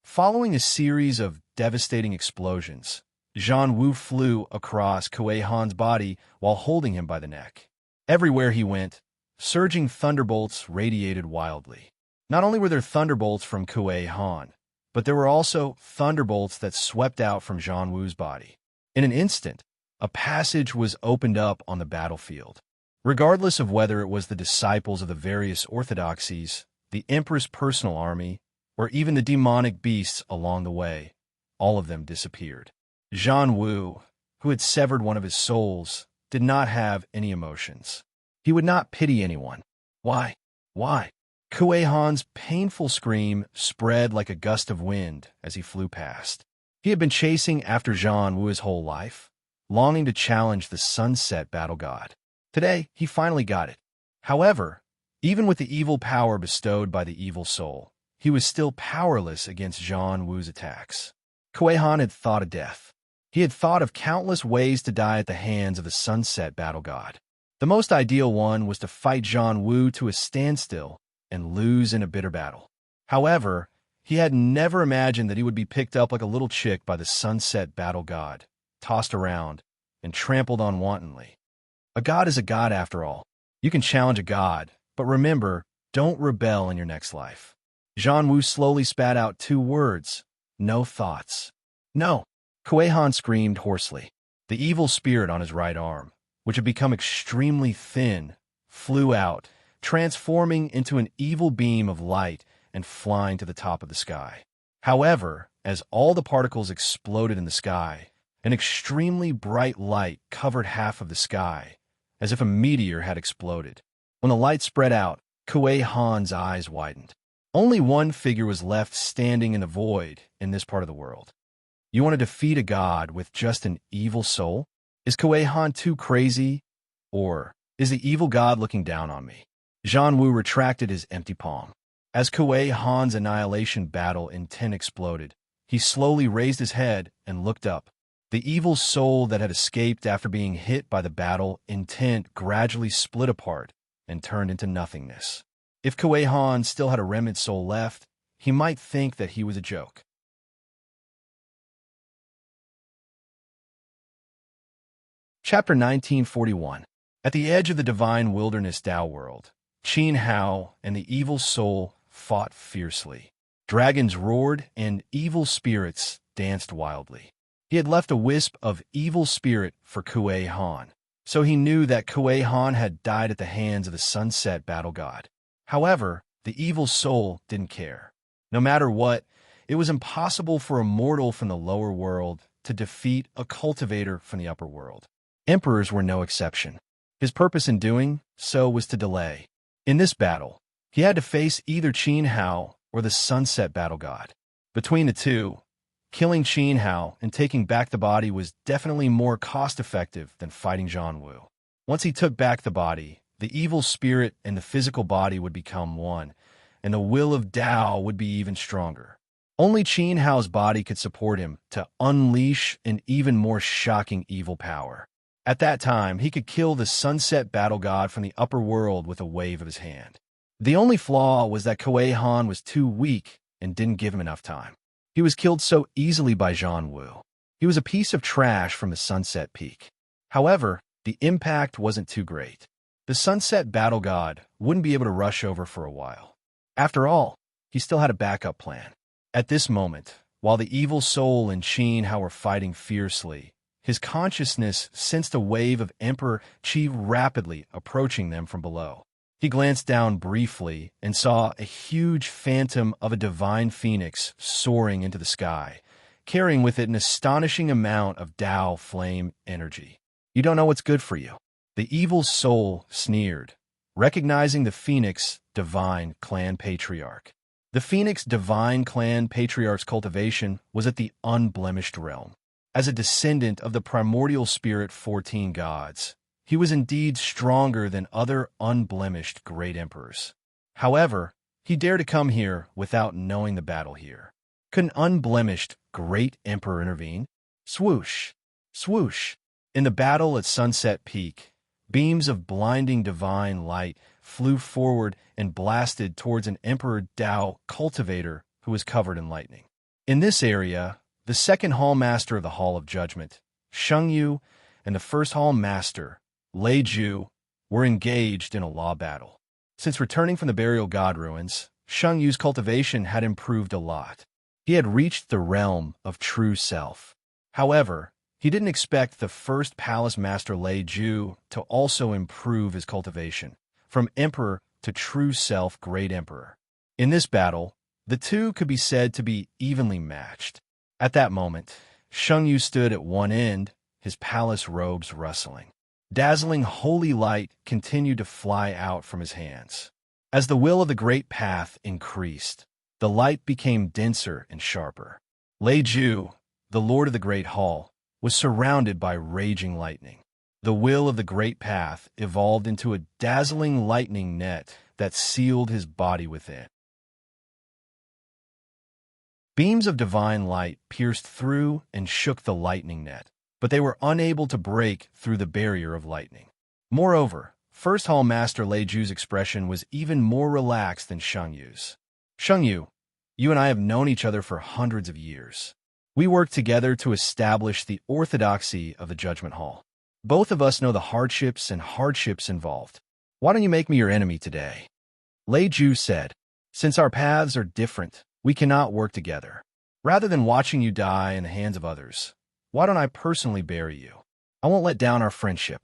Following a series of devastating explosions, Zhanwu flew across Kuei Han's body while holding him by the neck. Everywhere he went, surging thunderbolts radiated wildly. Not only were there thunderbolts from Kuei Han, but there were also thunderbolts that swept out from Zhanwu's body. In an instant, a passage was opened up on the battlefield. Regardless of whether it was the disciples of the various orthodoxies, the Emperor's personal army, or even the demonic beasts along the way, all of them disappeared. Zhanwu, who had severed one of his souls, did not have any emotions. He would not pity anyone. Why? Why? Kuei Han's painful scream spread like a gust of wind as he flew past. He had been chasing after Zhanwu his whole life, longing to challenge the sunset battle god. Today, he finally got it. However, even with the evil power bestowed by the evil soul, he was still powerless against Zhanwu's attacks. Kuei Han had thought of death. He had thought of countless ways to die at the hands of the sunset battle god. The most ideal one was to fight Zhanwu to a standstill and lose in a bitter battle. However, he had never imagined that he would be picked up like a little chick by the sunset battle god, tossed around, and trampled on wantonly. A god is a god after all. You can challenge a god, but remember, don't rebel in your next life. Zhanwu slowly spat out two words: no thoughts. No! Kuei Han screamed hoarsely. The evil spirit on his right arm, which had become extremely thin, flew out, transforming into an evil beam of light and flying to the top of the sky. However, as all the particles exploded in the sky, an extremely bright light covered half of the sky, as if a meteor had exploded. When the light spread out, Kuei Han's eyes widened. Only one figure was left standing in the void in this part of the world. You want to defeat a god with just an evil soul? Is Kuei Han too crazy? Or is the evil god looking down on me? Zhanwu retracted his empty palm. As Kuei Han's annihilation battle intent exploded, he slowly raised his head and looked up. The evil soul that had escaped after being hit by the battle intent gradually split apart and turned into nothingness. If Kuei Han still had a remnant soul left, he might think that he was a joke. Chapter 1941. At the edge of the divine wilderness Tao world, Qin Hao and the evil soul fought fiercely. Dragons roared and evil spirits danced wildly. He had left a wisp of evil spirit for Kuei Han, so he knew that Kuei Han had died at the hands of the sunset battle god. However, the evil soul didn't care. No matter what, it was impossible for a mortal from the lower world to defeat a cultivator from the upper world. Emperors were no exception. His purpose in doing so was to delay. In this battle, he had to face either Qin Hao or the sunset battle god. Between the two, killing Qin Hao and taking back the body was definitely more cost-effective than fighting Zhang Wu. Once he took back the body, the evil spirit and the physical body would become one, and the will of Tao would be even stronger. Only Qin Hao's body could support him to unleash an even more shocking evil power. At that time, he could kill the sunset battle god from the upper world with a wave of his hand. The only flaw was that Kuei Han was too weak and didn't give him enough time. He was killed so easily by Zhang Wu. He was a piece of trash from the Sunset Peak. However, the impact wasn't too great. The sunset battle god wouldn't be able to rush over for a while. After all, he still had a backup plan. At this moment, while the evil soul and Qin Hao were fighting fiercely, his consciousness sensed a wave of Emperor Qi rapidly approaching them from below. He glanced down briefly and saw a huge phantom of a divine phoenix soaring into the sky, carrying with it an astonishing amount of Tao flame energy. "You don't know what's good for you." The evil soul sneered, recognizing the Phoenix Divine Clan Patriarch. The Phoenix Divine Clan Patriarch's cultivation was at the unblemished realm. As a descendant of the primordial spirit 14 gods, he was indeed stronger than other unblemished great emperors. However, he dared to come here without knowing the battle here. Could an unblemished great emperor intervene? Swoosh! Swoosh! In the battle at Sunset Peak, beams of blinding divine light flew forward and blasted towards an Emperor Tao cultivator who was covered in lightning. In this area, the second Hall Master of the Hall of Judgment, Sheng Yu, and the first Hall Master, Lei Ju, were engaged in a law battle. Since returning from the burial god ruins, Sheng Yu's cultivation had improved a lot. He had reached the realm of true self. However, he didn't expect the first Palace Master Lei Ju to also improve his cultivation, from Emperor to true self Great Emperor. In this battle, the two could be said to be evenly matched. At that moment, Sheng Yu stood at one end, his palace robes rustling. Dazzling holy light continued to fly out from his hands. As the will of the great path increased, the light became denser and sharper. Lei Ju, the lord of the great hall, was surrounded by raging lightning. The will of the great path evolved into a dazzling lightning net that sealed his body within. Beams of divine light pierced through and shook the lightning net, but they were unable to break through the barrier of lightning. Moreover, First Hall Master Lei Ju's expression was even more relaxed than Sheng Yu's. "Sheng Yu, you and I have known each other for hundreds of years. We worked together to establish the orthodoxy of the Judgment Hall. Both of us know the hardships involved. Why don't you make me your enemy today?" Lei Ju said, "Since our paths are different, we cannot work together. Rather than watching you die in the hands of others, why don't I personally bury you? I won't let down our friendship."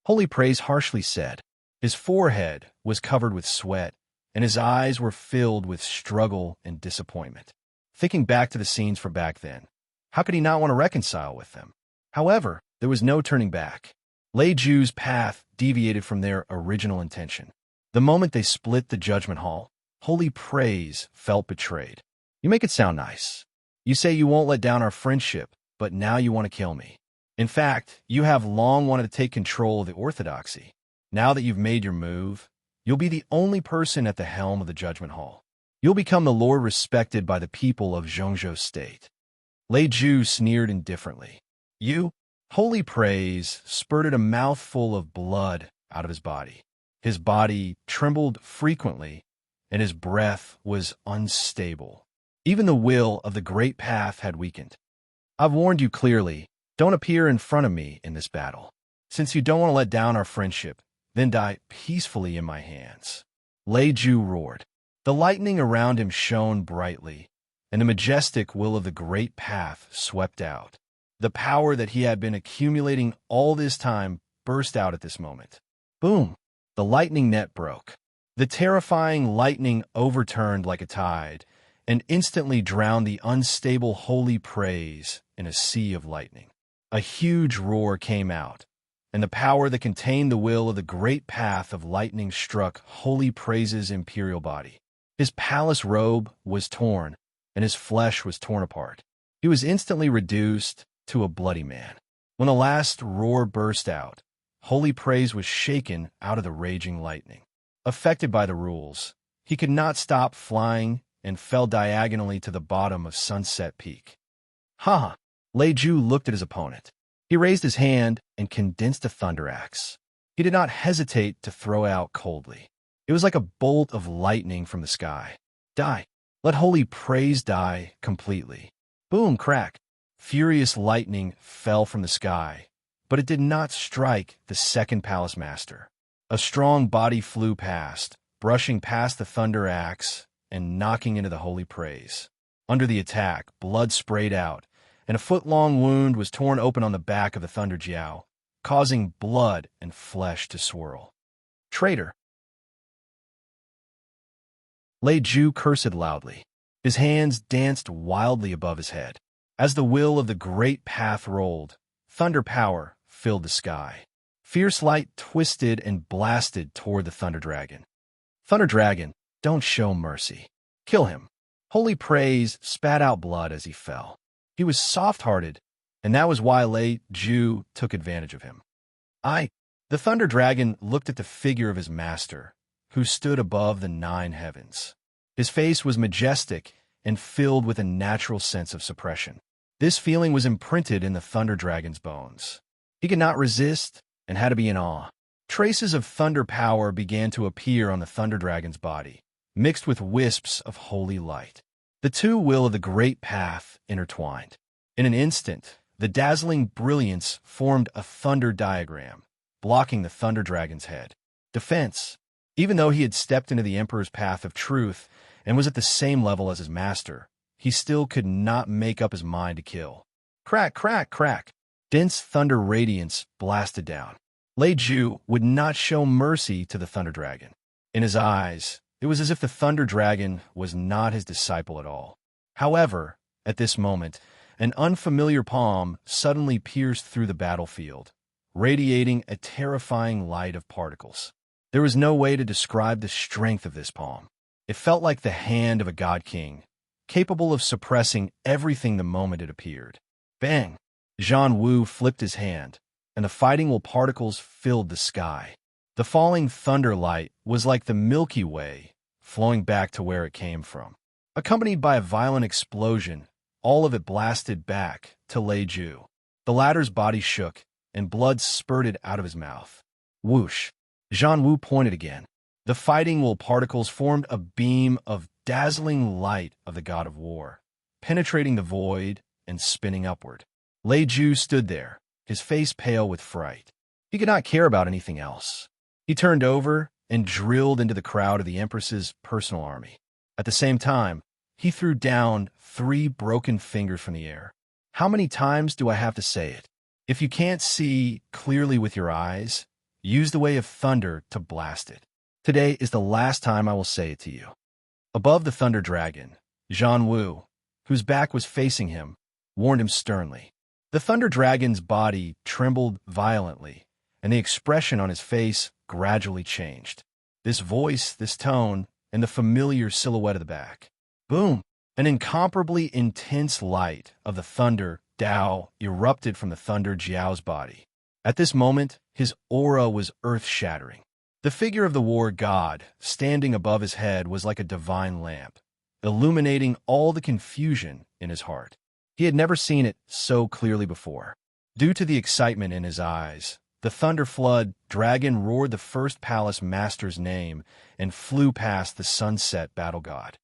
Holy Praise harshly said. His forehead was covered with sweat, and his eyes were filled with struggle and disappointment. Thinking back to the scenes from back then, how could he not want to reconcile with them? However, there was no turning back. Lei Ju's path deviated from their original intention. The moment they split the Judgment Hall, Holy Praise felt betrayed. "You make it sound nice. You say you won't let down our friendship, but now you want to kill me. In fact, you have long wanted to take control of the orthodoxy. Now that you've made your move, you'll be the only person at the helm of the Judgment Hall. You'll become the lord respected by the people of Zhongzhou State." Lei Ju sneered indifferently. "You?" Holy Praise spurted a mouthful of blood out of his body. His body trembled frequently, and his breath was unstable. Even the will of the great path had weakened. "I've warned you clearly. Don't appear in front of me in this battle. Since you don't want to let down our friendship, then die peacefully in my hands." Lei Ju roared. The lightning around him shone brightly, and the majestic will of the great path swept out. The power that he had been accumulating all this time burst out at this moment. Boom! The lightning net broke. The terrifying lightning overturned like a tide and instantly drowned the unstable Holy Praise in a sea of lightning. A huge roar came out, and the power that contained the will of the great path of lightning struck Holy Praise's imperial body. His palace robe was torn, and his flesh was torn apart. He was instantly reduced to a bloody man. When the last roar burst out, holy praise was shaken out of the raging lightning. Affected by the rules, he could not stop flying and fell diagonally to the bottom of Sunset Peak. Ha! Lei Ju looked at his opponent. He raised his hand and condensed a thunder axe. He did not hesitate to throw it out coldly. It was like a bolt of lightning from the sky. Die. Let holy praise die completely. Boom, crack. Furious lightning fell from the sky, but it did not strike the second palace master. A strong body flew past, brushing past the thunder axe and knocking into the holy praise. Under the attack, blood sprayed out, and a foot-long wound was torn open on the back of the Thunder Jiao, causing blood and flesh to swirl. Traitor! Lei Ju cursed loudly. His hands danced wildly above his head. As the will of the great path rolled, thunder power filled the sky. Fierce light twisted and blasted toward the Thunder Dragon. Thunder Dragon, don't show mercy. Kill him. Holy praise spat out blood as he fell. He was soft-hearted, and that was why Lei Ju took advantage of him. The Thunder Dragon looked at the figure of his master, who stood above the 9 heavens. His face was majestic and filled with a natural sense of suppression. This feeling was imprinted in the Thunder Dragon's bones. He could not resist and had to be in awe. Traces of thunder power began to appear on the Thunder Dragon's body, mixed with wisps of holy light. The two will of the great path intertwined. In an instant, the dazzling brilliance formed a thunder diagram, blocking the Thunder Dragon's head. Defense. Even though he had stepped into the Emperor's path of truth and was at the same level as his master, he still could not make up his mind to kill. Crack, crack, crack. Dense thunder radiance blasted down. Lei Ju would not show mercy to the Thunder Dragon. In his eyes, it was as if the Thunder Dragon was not his disciple at all. However, at this moment, an unfamiliar palm suddenly pierced through the battlefield, radiating a terrifying light of particles. There was no way to describe the strength of this palm. It felt like the hand of a god king, capable of suppressing everything the moment it appeared. Bang! Zhan Wu flipped his hand, and the fighting will particles filled the sky. The falling thunder light was like the Milky Way, flowing back to where it came from. Accompanied by a violent explosion, all of it blasted back to Lei Ju. The latter's body shook, and blood spurted out of his mouth. Whoosh! Zhan Wu pointed again. The fighting will particles formed a beam of dazzling light of the god of war, penetrating the void and spinning upward. Lei Ju stood there, his face pale with fright. He could not care about anything else. He turned over and drilled into the crowd of the Empress's personal army. At the same time, he threw down 3 broken fingers from the air. How many times do I have to say it? If you can't see clearly with your eyes, use the way of thunder to blast it. Today is the last time I will say it to you. Above the Thunder Dragon, Zhan Wu, whose back was facing him, warned him sternly. The Thunder Dragon's body trembled violently, and the expression on his face gradually changed. This voice, this tone, and the familiar silhouette of the back. Boom! An incomparably intense light of the Thunder Dao erupted from the Thunder Jiao's body. At this moment, his aura was earth-shattering. The figure of the war god, standing above his head, was like a divine lamp, illuminating all the confusion in his heart. He had never seen it so clearly before. Due to the excitement in his eyes, the Thunder Flood Dragon roared the first palace master's name and flew past the sunset battle god.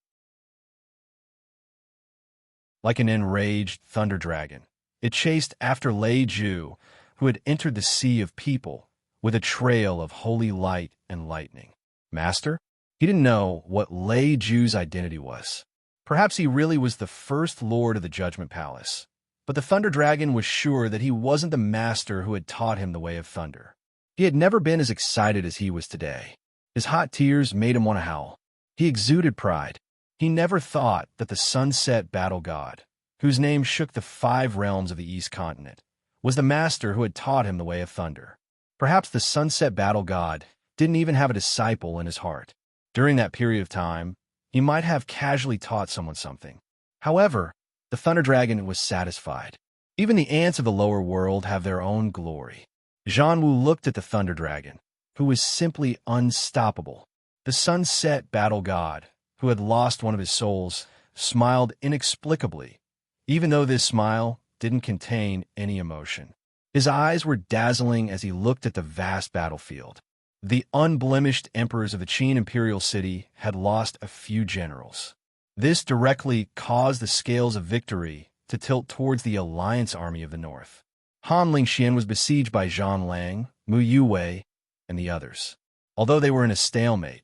Like an enraged Thunder Dragon, it chased after Lei Ju, who had entered the sea of people with a trail of holy light and lightning. Master? He didn't know what Lei Ju's identity was. Perhaps he really was the first lord of the Judgment Palace, but the Thunder Dragon was sure that he wasn't the master who had taught him the way of thunder. He had never been as excited as he was today. His hot tears made him want to howl. He exuded pride. He never thought that the sunset battle god, whose name shook the 5 realms of the East Continent, was the master who had taught him the way of thunder. Perhaps the sunset battle god didn't even have a disciple in his heart. During that period of time, he might have casually taught someone something. However, the Thunder Dragon was satisfied. Even the ants of the lower world have their own glory. Zhanwu looked at the Thunder Dragon, who was simply unstoppable. The sunset battle god, who had lost one of his souls, smiled inexplicably, even though this smile didn't contain any emotion. His eyes were dazzling as he looked at the vast battlefield. The unblemished emperors of the Qin imperial city had lost a few generals. This directly caused the scales of victory to tilt towards the alliance army of the north. Han Lingxian was besieged by Zhang Lang, Mu Yuwei, and the others. Although they were in a stalemate,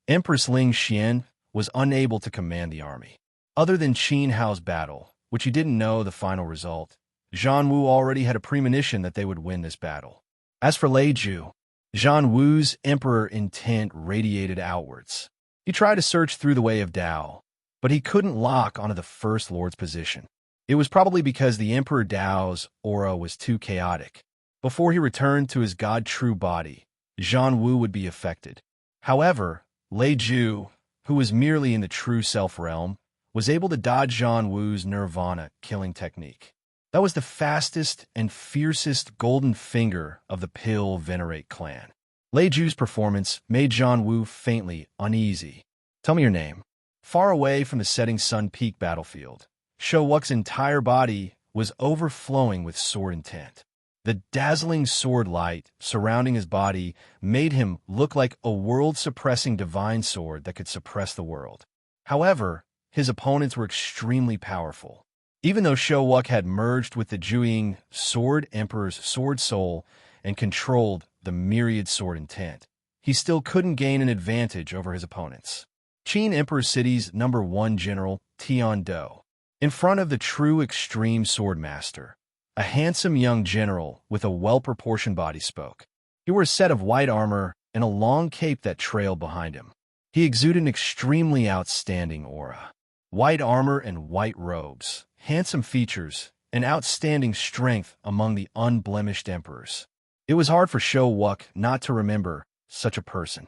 Empress Ling Xian was unable to command the army. Other than Qin Hao's battle, which he didn't know the final result, Zhan Wu already had a premonition that they would win this battle. As for Lei Ju, Zhan Wu's emperor intent radiated outwards. He tried to search through the way of Dao, but he couldn't lock onto the First Lord's position. It was probably because the Emperor Dao's aura was too chaotic. Before he returned to his god-true body, Zhan Wu would be affected. However, Lei Ju, who was merely in the true self realm, was able to dodge Zhan Wu's nirvana killing technique. That was the fastest and fiercest golden finger of the Pill Venerate clan. Lei Ju's performance made Zhan Wu faintly uneasy. Tell me your name. Far away from the setting sun peak battlefield, Shou Wu's entire body was overflowing with sword intent. The dazzling sword light surrounding his body made him look like a world-suppressing divine sword that could suppress the world. However, his opponents were extremely powerful. Even though Shou Wu had merged with the Zhuiying Sword Emperor's sword soul and controlled the myriad sword intent, he still couldn't gain an advantage over his opponents. Qin Emperor City's #1 general, Tian Do. In front of the true extreme sword master, a handsome young general with a well-proportioned body spoke. He wore a set of white armor and a long cape that trailed behind him. He exuded an extremely outstanding aura. White armor and white robes, handsome features, and outstanding strength among the unblemished emperors. It was hard for Shou Wu not to remember such a person.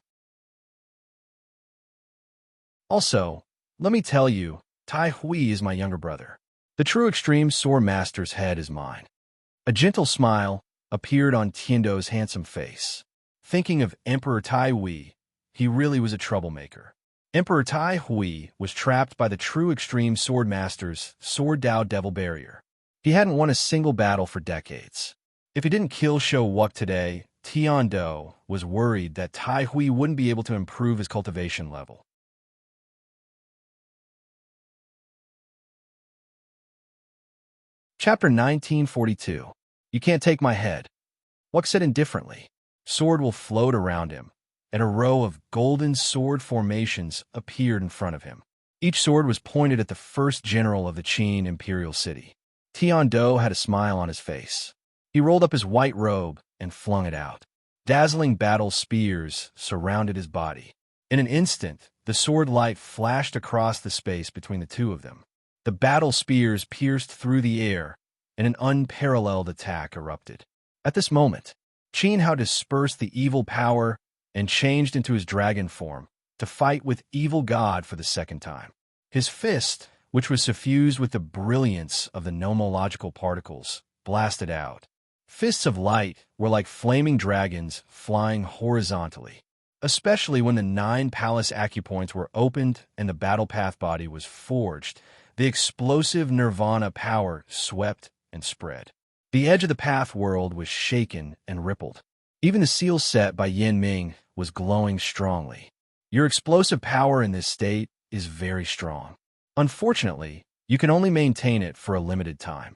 Also, let me tell you, Tai Hui is my younger brother. The true extreme sword master's head is mine. A gentle smile appeared on Tiando's handsome face. Thinking of Emperor Tai Hui, he really was a troublemaker. Emperor Tai Hui was trapped by the true extreme sword master's Sword Dao Devil Barrier. He hadn't won a single battle for decades. If he didn't kill Shou Wu today, Tian Do was worried that Tai Hui wouldn't be able to improve his cultivation level. Chapter 1942. You can't take my head. Wuck said indifferently. Sword will float around him, and a row of golden sword formations appeared in front of him. Each sword was pointed at the first general of the Qin imperial city. Tian Do had a smile on his face. He rolled up his white robe and flung it out. Dazzling battle spears surrounded his body. In an instant, the sword light flashed across the space between the two of them. The battle spears pierced through the air, and an unparalleled attack erupted. At this moment, Qin Hao dispersed the evil power and changed into his dragon form to fight with Evil God for the second time. His fist, which was suffused with the brilliance of the nomological particles, blasted out. Fists of light were like flaming dragons flying horizontally, especially when the 9 palace acupoints were opened and the battle path body was forged. The explosive nirvana power swept and spread. The edge of the path world was shaken and rippled. Even the seal set by Yin Ming was glowing strongly. Your explosive power in this state is very strong. Unfortunately, you can only maintain it for a limited time.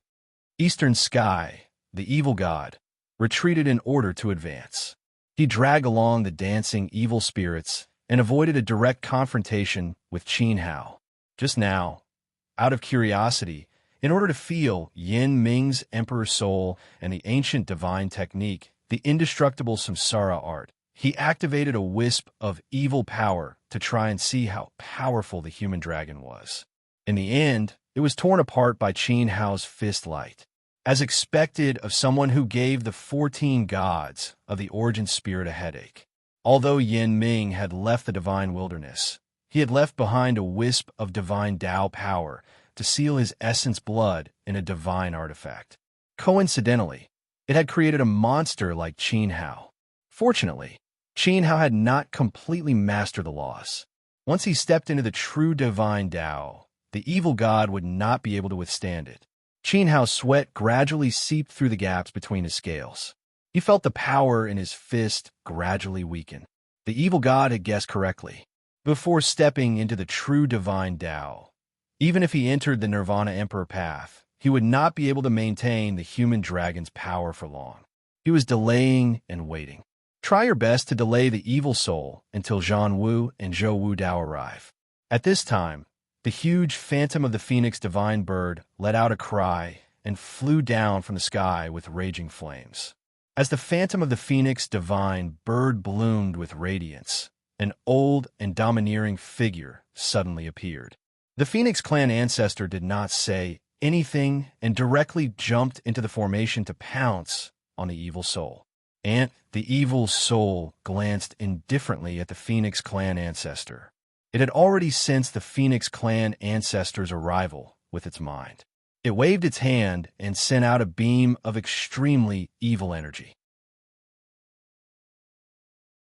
Eastern Sky, the evil god, retreated in order to advance. He dragged along the dancing evil spirits and avoided a direct confrontation with Qin Hao. Just now, out of curiosity, in order to feel Yin Ming's emperor soul and the ancient divine technique, the indestructible samsara art, he activated a wisp of evil power to try and see how powerful the human dragon was. In the end, it was torn apart by Qin Hao's fist light. As expected of someone who gave the 14 gods of the origin spirit a headache. Although Yin Ming had left the divine wilderness, He had left behind a wisp of divine Tao power to seal his essence blood in a divine artifact. Coincidentally, it had created a monster like Qin Hao. Fortunately, Qin Hao had not completely mastered the loss. Once he stepped into the true divine Tao, the evil god would not be able to withstand it. Qin Hao's sweat gradually seeped through the gaps between his scales. He felt the power in his fist gradually weaken. The evil god had guessed correctly. Before stepping into the true divine Tao, even if he entered the Nirvana Emperor path, he would not be able to maintain the human dragon's power for long. He was delaying and waiting. Try your best to delay the evil soul until Zhan Wu and Zhou Wu Dao arrive. At this time, the huge phantom of the phoenix divine bird let out a cry and flew down from the sky with raging flames. As the phantom of the phoenix divine bird bloomed with radiance, an old and domineering figure suddenly appeared. The Phoenix clan ancestor did not say anything and directly jumped into the formation to pounce on the evil soul. And the evil soul glanced indifferently at the Phoenix clan ancestor. It had already sensed the Phoenix clan ancestor's arrival with its mind. It waved its hand and sent out a beam of extremely evil energy.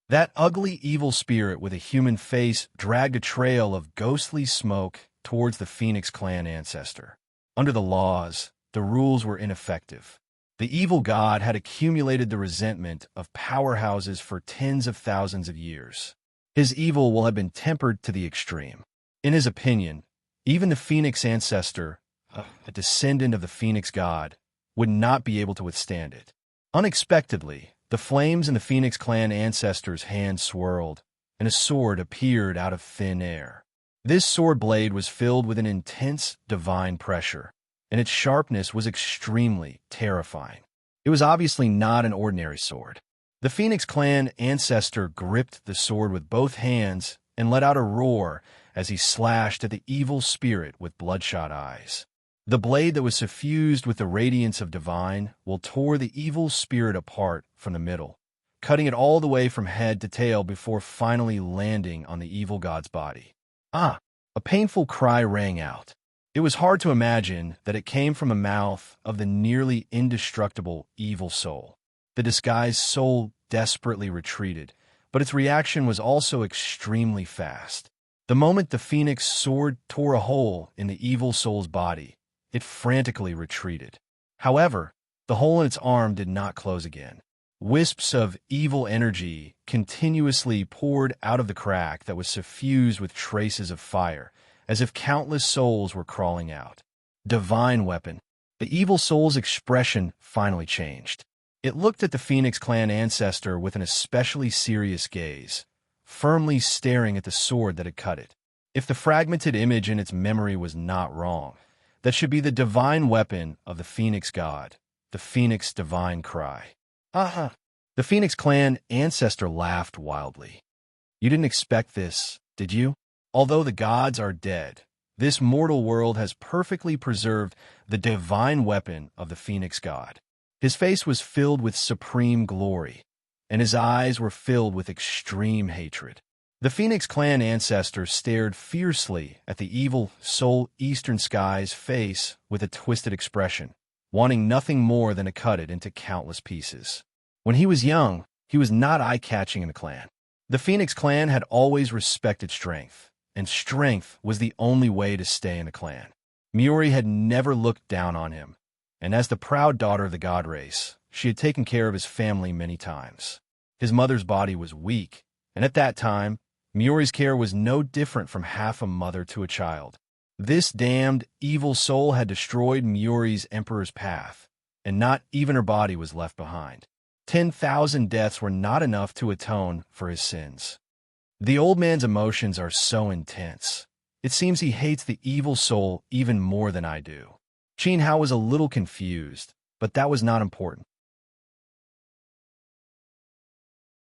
That ugly evil spirit with a human face dragged a trail of ghostly smoke towards the Phoenix clan ancestor. Under the laws, the rules were ineffective. The evil god had accumulated the resentment of powerhouses for tens of thousands of years. His evil will have been tempered to the extreme. In his opinion, even the Phoenix ancestor, a descendant of the Phoenix god, would not be able to withstand it. Unexpectedly, the flames in the Phoenix clan ancestor's hand swirled, and a sword appeared out of thin air. This sword blade was filled with an intense divine pressure, and its sharpness was extremely terrifying. It was obviously not an ordinary sword. The Phoenix clan ancestor gripped the sword with both hands and let out a roar as he slashed at the evil spirit with bloodshot eyes. The blade that was suffused with the radiance of divine will tore the evil spirit apart from the middle, cutting it all the way from head to tail before finally landing on the evil god's body. A painful cry rang out. It was hard to imagine that it came from the mouth of the nearly indestructible evil soul. The disguised soul desperately retreated, but its reaction was also extremely fast. The moment the phoenix sword tore a hole in the evil soul's body, it frantically retreated. However, the hole in its arm did not close again. Wisps of evil energy continuously poured out of the crack that was suffused with traces of fire, as if countless souls were crawling out. Divine weapon. The evil soul's expression finally changed. It looked at the Phoenix clan ancestor with an especially serious gaze, firmly staring at the sword that had cut it. If the fragmented image in its memory was not wrong, that should be the divine weapon of the Phoenix god, the Phoenix divine cry. The Phoenix clan ancestor laughed wildly. You didn't expect this, did you? Although the gods are dead, this mortal world has perfectly preserved the divine weapon of the Phoenix god. His face was filled with supreme glory, and his eyes were filled with extreme hatred. The Phoenix clan ancestor stared fiercely at the evil soul Eastern Sky's face with a twisted expression, wanting nothing more than to cut it into countless pieces. When he was young, he was not eye-catching in the clan. The Phoenix clan had always respected strength, and strength was the only way to stay in the clan. Miori had never looked down on him, and as the proud daughter of the god race, she had taken care of his family many times. His mother's body was weak, and at that time, Miori's care was no different from half a mother to a child. This damned evil soul had destroyed Miori's emperor's path, and not even her body was left behind. 10,000 deaths were not enough to atone for his sins. The old man's emotions are so intense. It seems he hates the evil soul even more than I do. Qin Hao was a little confused, but that was not important.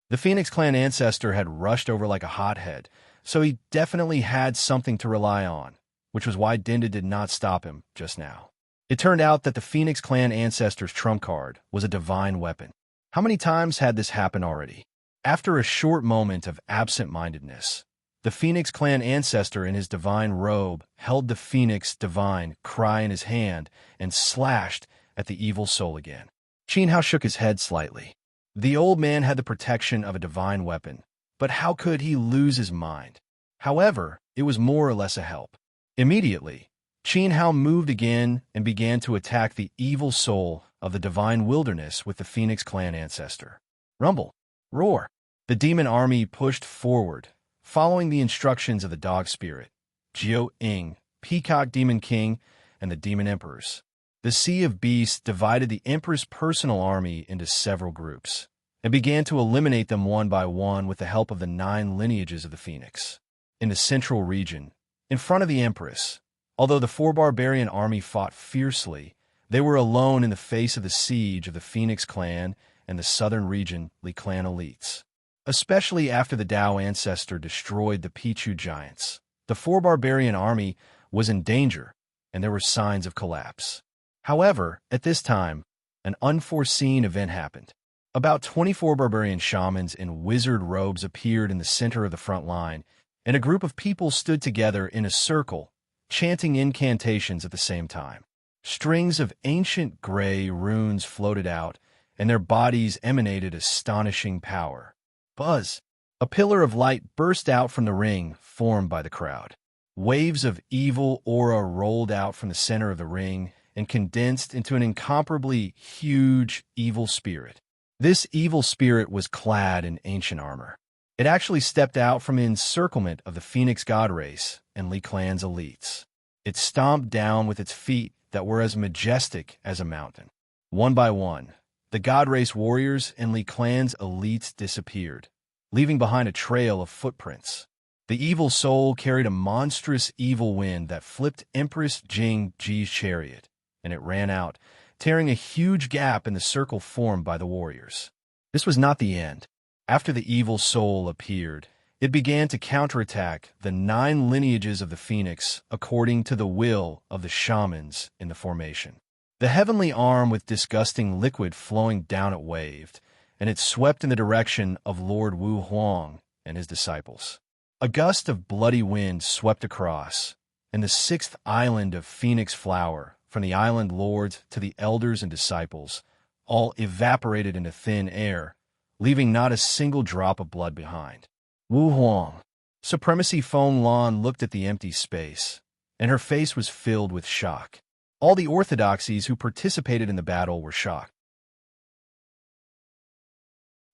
The Phoenix clan ancestor had rushed over like a hothead, so he definitely had something to rely on, which was why Dinda did not stop him just now. It turned out that the Phoenix clan ancestor's trump card was a divine weapon. How many times had this happened already? After a short moment of absent-mindedness, The Phoenix clan ancestor in his divine robe held the Phoenix divine cry in his hand and slashed at the evil soul again. Qin Hao shook his head slightly. The old man had the protection of a divine weapon, but how could he lose his mind? However, it was more or less a help. Immediately, Qin Hao moved again and began to attack the evil soul of the divine wilderness with the Phoenix clan ancestor. Rumble, roar. The demon army pushed forward, following the instructions of the dog spirit, Jiao Ying, Peacock Demon King, and the demon emperors. The Sea of Beasts divided the emperor's personal army into several groups and began to eliminate them one by one with the help of the 9 lineages of the Phoenix. In the central region, in front of the empress, although the 4 barbarian army fought fiercely, they were alone in the face of the siege of the Phoenix clan and the southern region Li clan elites. Especially after the Dao ancestor destroyed the Pichu giants, the 4 barbarian army was in danger, and there were signs of collapse. However, at this time, an unforeseen event happened. About 24 barbarian shamans in wizard robes appeared in the center of the front line, and a group of people stood together in a circle, chanting incantations at the same time. Strings of ancient gray runes floated out, and their bodies emanated astonishing power. Buzz! A pillar of light burst out from the ring formed by the crowd. Waves of evil aura rolled out from the center of the ring and condensed into an incomparably huge evil spirit. This evil spirit was clad in ancient armor. It actually stepped out from the encirclement of the Phoenix god race and Li clan's elites. It stomped down with its feet that were as majestic as a mountain. One by one, the god race warriors and Li clan's elites disappeared, leaving behind a trail of footprints. The evil soul carried a monstrous evil wind that flipped Empress Jing Ji's chariot, and it ran out, tearing a huge gap in the circle formed by the warriors. This was not the end. After the evil soul appeared, it began to counterattack the 9 lineages of the Phoenix according to the will of the shamans in the formation. The heavenly arm with disgusting liquid flowing down it waved, and it swept in the direction of Lord Wu Huang and his disciples. A gust of bloody wind swept across, and the 6th island of Phoenix Flower, from the island lords to the elders and disciples, all evaporated into thin air, leaving not a single drop of blood behind. Wu Huang, Supremacy Feng Lan, looked at the empty space, and her face was filled with shock. All the orthodoxies who participated in the battle were shocked.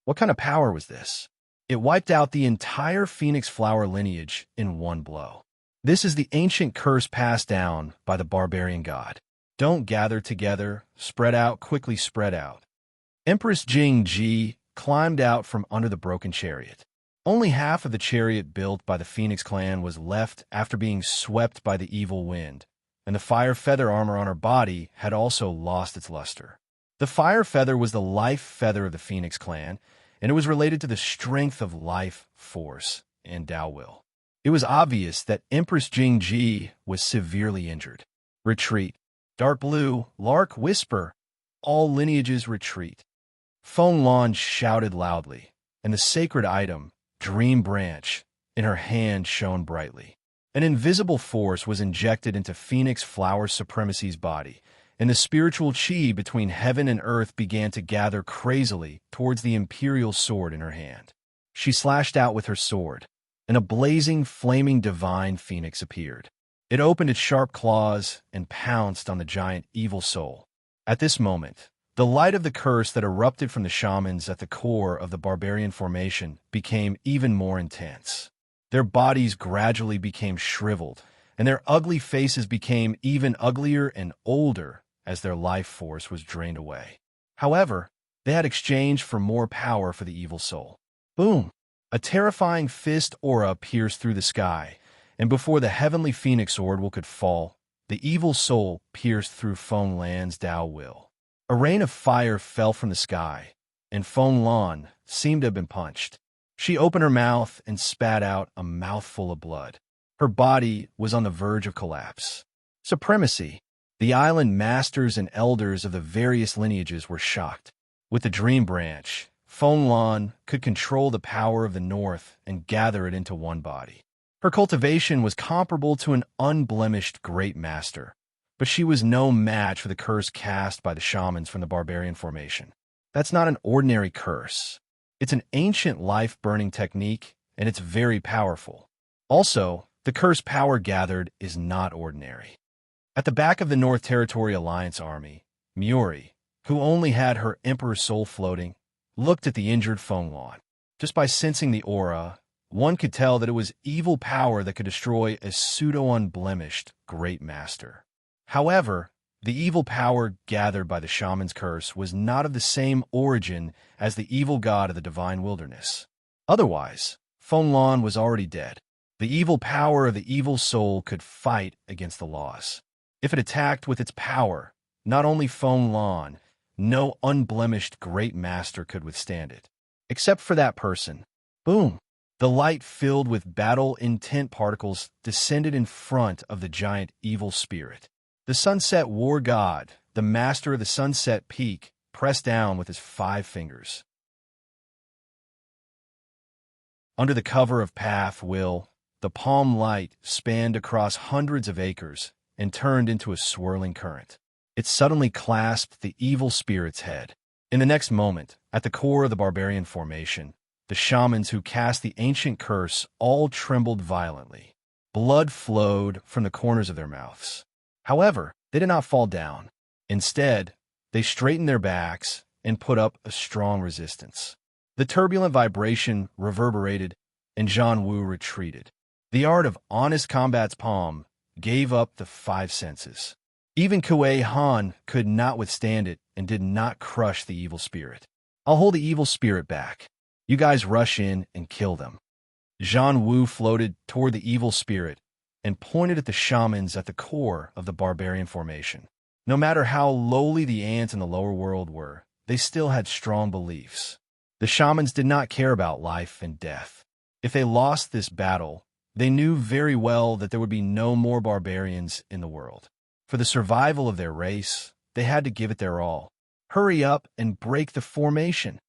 What kind of power was this? It wiped out the entire Phoenix Flower lineage in one blow. This is the ancient curse passed down by the barbarian god. Don't gather together, spread out, quickly spread out. Empress Jing Ji climbed out from under the broken chariot. Only half of the chariot built by the Phoenix clan was left after being swept by the evil wind, and the fire feather armor on her body had also lost its luster. The fire feather was the life feather of the Phoenix clan, and it was related to the strength of life force and Dao will. It was obvious that Empress Jing Ji was severely injured. Retreat. Dark Blue, Lark, Whisper, all lineages retreat. Feng Lan shouted loudly, and the sacred item, Dream Branch, in her hand shone brightly. An invisible force was injected into Phoenix Flower Supremacy's body, and the spiritual chi between heaven and earth began to gather crazily towards the imperial sword in her hand. She slashed out with her sword, and a blazing, flaming divine phoenix appeared. It opened its sharp claws and pounced on the giant evil soul. At this moment, the light of the curse that erupted from the shamans at the core of the barbarian formation became even more intense. Their bodies gradually became shriveled, and their ugly faces became even uglier and older as their life force was drained away. However, they had exchanged for more power for the evil soul. Boom! A terrifying fist aura pierced through the sky, and before the heavenly phoenix orbital could fall, the evil soul pierced through Feng Lan's Dao will. A rain of fire fell from the sky, and Feng Lan seemed to have been punched. She opened her mouth and spat out a mouthful of blood. Her body was on the verge of collapse. Supremacy. The island masters and elders of the various lineages were shocked. With the Dream Branch, Feng Lan could control the power of the north and gather it into one body. Her cultivation was comparable to an unblemished great master, but she was no match for the curse cast by the shamans from the barbarian formation. That's not an ordinary curse. It's an ancient life-burning technique, and it's very powerful. Also, the curse power gathered is not ordinary. At the back of the North Territory Alliance army, Muri, who only had her Emperor's soul floating, looked at the injured Fenglan. Just by sensing the aura, one could tell that it was evil power that could destroy a pseudo-unblemished great master. However, the evil power gathered by the shaman's curse was not of the same origin as the evil god of the divine wilderness. Otherwise, Fenglan was already dead. The evil power of the evil soul could fight against the loss. If it attacked with its power, not only Fenglan, no unblemished great master could withstand it. Except for that person. Boom! The light filled with battle-intent particles descended in front of the giant evil spirit. The sunset war god, the master of the sunset peak, pressed down with his 5 fingers. Under the cover of path will, the palm light spanned across hundreds of acres and turned into a swirling current. It suddenly clasped the evil spirit's head. In the next moment, at the core of the barbarian formation, the shamans who cast the ancient curse all trembled violently. Blood flowed from the corners of their mouths. However, they did not fall down. Instead, they straightened their backs and put up a strong resistance. The turbulent vibration reverberated, and Zhan Wu retreated. The art of honest combat's palm gave up the 5 senses. Even Kuei Han could not withstand it and did not crush the evil spirit. I'll hold the evil spirit back. You guys rush in and kill them. Zhan Wu floated toward the evil spirit and pointed at the shamans at the core of the barbarian formation. No matter how lowly the ants in the lower world were, they still had strong beliefs. The shamans did not care about life and death. If they lost this battle, they knew very well that there would be no more barbarians in the world. For the survival of their race, they had to give it their all. Hurry up and break the formation.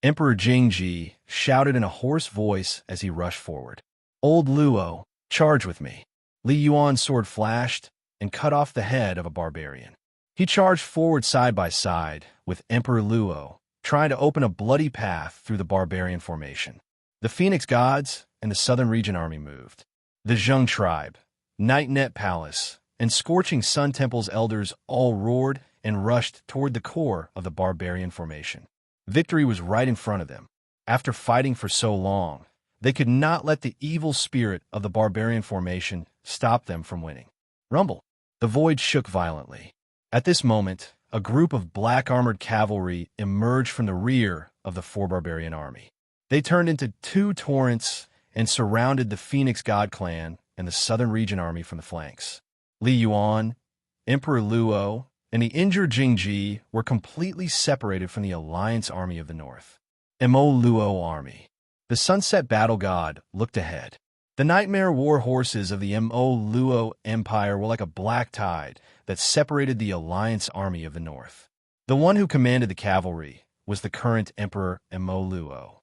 Emperor Jingji shouted in a hoarse voice as he rushed forward. Old Luo, charge with me. Li Yuan's sword flashed and cut off the head of a barbarian. He charged forward side by side with Emperor Luo, trying to open a bloody path through the barbarian formation. The Phoenix Gods and the Southern Region Army moved. The Zheng tribe, Night Net Palace, and Scorching Sun Temple's elders all roared and rushed toward the core of the barbarian formation. Victory was right in front of them. After fighting for so long, they could not let the evil spirit of the barbarian formation stop them from winning. Rumble. The void shook violently. At this moment, a group of black-armored cavalry emerged from the rear of the 4 barbarian army. They turned into 2 torrents and surrounded the Phoenix God clan and the Southern Region Army from the flanks. Li Yuan, Emperor Luo, and the injured Jingji were completely separated from the Alliance Army of the North. Mo Luo Army. The Sunset Battle God looked ahead. The nightmare war horses of the Mo Luo Empire were like a black tide that separated the Alliance Army of the North. The one who commanded the cavalry was the current Emperor Mo Luo.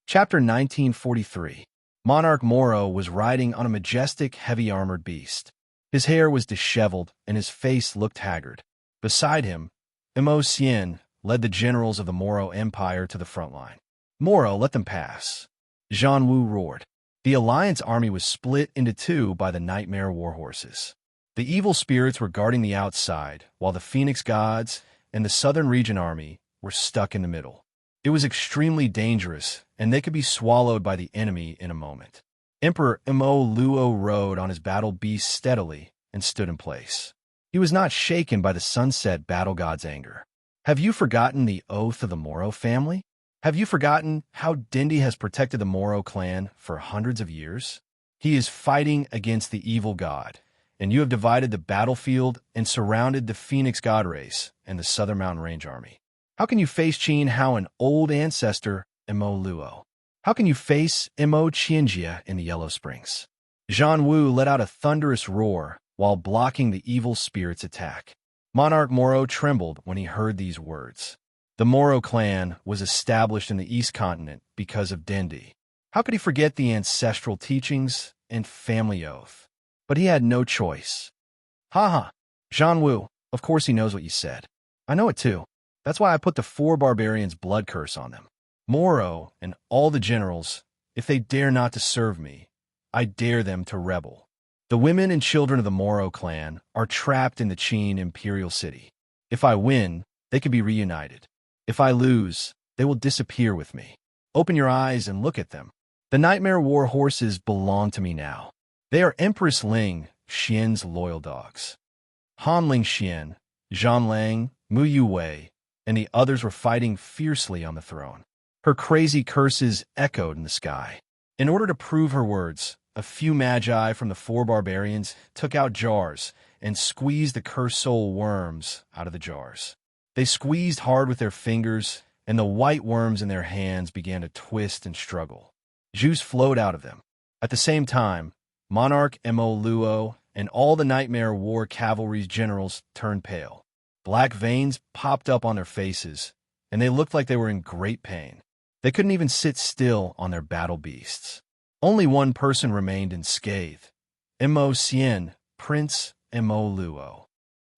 Chapter 1943. Monarch Moro was riding on a majestic, heavy-armored beast. His hair was disheveled, and his face looked haggard. Beside him, Mo Xian led the generals of the Moro Empire to the front line. Moro, let them pass. Zhan Wu roared. The Alliance army was split into 2 by the nightmare war horses. The evil spirits were guarding the outside, while the Phoenix Gods and the Southern Region Army were stuck in the middle. It was extremely dangerous, and they could be swallowed by the enemy in a moment. Emperor Mo Luo rode on his battle beast steadily and stood in place. He was not shaken by the sunset battle god's anger. Have you forgotten the oath of the Moro family? Have you forgotten how Dendi has protected the Moro clan for hundreds of years? He is fighting against the evil god, and you have divided the battlefield and surrounded the Phoenix God race and the Southern Mountain Range Army. How can you face Qin Hao, an old ancestor, Mo Luo? How can you face Mo Qianjia in the Yellow Springs? Zhan Wu let out a thunderous roar while blocking the evil spirit's attack. Monarch Moro trembled when he heard these words. The Moro clan was established in the East Continent because of Dendi. How could he forget the ancestral teachings and family oath? But he had no choice. Ha! Zhan Wu, of course he knows what you said. I know it too. That's why I put the 4 barbarians' blood curse on them. Moro and all the generals, if they dare not to serve me, I dare them to rebel. The women and children of the Moro clan are trapped in the Qin imperial city. If I win, they can be reunited. If I lose, they will disappear with me. Open your eyes and look at them. The Nightmare War horses belong to me now. They are Empress Ling, Xian's loyal dogs. Han Ling Xian, Zhan Lang, Mu Yuwei, and the others were fighting fiercely on the throne. Her crazy curses echoed in the sky. In order to prove her words, a few magi from the 4 barbarians took out jars and squeezed the cursed soul worms out of the jars. They squeezed hard with their fingers, and the white worms in their hands began to twist and struggle. Juice flowed out of them. At the same time, Monarch Mo Luo and all the Nightmare War cavalry's generals turned pale. Black veins popped up on their faces, and they looked like they were in great pain. They couldn't even sit still on their battle beasts. Only one person remained unscathed. Mo Xian, Prince Mo Luo.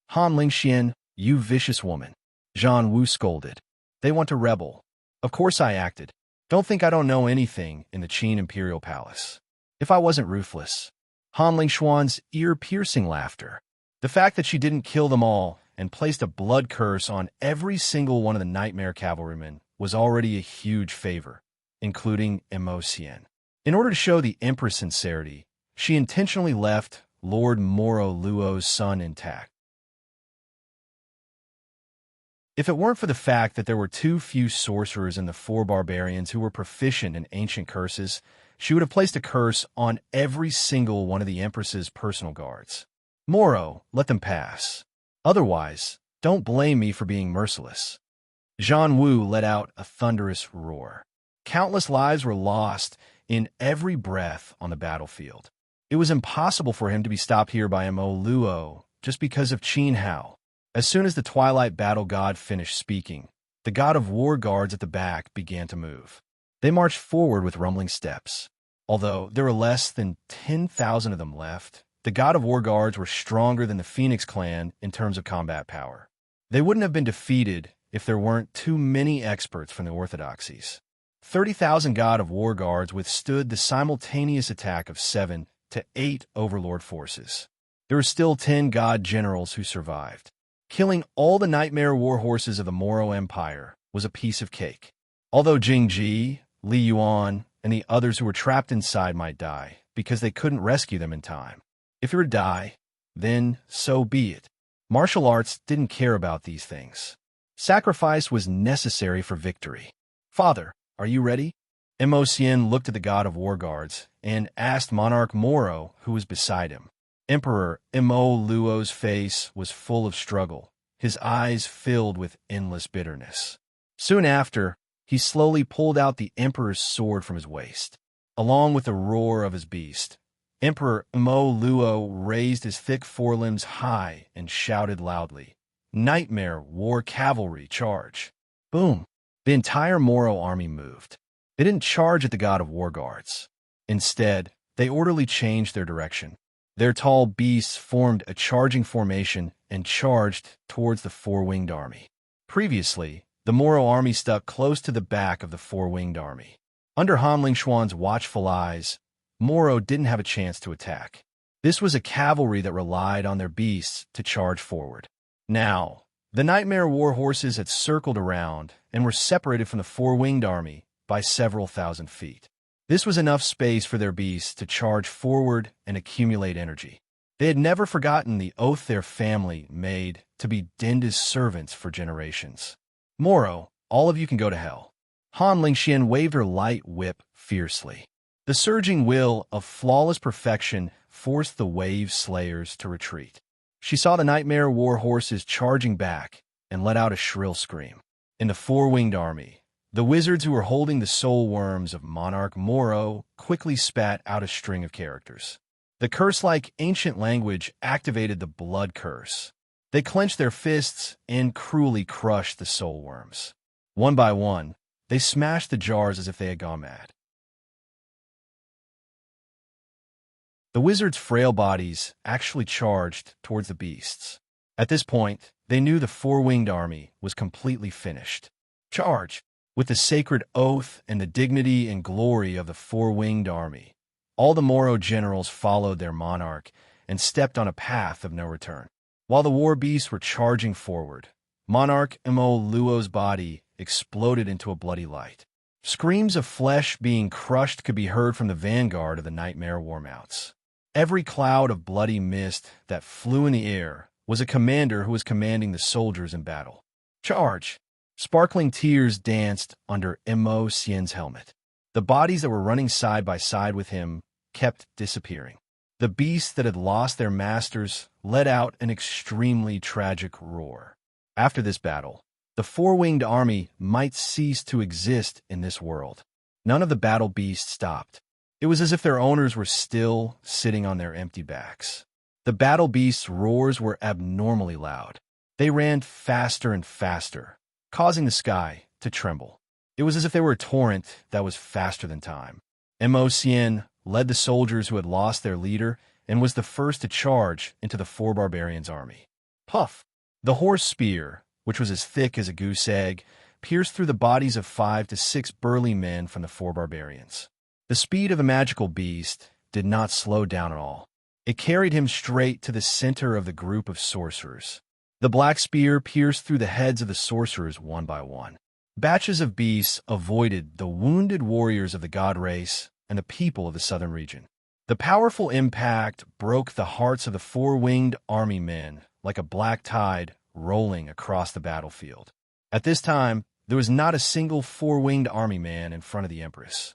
Han Lingxian, you vicious woman. Zhan Wu scolded. They want to rebel. Of course I acted. Don't think I don't know anything in the Qin Imperial Palace. If I wasn't ruthless. Han Lingshuan's ear-piercing laughter. The fact that she didn't kill them all and placed a blood curse on every single one of the Nightmare cavalrymen was already a huge favor, including Mo Xian. In order to show the Empress' sincerity, she intentionally left Lord Moro Luo's son intact. If it weren't for the fact that there were too few sorcerers in the 4 barbarians who were proficient in ancient curses, she would have placed a curse on every single one of the Empress's personal guards. Moro, let them pass. Otherwise, don't blame me for being merciless. Zhan Wu let out a thunderous roar. Countless lives were lost in every breath on the battlefield. It was impossible for him to be stopped here by Mo Luo just because of Qin Hao. As soon as the Twilight Battle God finished speaking, the God of War guards at the back began to move. They marched forward with rumbling steps. Although there were less than 10,000 of them left, the God of War guards were stronger than the Phoenix clan in terms of combat power. They wouldn't have been defeated if there weren't too many experts from the Orthodoxies. 30,000 God of War guards withstood the simultaneous attack of 7 to 8 Overlord forces. There were still 10 God generals who survived. Killing all the Nightmare War horses of the Moro Empire was a piece of cake. Although Jingji, Li Yuan, and the others who were trapped inside might die because they couldn't rescue them in time. If you were to die, then so be it. Martial arts didn't care about these things. Sacrifice was necessary for victory. Father, are you ready? Mo Xian looked at the God of War guards and asked Monarch Moro, who was beside him. Emperor Mo Luo's face was full of struggle, his eyes filled with endless bitterness. Soon after, he slowly pulled out the Emperor's sword from his waist. Along with the roar of his beast, Emperor Mo Luo raised his thick forelimbs high and shouted loudly, "Nightmare War Cavalry, charge!" Boom! The entire Moro army moved. They didn't charge at the God of War guards. Instead, they orderly changed their direction. Their tall beasts formed a charging formation and charged towards the 4-winged army. Previously, the Moro army stuck close to the back of the 4-winged army. Under Han Lingshuan's watchful eyes, Moro didn't have a chance to attack. This was a cavalry that relied on their beasts to charge forward. Now, the Nightmare War horses had circled around and were separated from the 4-winged army by several thousand feet. This was enough space for their beasts to charge forward and accumulate energy. They had never forgotten the oath their family made to be Denda's servants for generations. Moro, all of you can go to hell. Han Lingxian waved her light whip fiercely. The surging will of flawless perfection forced the wave slayers to retreat. She saw the Nightmare War horses charging back and let out a shrill scream. In the 4-winged army, the wizards who were holding the soul worms of Monarch Moro quickly spat out a string of characters. The curse-like ancient language activated the blood curse. They clenched their fists and cruelly crushed the soul worms. One by one, they smashed the jars as if they had gone mad. The wizards' frail bodies actually charged towards the beasts. At this point, they knew the four-winged army was completely finished. Charge! With the sacred oath and the dignity and glory of the four-winged army, all the Moro generals followed their monarch and stepped on a path of no return. While the war beasts were charging forward, Monarch Mo Luo's body exploded into a bloody light. Screams of flesh being crushed could be heard from the vanguard of the nightmare war mounts. Every cloud of bloody mist that flew in the air was a commander who was commanding the soldiers in battle. Charge! Sparkling tears danced under Mo Xian's helmet. The bodies that were running side by side with him kept disappearing. The beasts that had lost their masters let out an extremely tragic roar. After this battle, the four-winged army might cease to exist in this world. None of the battle beasts stopped. It was as if their owners were still sitting on their empty backs. The battle beasts' roars were abnormally loud. They ran faster and faster, causing the sky to tremble. It was as if they were a torrent that was faster than time. Mo Xian led the soldiers who had lost their leader and was the first to charge into the four barbarians' army. Puff! The horse spear, which was as thick as a goose egg, pierced through the bodies of 5 to 6 burly men from the four barbarians. The speed of the magical beast did not slow down at all. It carried him straight to the center of the group of sorcerers. The black spear pierced through the heads of the sorcerers one by one. Batches of beasts avoided the wounded warriors of the god race and the people of the southern region. The powerful impact broke the hearts of the four-winged army men like a black tide rolling across the battlefield. At this time, there was not a single four-winged army man in front of the Empress.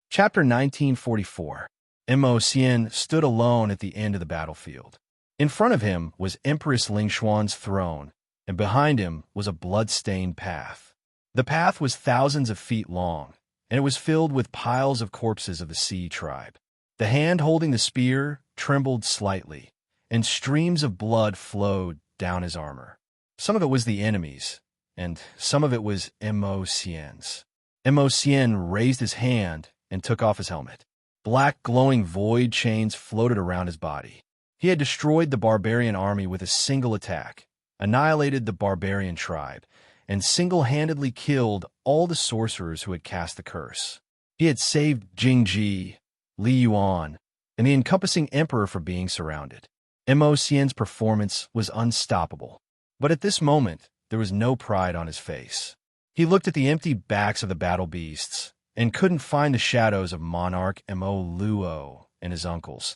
Chapter 1944. Mo Xian stood alone at the end of the battlefield. In front of him was Empress Lingshuan's throne, and behind him was a blood-stained path. The path was thousands of feet long, and it was filled with piles of corpses of the Sea tribe. The hand holding the spear trembled slightly, and streams of blood flowed down his armor. Some of it was the enemy's, and some of it was Mo Xian's. Mo Xian raised his hand and took off his helmet. Black glowing void chains floated around his body. He had destroyed the barbarian army with a single attack, annihilated the barbarian tribe, and single-handedly killed all the sorcerers who had cast the curse. He had saved Jingji, Li Yuan, and the encompassing emperor from being surrounded. Mo Xian's performance was unstoppable. But at this moment, there was no pride on his face. He looked at the empty backs of the battle beasts and couldn't find the shadows of Monarch Mo Luo and his uncles,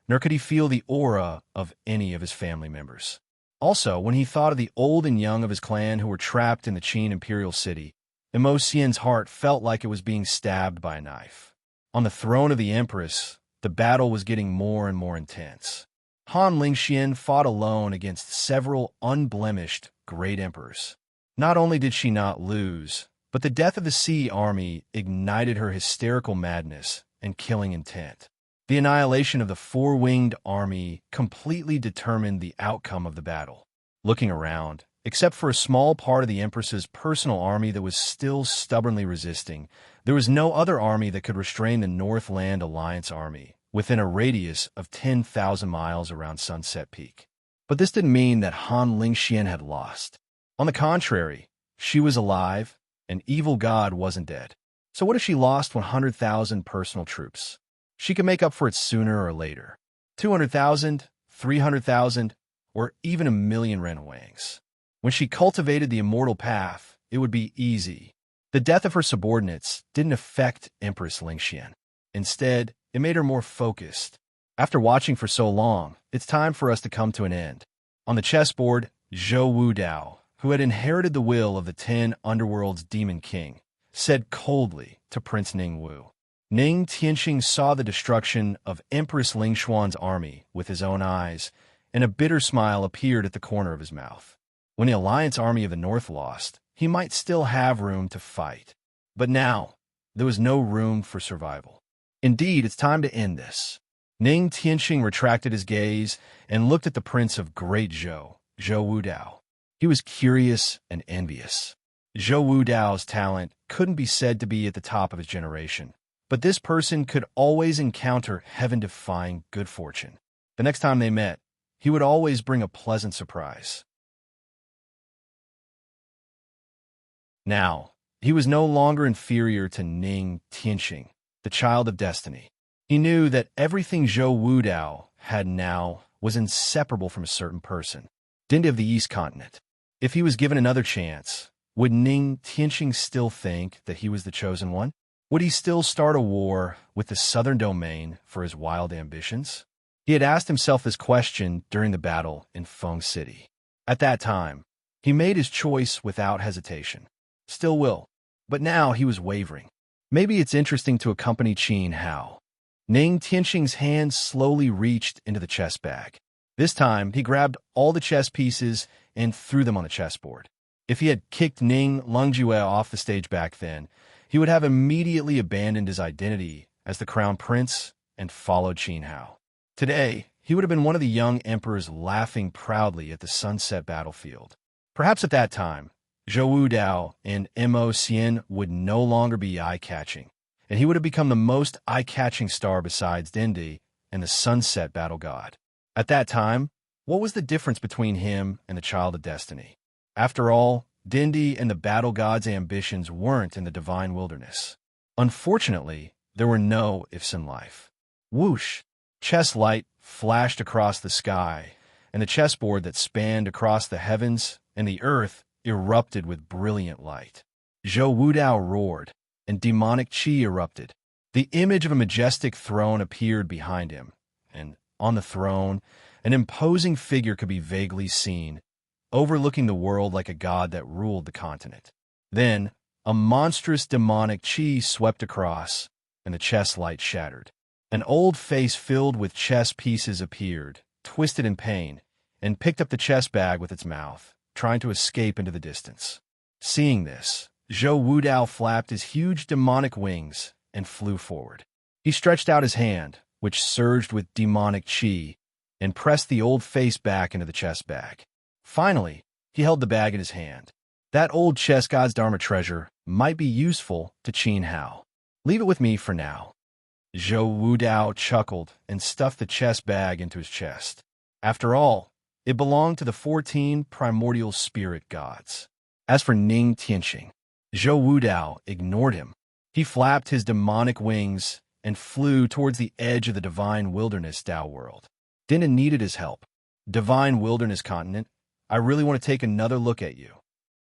nor could he feel the aura of any of his family members. Also, when he thought of the old and young of his clan who were trapped in the Qin imperial city, Mo Xian's heart felt like it was being stabbed by a knife. On the throne of the Empress, the battle was getting more and more intense. Han Lingxian fought alone against several unblemished great emperors. Not only did she not lose, but the death of the Sea army ignited her hysterical madness and killing intent. The annihilation of the four-winged army completely determined the outcome of the battle. Looking around, except for a small part of the Empress's personal army that was still stubbornly resisting, there was no other army that could restrain the Northland Alliance army within a radius of 10,000 miles around Sunset Peak. But this didn't mean that Han Lingxian had lost. On the contrary, she was alive, and evil God wasn't dead. So what if she lost 100,000 personal troops? She could make up for it sooner or later. 200,000, 300,000, or even 1,000,000 Renwangs. When she cultivated the immortal path, it would be easy. The death of her subordinates didn't affect Empress Lingxian. Instead, it made her more focused. After watching for so long, it's time for us to come to an end. On the chessboard, Zhou Wudao, who had inherited the will of the 10 Underworld's Demon King, said coldly to Prince Ningwu. Ning Tianxing saw the destruction of Empress Lingshuan's army with his own eyes, and a bitter smile appeared at the corner of his mouth. When the Alliance army of the North lost, he might still have room to fight. But now, there was no room for survival. Indeed, it's time to end this. Ning Tianxing retracted his gaze and looked at the prince of Great Zhou, Zhou Wudao. He was curious and envious. Zhou Wudao's talent couldn't be said to be at the top of his generation, but this person could always encounter heaven-defying good fortune. The next time they met, he would always bring a pleasant surprise. Now, he was no longer inferior to Ning Tianxing, the child of destiny. He knew that everything Zhou Wudao had now was inseparable from a certain person, Dindy of the East Continent. If he was given another chance, would Ning Tianxing still think that he was the chosen one? Would he still start a war with the southern domain for his wild ambitions? He had asked himself this question during the battle in Feng City. At that time, he made his choice without hesitation. Still will. But now he was wavering. Maybe it's interesting to accompany Qin Hao. Ning Tianxing's hands slowly reached into the chess bag. This time, he grabbed all the chess pieces and threw them on the chessboard. If he had kicked Ning Longjue off the stage back then, he would have immediately abandoned his identity as the crown prince and followed Qin Hao. Today, he would have been one of the young emperors laughing proudly at the sunset battlefield. Perhaps at that time, Zhou Wudao and Mo Xian would no longer be eye-catching, and he would have become the most eye-catching star besides Dindi and the sunset battle god. At that time, what was the difference between him and the child of destiny? After all, Dindi and the battle god's ambitions weren't in the divine wilderness. Unfortunately, there were no ifs in life. Whoosh! Chess light flashed across the sky, and the chessboard that spanned across the heavens and the earth erupted with brilliant light. Zhou Wudao roared, and demonic qi erupted. The image of a majestic throne appeared behind him, and on the throne, an imposing figure could be vaguely seen, overlooking the world like a god that ruled the continent. Then, a monstrous demonic qi swept across, and the chess light shattered. An old face filled with chess pieces appeared, twisted in pain, and picked up the chess bag with its mouth, trying to escape into the distance. Seeing this, Zhou Wudao flapped his huge demonic wings and flew forward. He stretched out his hand, which surged with demonic qi, and pressed the old face back into the chess bag. Finally, he held the bag in his hand. That old chess god's Dharma treasure might be useful to Qin Hao. Leave it with me for now. Zhou Wudao chuckled and stuffed the chess bag into his chest. After all, it belonged to the 14 primordial spirit gods. As for Ning Tianxing, Zhou Wudao ignored him. He flapped his demonic wings and flew towards the edge of the divine wilderness Tao world. Dinda needed his help. Divine wilderness continent, I really want to take another look at you.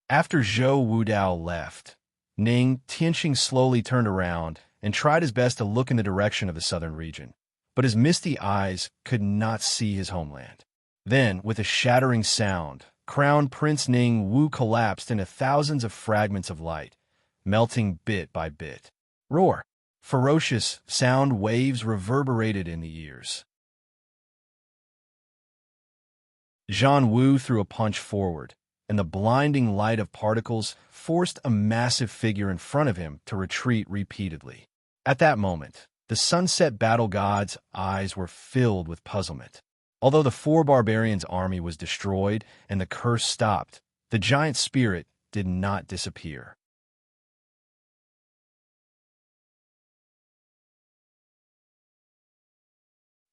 After Zhou Wudao left, Ning Tianxing slowly turned around and tried his best to look in the direction of the southern region, but his misty eyes could not see his homeland. Then, with a shattering sound, Crown Prince Ning Wu collapsed into thousands of fragments of light, melting bit by bit. Roar! Ferocious sound waves reverberated in the ears. Zhan Wu threw a punch forward, and the blinding light of particles forced a massive figure in front of him to retreat repeatedly. At that moment, the sunset battle god's eyes were filled with puzzlement. Although the 4 barbarians' army was destroyed and the curse stopped, the giant spirit did not disappear.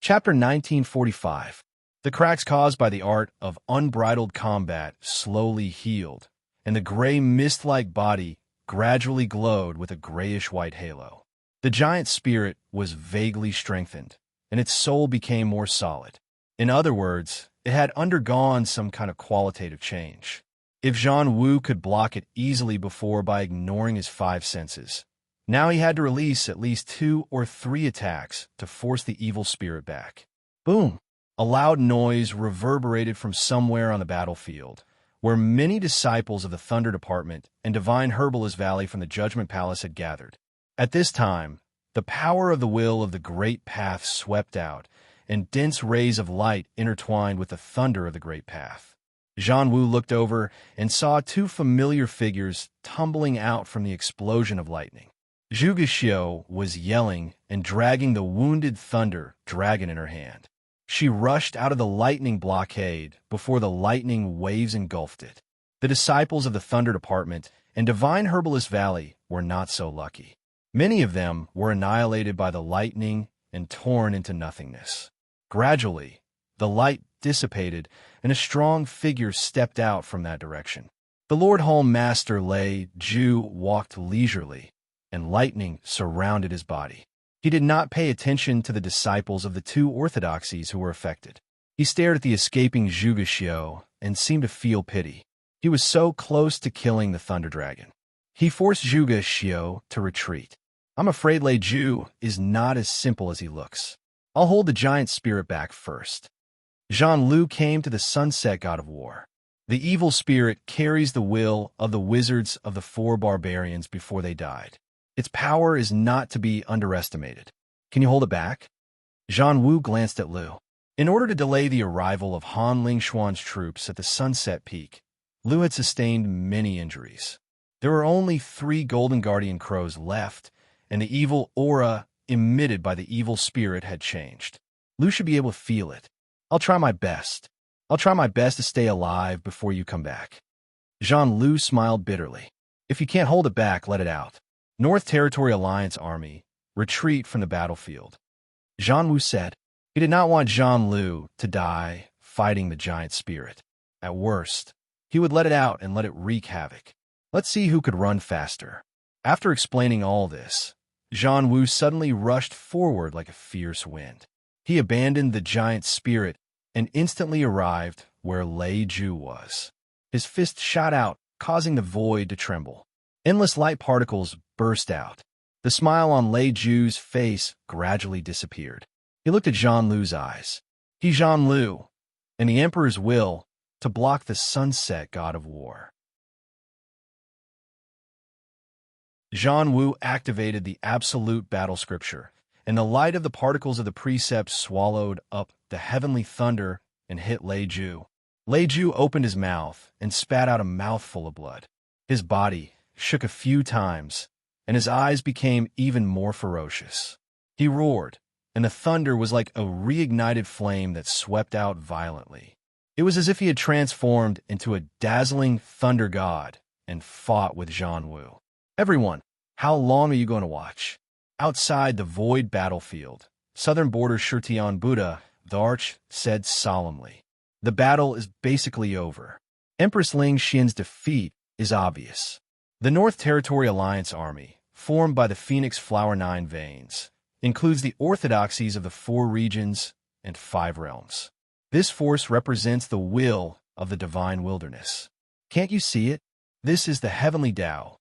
Chapter 1945. The cracks caused by the art of unbridled combat slowly healed, and the gray mist-like body gradually glowed with a grayish-white halo. The giant spirit was vaguely strengthened, and its soul became more solid. In other words, it had undergone some kind of qualitative change. If Zhan Wu could block it easily before by ignoring his 5 senses, now he had to release at least 2 or 3 attacks to force the evil spirit back. Boom! A loud noise reverberated from somewhere on the battlefield, where many disciples of the Thunder Department and Divine Herbalist Valley from the Judgment Palace had gathered. At this time, the power of the will of the Great Path swept out, and dense rays of light intertwined with the thunder of the Great Path. Zhan Wu looked over and saw 2 familiar figures tumbling out from the explosion of lightning. Zhuge was yelling and dragging the wounded thunder dragon in her hand. She rushed out of the lightning blockade before the lightning waves engulfed it. The disciples of the Thunder Department and Divine Herbalist Valley were not so lucky. Many of them were annihilated by the lightning and torn into nothingness. Gradually, the light dissipated and a strong figure stepped out from that direction. The Lord Home Master Lei Ju walked leisurely, and lightning surrounded his body. He did not pay attention to the disciples of the two orthodoxies who were affected. He stared at the escaping Zhuge and seemed to feel pity. He was so close to killing the Thunder Dragon. He forced Zhuge to retreat. I'm afraid Lei Ju is not as simple as he looks. I'll hold the giant spirit back first. Zhan Lu came to the sunset god of war. The evil spirit carries the will of the wizards of the four barbarians before they died. Its power is not to be underestimated. Can you hold it back? Zhan Wu glanced at Lu. In order to delay the arrival of Han Lingxuan's troops at the sunset peak, Lu had sustained many injuries. There were only 3 golden guardian crows left, and the evil aura emitted by the evil spirit had changed. Lu should be able to feel it. I'll try my best. I'll try my best to stay alive before you come back. Zhan Lu smiled bitterly. If you can't hold it back, let it out. North Territory Alliance Army, retreat from the battlefield. Zhan Wu said. He did not want Zhan Lu to die fighting the giant spirit. At worst, he would let it out and let it wreak havoc. Let's see who could run faster. After explaining all this, Zhan Wu suddenly rushed forward like a fierce wind. He abandoned the giant spirit and instantly arrived where Lei Ju was. His fist shot out, causing the void to tremble. Endless light particles burst out. The smile on Lei Ju's face gradually disappeared. He looked at Zhan Lu's eyes. He Zhan Lu, and the Emperor's will to block the sunset god of war. Zhan Wu activated the absolute battle scripture, and the light of the particles of the precepts swallowed up the heavenly thunder and hit Lei Ju. Lei Ju opened his mouth and spat out a mouthful of blood. His body shook a few times, and his eyes became even more ferocious. He roared, and the thunder was like a reignited flame that swept out violently. It was as if he had transformed into a dazzling thunder god and fought with Zhan Wu. Everyone, how long are you going to watch? Outside the void battlefield, southern border Shirtian Buddha, the Arch said solemnly. The battle is basically over. Empress Ling Xin's defeat is obvious. The North Territory Alliance Army, formed by the Phoenix Flower 9 veins, includes the orthodoxies of the 4 regions and 5 realms. This force represents the will of the divine wilderness. Can't you see it? This is the heavenly Tao.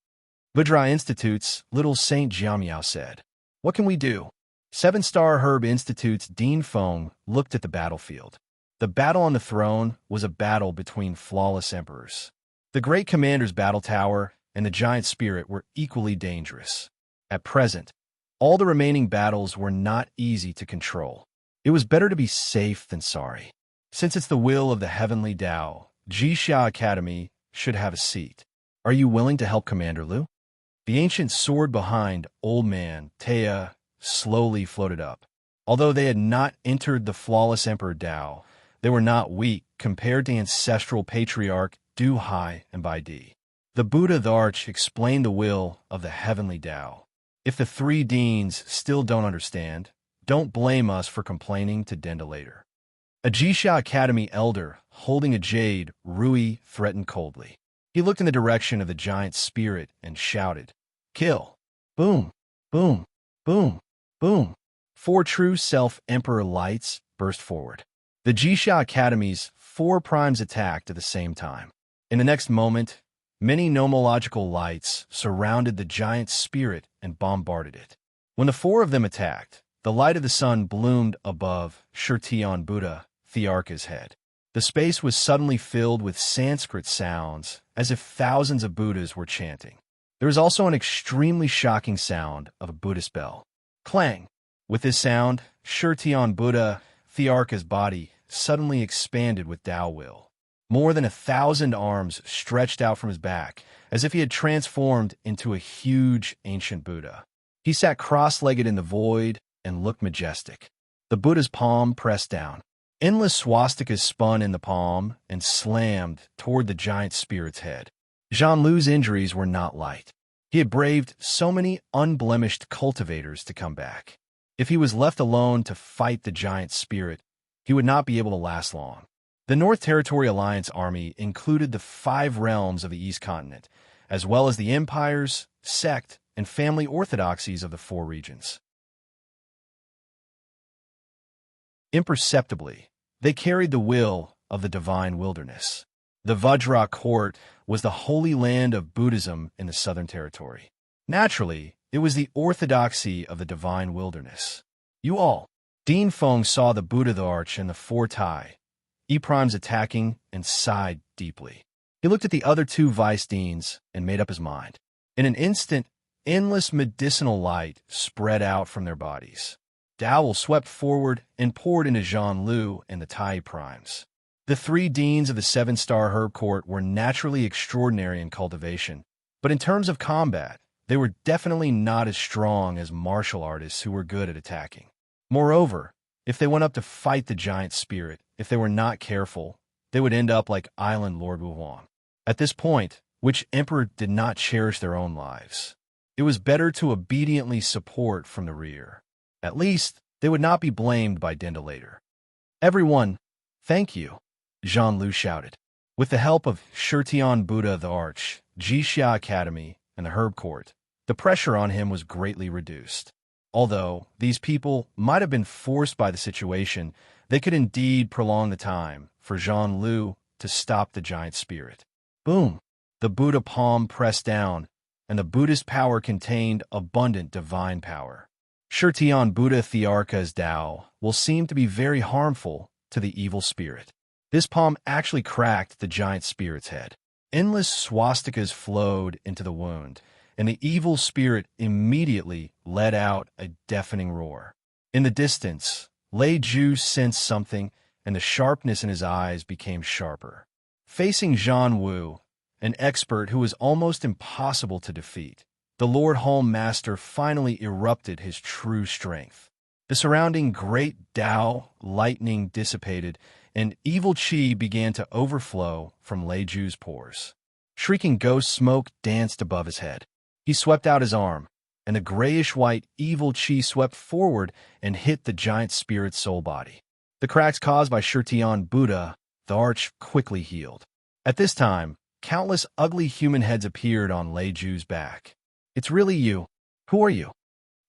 Budra Institute's Little Saint Jiamiao said. What can we do? 7-Star Herb Institute's Dean Feng looked at the battlefield. The battle on the throne was a battle between flawless emperors. The great commander's battle tower and the giant spirit were equally dangerous. At present, all the remaining battles were not easy to control. It was better to be safe than sorry. Since it's the will of the heavenly Tao, Jixia Academy should have a seat. Are you willing to help Commander Lu? The ancient sword behind Old Man Taya slowly floated up. Although they had not entered the flawless Emperor Tao, they were not weak compared to ancestral patriarch Du Hai and Bai Di. The Buddha the Arch explained the will of the heavenly Tao. If the 3 deans still don't understand, don't blame us for complaining to Denda later. A Jixia Academy elder, holding a jade, Rui threatened coldly. He looked in the direction of the giant spirit and shouted, Kill! Boom! Boom! Boom! Boom! 4 true self-emperor lights burst forward. The Jixia Academy's 4 primes attacked at the same time. In the next moment, many nomological lights surrounded the giant spirit and bombarded it. When the 4 of them attacked, the light of the sun bloomed above Shirtian Buddha, Thearka's head. The space was suddenly filled with Sanskrit sounds, as if thousands of Buddhas were chanting. There was also an extremely shocking sound of a Buddhist bell. Clang! With this sound, Shirtian Buddha, Thearka's body, suddenly expanded with Tao will. More than 1,000 arms stretched out from his back, as if he had transformed into a huge ancient Buddha. He sat cross-legged in the void and looked majestic. The Buddha's palm pressed down. Endless swastikas spun in the palm and slammed toward the giant spirit's head. Zhanlu's injuries were not light. He had braved so many unblemished cultivators to come back. If he was left alone to fight the giant spirit, he would not be able to last long. The North Territory Alliance army included the 5 realms of the East Continent, as well as the empires, sect, and family orthodoxies of the 4 regions. Imperceptibly, they carried the will of the divine wilderness. The Vajra court was the holy land of Buddhism in the Southern Territory. Naturally, it was the orthodoxy of the divine wilderness. You all. Dean Feng saw the Buddha the Arch and the 4 Tai, E-Primes attacking, and sighed deeply. He looked at the other 2 vice deans and made up his mind. In an instant, endless medicinal light spread out from their bodies. Dowell swept forward and poured into Zhanlu and the Tai Primes. The 3 deans of the 7-star herb court were naturally extraordinary in cultivation, but in terms of combat, they were definitely not as strong as martial artists who were good at attacking. Moreover, if they went up to fight the giant spirit, if they were not careful, they would end up like Island Lord Wuhuang. At this point, which emperor did not cherish their own lives? It was better to obediently support from the rear. At least, they would not be blamed by Denda later. Everyone, thank you, Zhanlu shouted. With the help of Shirtian Buddha the Arch, Jixia Academy, and the Herb Court, the pressure on him was greatly reduced. Although these people might have been forced by the situation, they could indeed prolong the time for Zhanlu to stop the giant spirit. Boom! The Buddha palm pressed down, and the Buddhist power contained abundant divine power. Shirtian Buddha Thearka's Tao will seem to be very harmful to the evil spirit. This palm actually cracked the giant spirit's head. Endless swastikas flowed into the wound, and the evil spirit immediately let out a deafening roar. In the distance, Lei Ju sensed something, and the sharpness in his eyes became sharper. Facing Zhan Wu, an expert who was almost impossible to defeat, the Lord Home Master finally erupted his true strength. The surrounding great Tao lightning dissipated, and evil qi began to overflow from Lei Ju's pores. Shrieking ghost smoke danced above his head. He swept out his arm, and the grayish-white evil qi swept forward and hit the giant spirit's soul body. The cracks caused by Shirtian Buddha, the Arch, quickly healed. At this time, countless ugly human heads appeared on Lei Ju's back. It's really you. Who are you?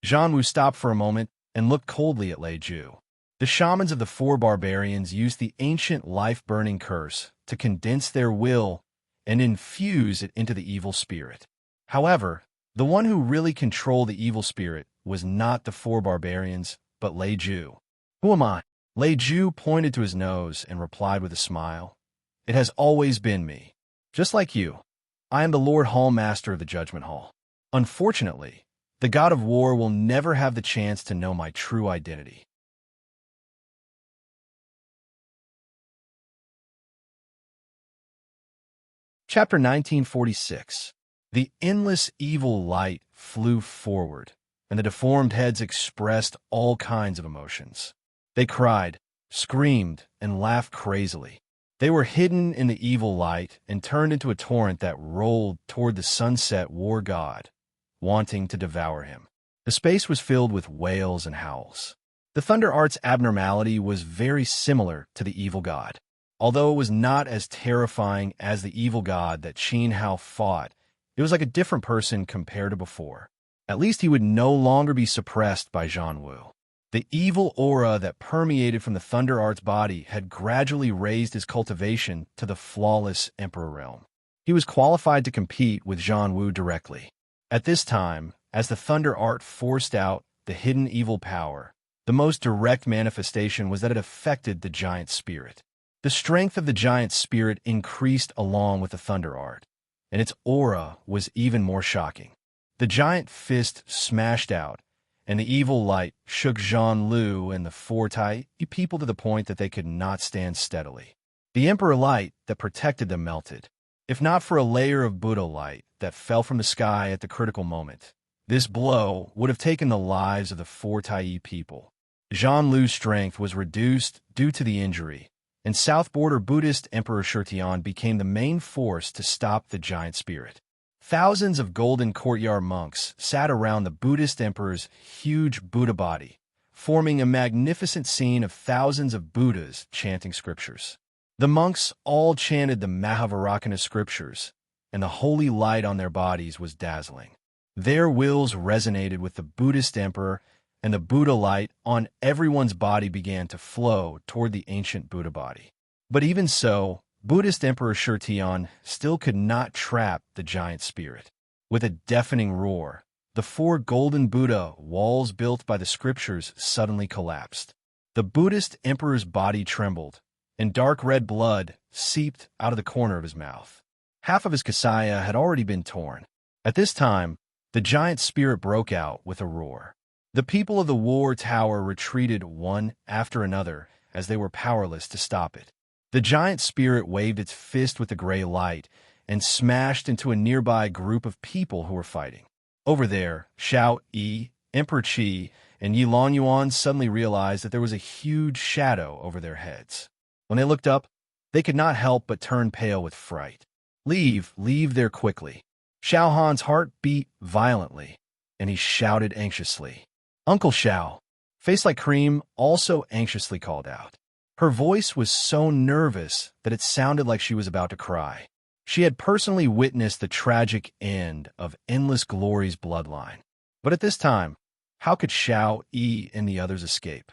Zhanwu stopped for a moment and looked coldly at Lei Ju. The shamans of the 4 barbarians used the ancient life-burning curse to condense their will and infuse it into the evil spirit. However, the one who really controlled the evil spirit was not the 4 barbarians, but Lei Ju. Who am I? Lei Ju pointed to his nose and replied with a smile. It has always been me. Just like you, I am the Lord Hall Master of the Judgment Hall. Unfortunately, the God of War will never have the chance to know my true identity. Chapter 1946. The endless evil light flew forward, and the deformed heads expressed all kinds of emotions. They cried, screamed, and laughed crazily. They were hidden in the evil light and turned into a torrent that rolled toward the sunset war god, wanting to devour him. The space was filled with wails and howls. The Thunder Art's abnormality was very similar to the evil god. Although it was not as terrifying as the evil god that Qin Hao fought, it was like a different person compared to before. At least he would no longer be suppressed by Zhan Wu. The evil aura that permeated from the Thunder Art's body had gradually raised his cultivation to the flawless Emperor realm. He was qualified to compete with Zhan Wu directly. At this time, as the Thunder Art forced out the hidden evil power, the most direct manifestation was that it affected the giant spirit. The strength of the giant spirit increased along with the Thunder Art, and its aura was even more shocking. The giant fist smashed out, and the evil light shook Zhan Lu and the 4 Tai people to the point that they could not stand steadily. The Emperor light that protected them melted. If not for a layer of Buddha light that fell from the sky at the critical moment, This blow would have taken the lives of the four Tai people. Zhang Lu's strength was reduced due to the injury, and South Border Buddhist Emperor Shutian became the main force to stop the giant spirit. Thousands of golden courtyard monks sat around the Buddhist emperor's huge Buddha body, forming a magnificent scene of thousands of Buddhas chanting scriptures. The monks all chanted the Mahavajrayana scriptures, and the holy light on their bodies was dazzling. Their wills resonated with the Buddhist emperor, and the Buddha light on everyone's body began to flow toward the ancient Buddha body. But even so, Buddhist Emperor Shutian still could not trap the giant spirit. With a deafening roar, the four golden Buddha walls built by the scriptures suddenly collapsed. The Buddhist emperor's body trembled, and dark red blood seeped out of the corner of his mouth. Half of his kasaya had already been torn. At this time, the giant spirit broke out with a roar. The people of the war tower retreated one after another as they were powerless to stop it. The giant spirit waved its fist with the gray light and smashed into a nearby group of people who were fighting. Over there, Xiao Yi, Emperor Qi, and Yi Longyuan suddenly realized that there was a huge shadow over their heads. When they looked up, they could not help but turn pale with fright. Leave there quickly. Xiao Han's heart beat violently, and he shouted anxiously. Uncle Xiao, face like cream, also anxiously called out. Her voice was so nervous that it sounded like she was about to cry. She had personally witnessed the tragic end of Endless Glory's bloodline. But at this time, how could Xiao Yi and the others escape?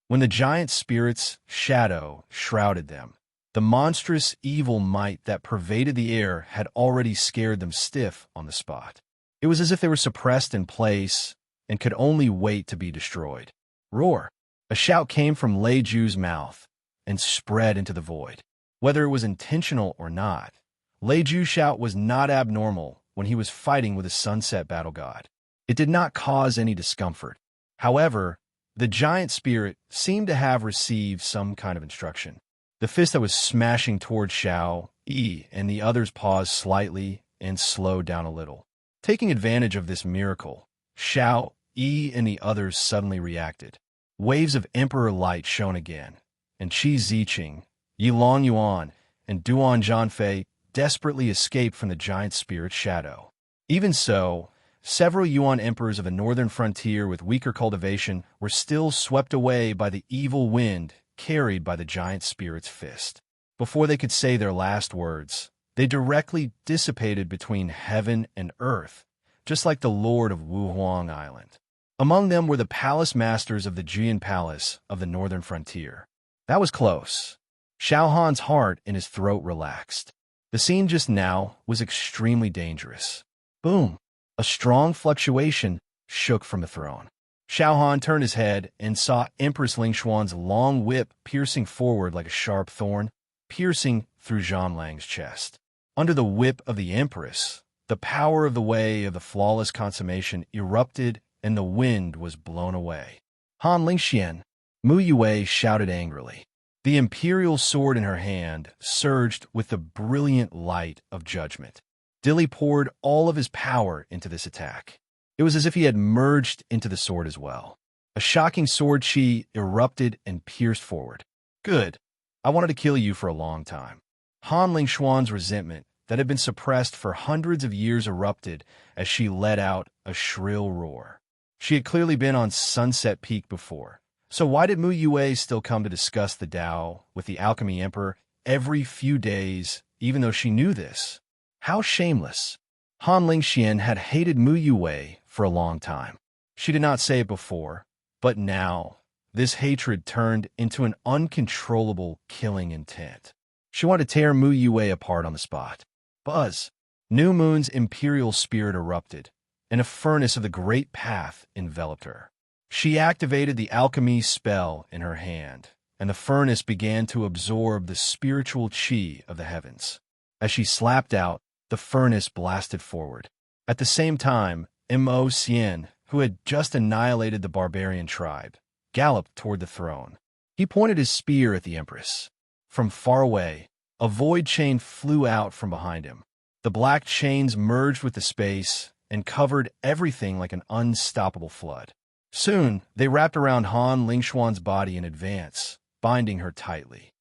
When the giant spirit's shadow shrouded them, the monstrous evil might that pervaded the air had already scared them stiff on the spot. It was as if they were suppressed in place and could only wait to be destroyed. Roar! A shout came from Lei Ju's mouth and spread into the void. Whether it was intentional or not, Lei Ju's shout was not abnormal when he was fighting with a sunset battle god. It did not cause any discomfort. However, the giant spirit seemed to have received some kind of instruction. The fist that was smashing toward Xiao Yi and the others paused slightly and slowed down a little. Taking advantage of this miracle, Xiao Yi and the others suddenly reacted. Waves of Emperor light shone again, and Qi Ziqing, Yi Longyuan, and Duan Zhanfei desperately escaped from the giant spirit's shadow. Even so, several Yuan emperors of the northern frontier with weaker cultivation were still swept away by the evil wind carried by the giant spirit's fist. Before they could say their last words, they directly dissipated between heaven and earth, just like the lord of Wuhuang Island. Among them were the palace masters of the Jian Palace of the northern frontier. That was close. Xiao Han's heart in his throat relaxed. The scene just now was extremely dangerous. Boom! A strong fluctuation shook from the throne. Xiao Han turned his head and saw Empress Ling Xuan's long whip piercing forward like a sharp thorn, piercing through Zhang Lang's chest. Under the whip of the Empress, the power of the way of the flawless consummation erupted and the wind was blown away. Han Lingxian, Mu Yue shouted angrily. The imperial sword in her hand surged with the brilliant light of judgment. Dilly poured all of his power into this attack. It was as if he had merged into the sword as well. A shocking sword chi erupted and pierced forward. Good. I wanted to kill you for a long time. Han Lingxuan's resentment that had been suppressed for hundreds of years erupted as she let out a shrill roar. She had clearly been on Sunset Peak before. So why did Mu Yue still come to discuss the Tao with the Alchemy Emperor every few days, even though she knew this? How shameless. Han Lingxian had hated Mu Yue for a long time. She did not say it before, but now this hatred turned into an uncontrollable killing intent. She wanted to tear Mu Yue apart on the spot. Buzz! New Moon's imperial spirit erupted, and a furnace of the great path enveloped her. She activated the alchemy spell in her hand, and the furnace began to absorb the spiritual chi of the heavens. As she slapped out, the furnace blasted forward. At the same time, Mo Xian, who had just annihilated the barbarian tribe, galloped toward the throne. He pointed his spear at the Empress. From far away, a void chain flew out from behind him. The black chains merged with the space and covered everything like an unstoppable flood. Soon, they wrapped around Han Lingxuan's body in advance, binding her tightly.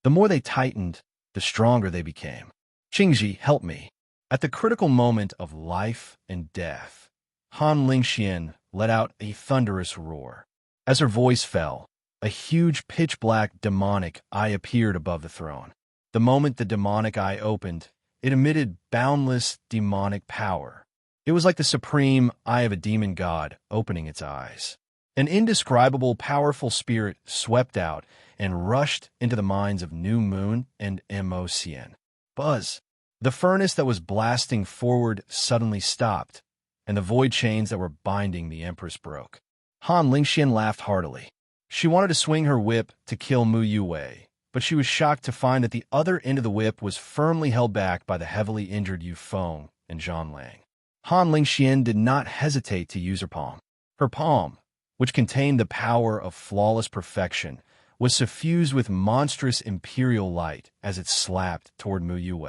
The more they tightened, the stronger they became. "Qingji, help me." At the critical moment of life and death, Han Lingxian let out a thunderous roar. As her voice fell, a huge pitch-black demonic eye appeared above the throne. The moment the demonic eye opened, it emitted boundless demonic power. It was like the supreme eye of a demon god opening its eyes. An indescribable, powerful spirit swept out and rushed into the minds of New Moon and Mo Xian. Buzz! The furnace that was blasting forward suddenly stopped, and the void chains that were binding the Empress broke. Han Lingxian laughed heartily. She wanted to swing her whip to kill Mu Yue, but she was shocked to find that the other end of the whip was firmly held back by the heavily injured Yu Feng and Zhang Lang. Han Lingxian did not hesitate to use her palm. Her palm, which contained the power of flawless perfection, was suffused with monstrous imperial light as it slapped toward Mu Yue.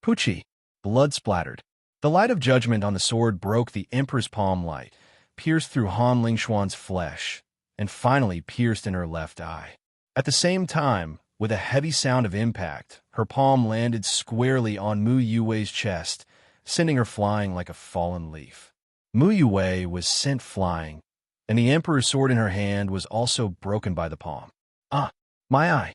Pucci! Blood splattered. The light of judgment on the sword broke the Emperor's palm light, pierced through Han Lingxuan's flesh, and finally pierced in her left eye. At the same time, with a heavy sound of impact, her palm landed squarely on Mu Yue's chest, sending her flying like a fallen leaf. Mu Yue was sent flying, and the Emperor's sword in her hand was also broken by the palm. "Ah, my eye!"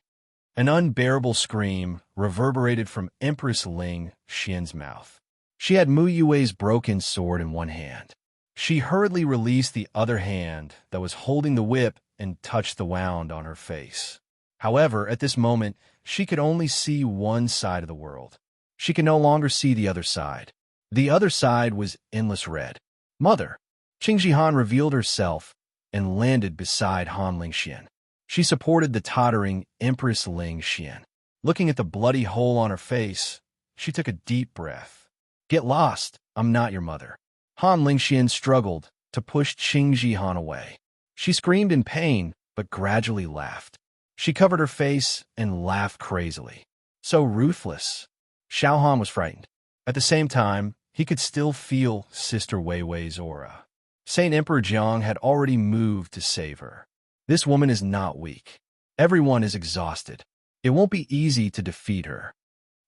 An unbearable scream reverberated from Empress Ling Xian's mouth. She had Mu Yue's broken sword in one hand. She hurriedly released the other hand that was holding the whip and touched the wound on her face. However, at this moment, she could only see one side of the world. She could no longer see the other side. The other side was endless red. "Mother!" Qingji Han revealed herself and landed beside Han Lingxian. She supported the tottering Empress Ling Xian. Looking at the bloody hole on her face, she took a deep breath. "Get lost, I'm not your mother." Han Lingxian struggled to push Qingji Han away. She screamed in pain, but gradually laughed. She covered her face and laughed crazily. So ruthless. Xiao Han was frightened. At the same time, he could still feel Sister Wei Wei's aura. Saint Emperor Jiang had already moved to save her. This woman is not weak. Everyone is exhausted. It won't be easy to defeat her.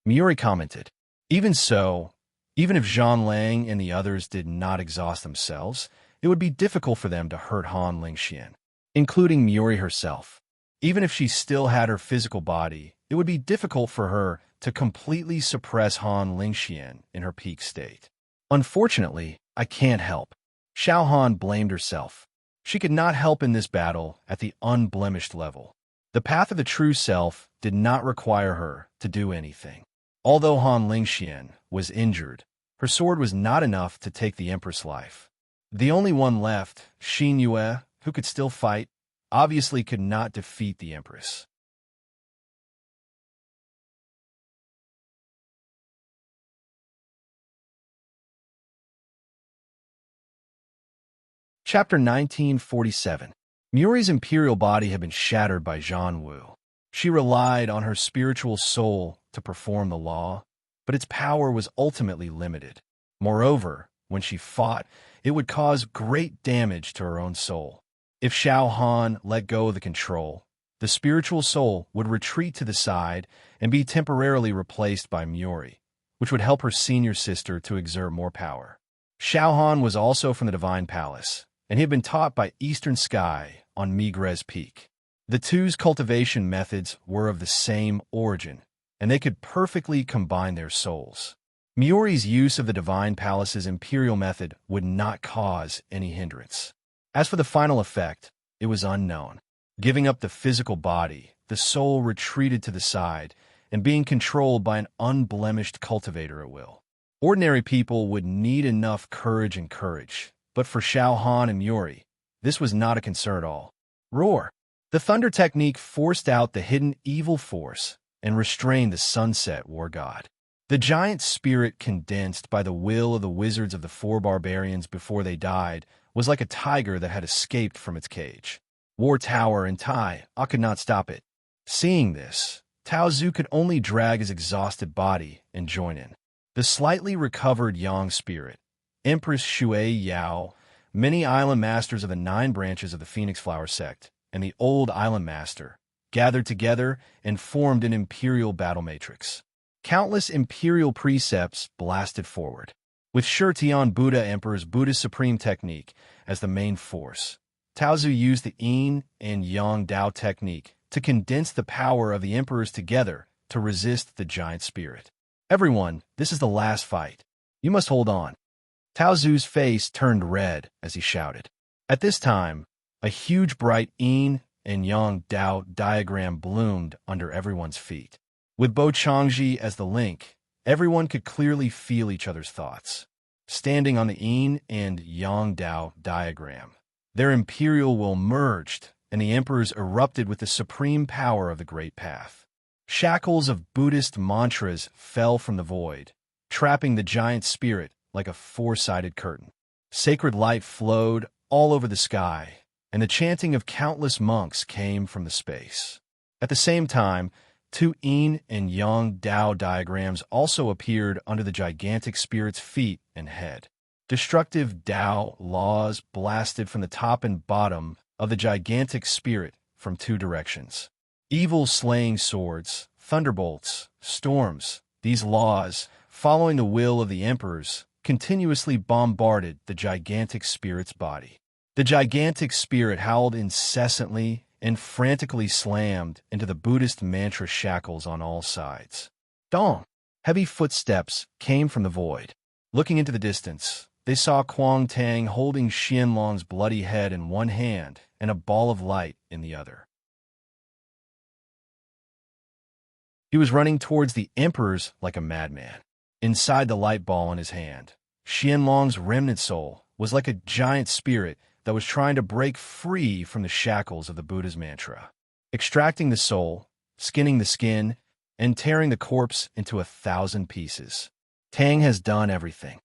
Miuri commented. Even so, even if Zhang Lang and the others did not exhaust themselves, it would be difficult for them to hurt Han Lingxian, including Miuri herself. Even if she still had her physical body, it would be difficult for her to completely suppress Han Lingxian in her peak state. "Unfortunately, I can't help." Xiao Han blamed herself. She could not help in this battle at the unblemished level. The path of the true self did not require her to do anything. Although Han Lingxian was injured, her sword was not enough to take the Empress' life. The only one left, Xin Yue, who could still fight, obviously could not defeat the Empress. Chapter 1947. Muri's imperial body had been shattered by Zhan Wu. She relied on her spiritual soul to perform the law, but its power was ultimately limited. Moreover, when she fought, it would cause great damage to her own soul. If Xiao Han let go of the control, the spiritual soul would retreat to the side and be temporarily replaced by Muri, which would help her senior sister to exert more power. Xiao Han was also from the Divine Palace, and he had been taught by Eastern Sky on Migres Peak. The two's cultivation methods were of the same origin, and they could perfectly combine their souls. Miuri's use of the Divine Palace's imperial method would not cause any hindrance. As for the final effect, it was unknown. Giving up the physical body, the soul retreated to the side, and being controlled by an unblemished cultivator at will. Ordinary people would need enough courage and courage, but for Xiao Han and Muri, this was not a concern at all. Roar! The thunder technique forced out the hidden evil force and restrained the sunset war god. The giant spirit condensed by the will of the wizards of the four barbarians before they died was like a tiger that had escaped from its cage. War Tower and Tai, I could not stop it. Seeing this, Tao Zu could only drag his exhausted body and join in. The slightly recovered Yang spirit, Empress Shui Yao, many island masters of the 9 branches of the Phoenix Flower sect, and the old island master, gathered together and formed an imperial battle matrix. Countless imperial precepts blasted forward, with Shi Tian Buddha Emperor's Buddhist supreme technique as the main force. Tao Zu used the Yin and Yang Dao technique to condense the power of the emperors together to resist the giant spirit. Everyone, this is the last fight. You must hold on. Tao Zu's face turned red as he shouted. At this time, a huge bright Yin and Yang Dao diagram bloomed under everyone's feet. With Bo Changji as the link, everyone could clearly feel each other's thoughts. Standing on the Yin and Yang Dao diagram, their imperial will merged, and the emperors erupted with the supreme power of the Great Path. Shackles of Buddhist mantras fell from the void, trapping the giant spirit like a 4-sided curtain. Sacred light flowed all over the sky, and the chanting of countless monks came from the space. At the same time, 2 Yin and Yang Dao diagrams also appeared under the gigantic spirit's feet and head. Destructive Dao laws blasted from the top and bottom of the gigantic spirit from 2 directions. Evil slaying swords, thunderbolts, storms, these laws, following the will of the emperors, continuously bombarded the gigantic spirit's body. The gigantic spirit howled incessantly and frantically slammed into the Buddhist mantra shackles on all sides. Dong! Heavy footsteps came from the void. Looking into the distance, they saw Kuang Tang holding Xianlong's bloody head in one hand and a ball of light in the other. He was running towards the emperors like a madman. Inside the light ball in his hand, Xianlong's remnant soul was like a giant spirit that was trying to break free from the shackles of the Buddha's mantra. Extracting the soul, skinning the skin, and tearing the corpse into 1,000 pieces. Tang has done everything.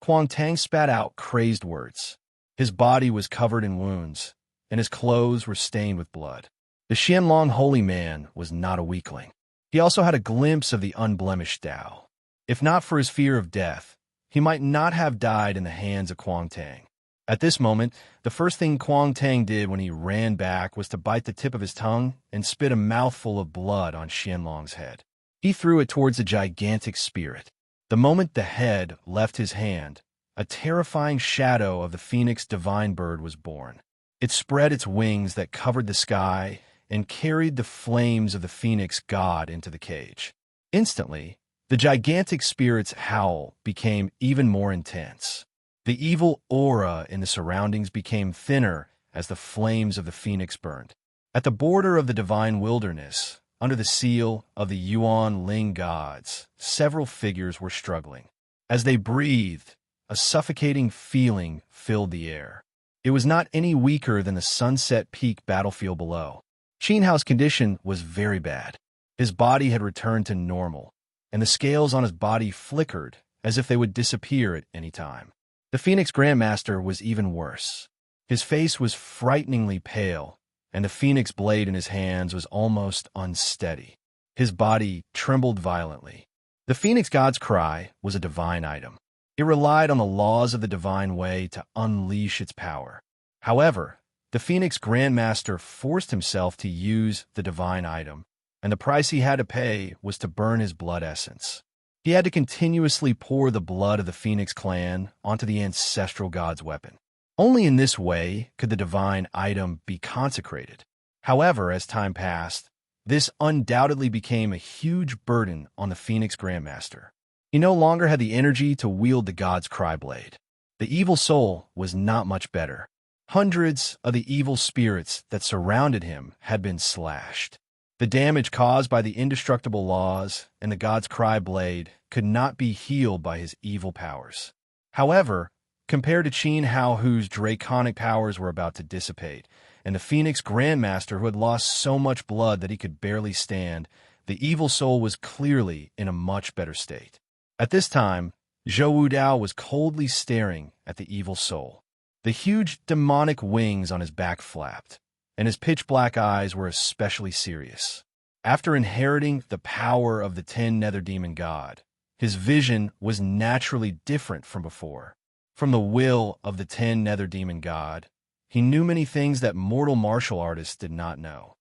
Kuang Tang spat out crazed words. His body was covered in wounds, and his clothes were stained with blood. The Xianlong holy man was not a weakling. He also had a glimpse of the unblemished Tao. If not for his fear of death, he might not have died in the hands of Kuang Tang. At this moment, the first thing Kuang Tang did when he ran back was to bite the tip of his tongue and spit a mouthful of blood on Xianlong's head. He threw it towards the gigantic spirit. The moment the head left his hand, a terrifying shadow of the phoenix divine bird was born. It spread its wings that covered the sky and carried the flames of the phoenix god into the cage. Instantly, the gigantic spirit's howl became even more intense. The evil aura in the surroundings became thinner as the flames of the phoenix burned. At the border of the divine wilderness, under the seal of the Yuan Ling gods, several figures were struggling. As they breathed, a suffocating feeling filled the air. It was not any weaker than the Sunset Peak battlefield below. Qin Hao's condition was very bad. His body had returned to normal, and the scales on his body flickered as if they would disappear at any time. The Phoenix Grandmaster was even worse. His face was frighteningly pale, and the phoenix blade in his hands was almost unsteady. His body trembled violently. The Phoenix God's cry was a divine item. It relied on the laws of the divine way to unleash its power. However, the Phoenix Grandmaster forced himself to use the divine item, and the price he had to pay was to burn his blood essence. He had to continuously pour the blood of the Phoenix clan onto the ancestral god's weapon. Only in this way could the divine item be consecrated. However, as time passed, this undoubtedly became a huge burden on the Phoenix Grandmaster. He no longer had the energy to wield the god's cry blade. The evil soul was not much better. Hundreds of the evil spirits that surrounded him had been slashed. The damage caused by the indestructible laws and the god's cry blade could not be healed by his evil powers. However, compared to Qin Hao, whose draconic powers were about to dissipate, and the Phoenix Grandmaster, who had lost so much blood that he could barely stand, the evil soul was clearly in a much better state. At this time, Zhou Wudao was coldly staring at the evil soul. The huge demonic wings on his back flapped, and his pitch-black eyes were especially serious. After inheriting the power of the 10 nether demon god, his vision was naturally different from before. From the will of the 10 nether demon god, he knew many things that mortal martial artists did not know.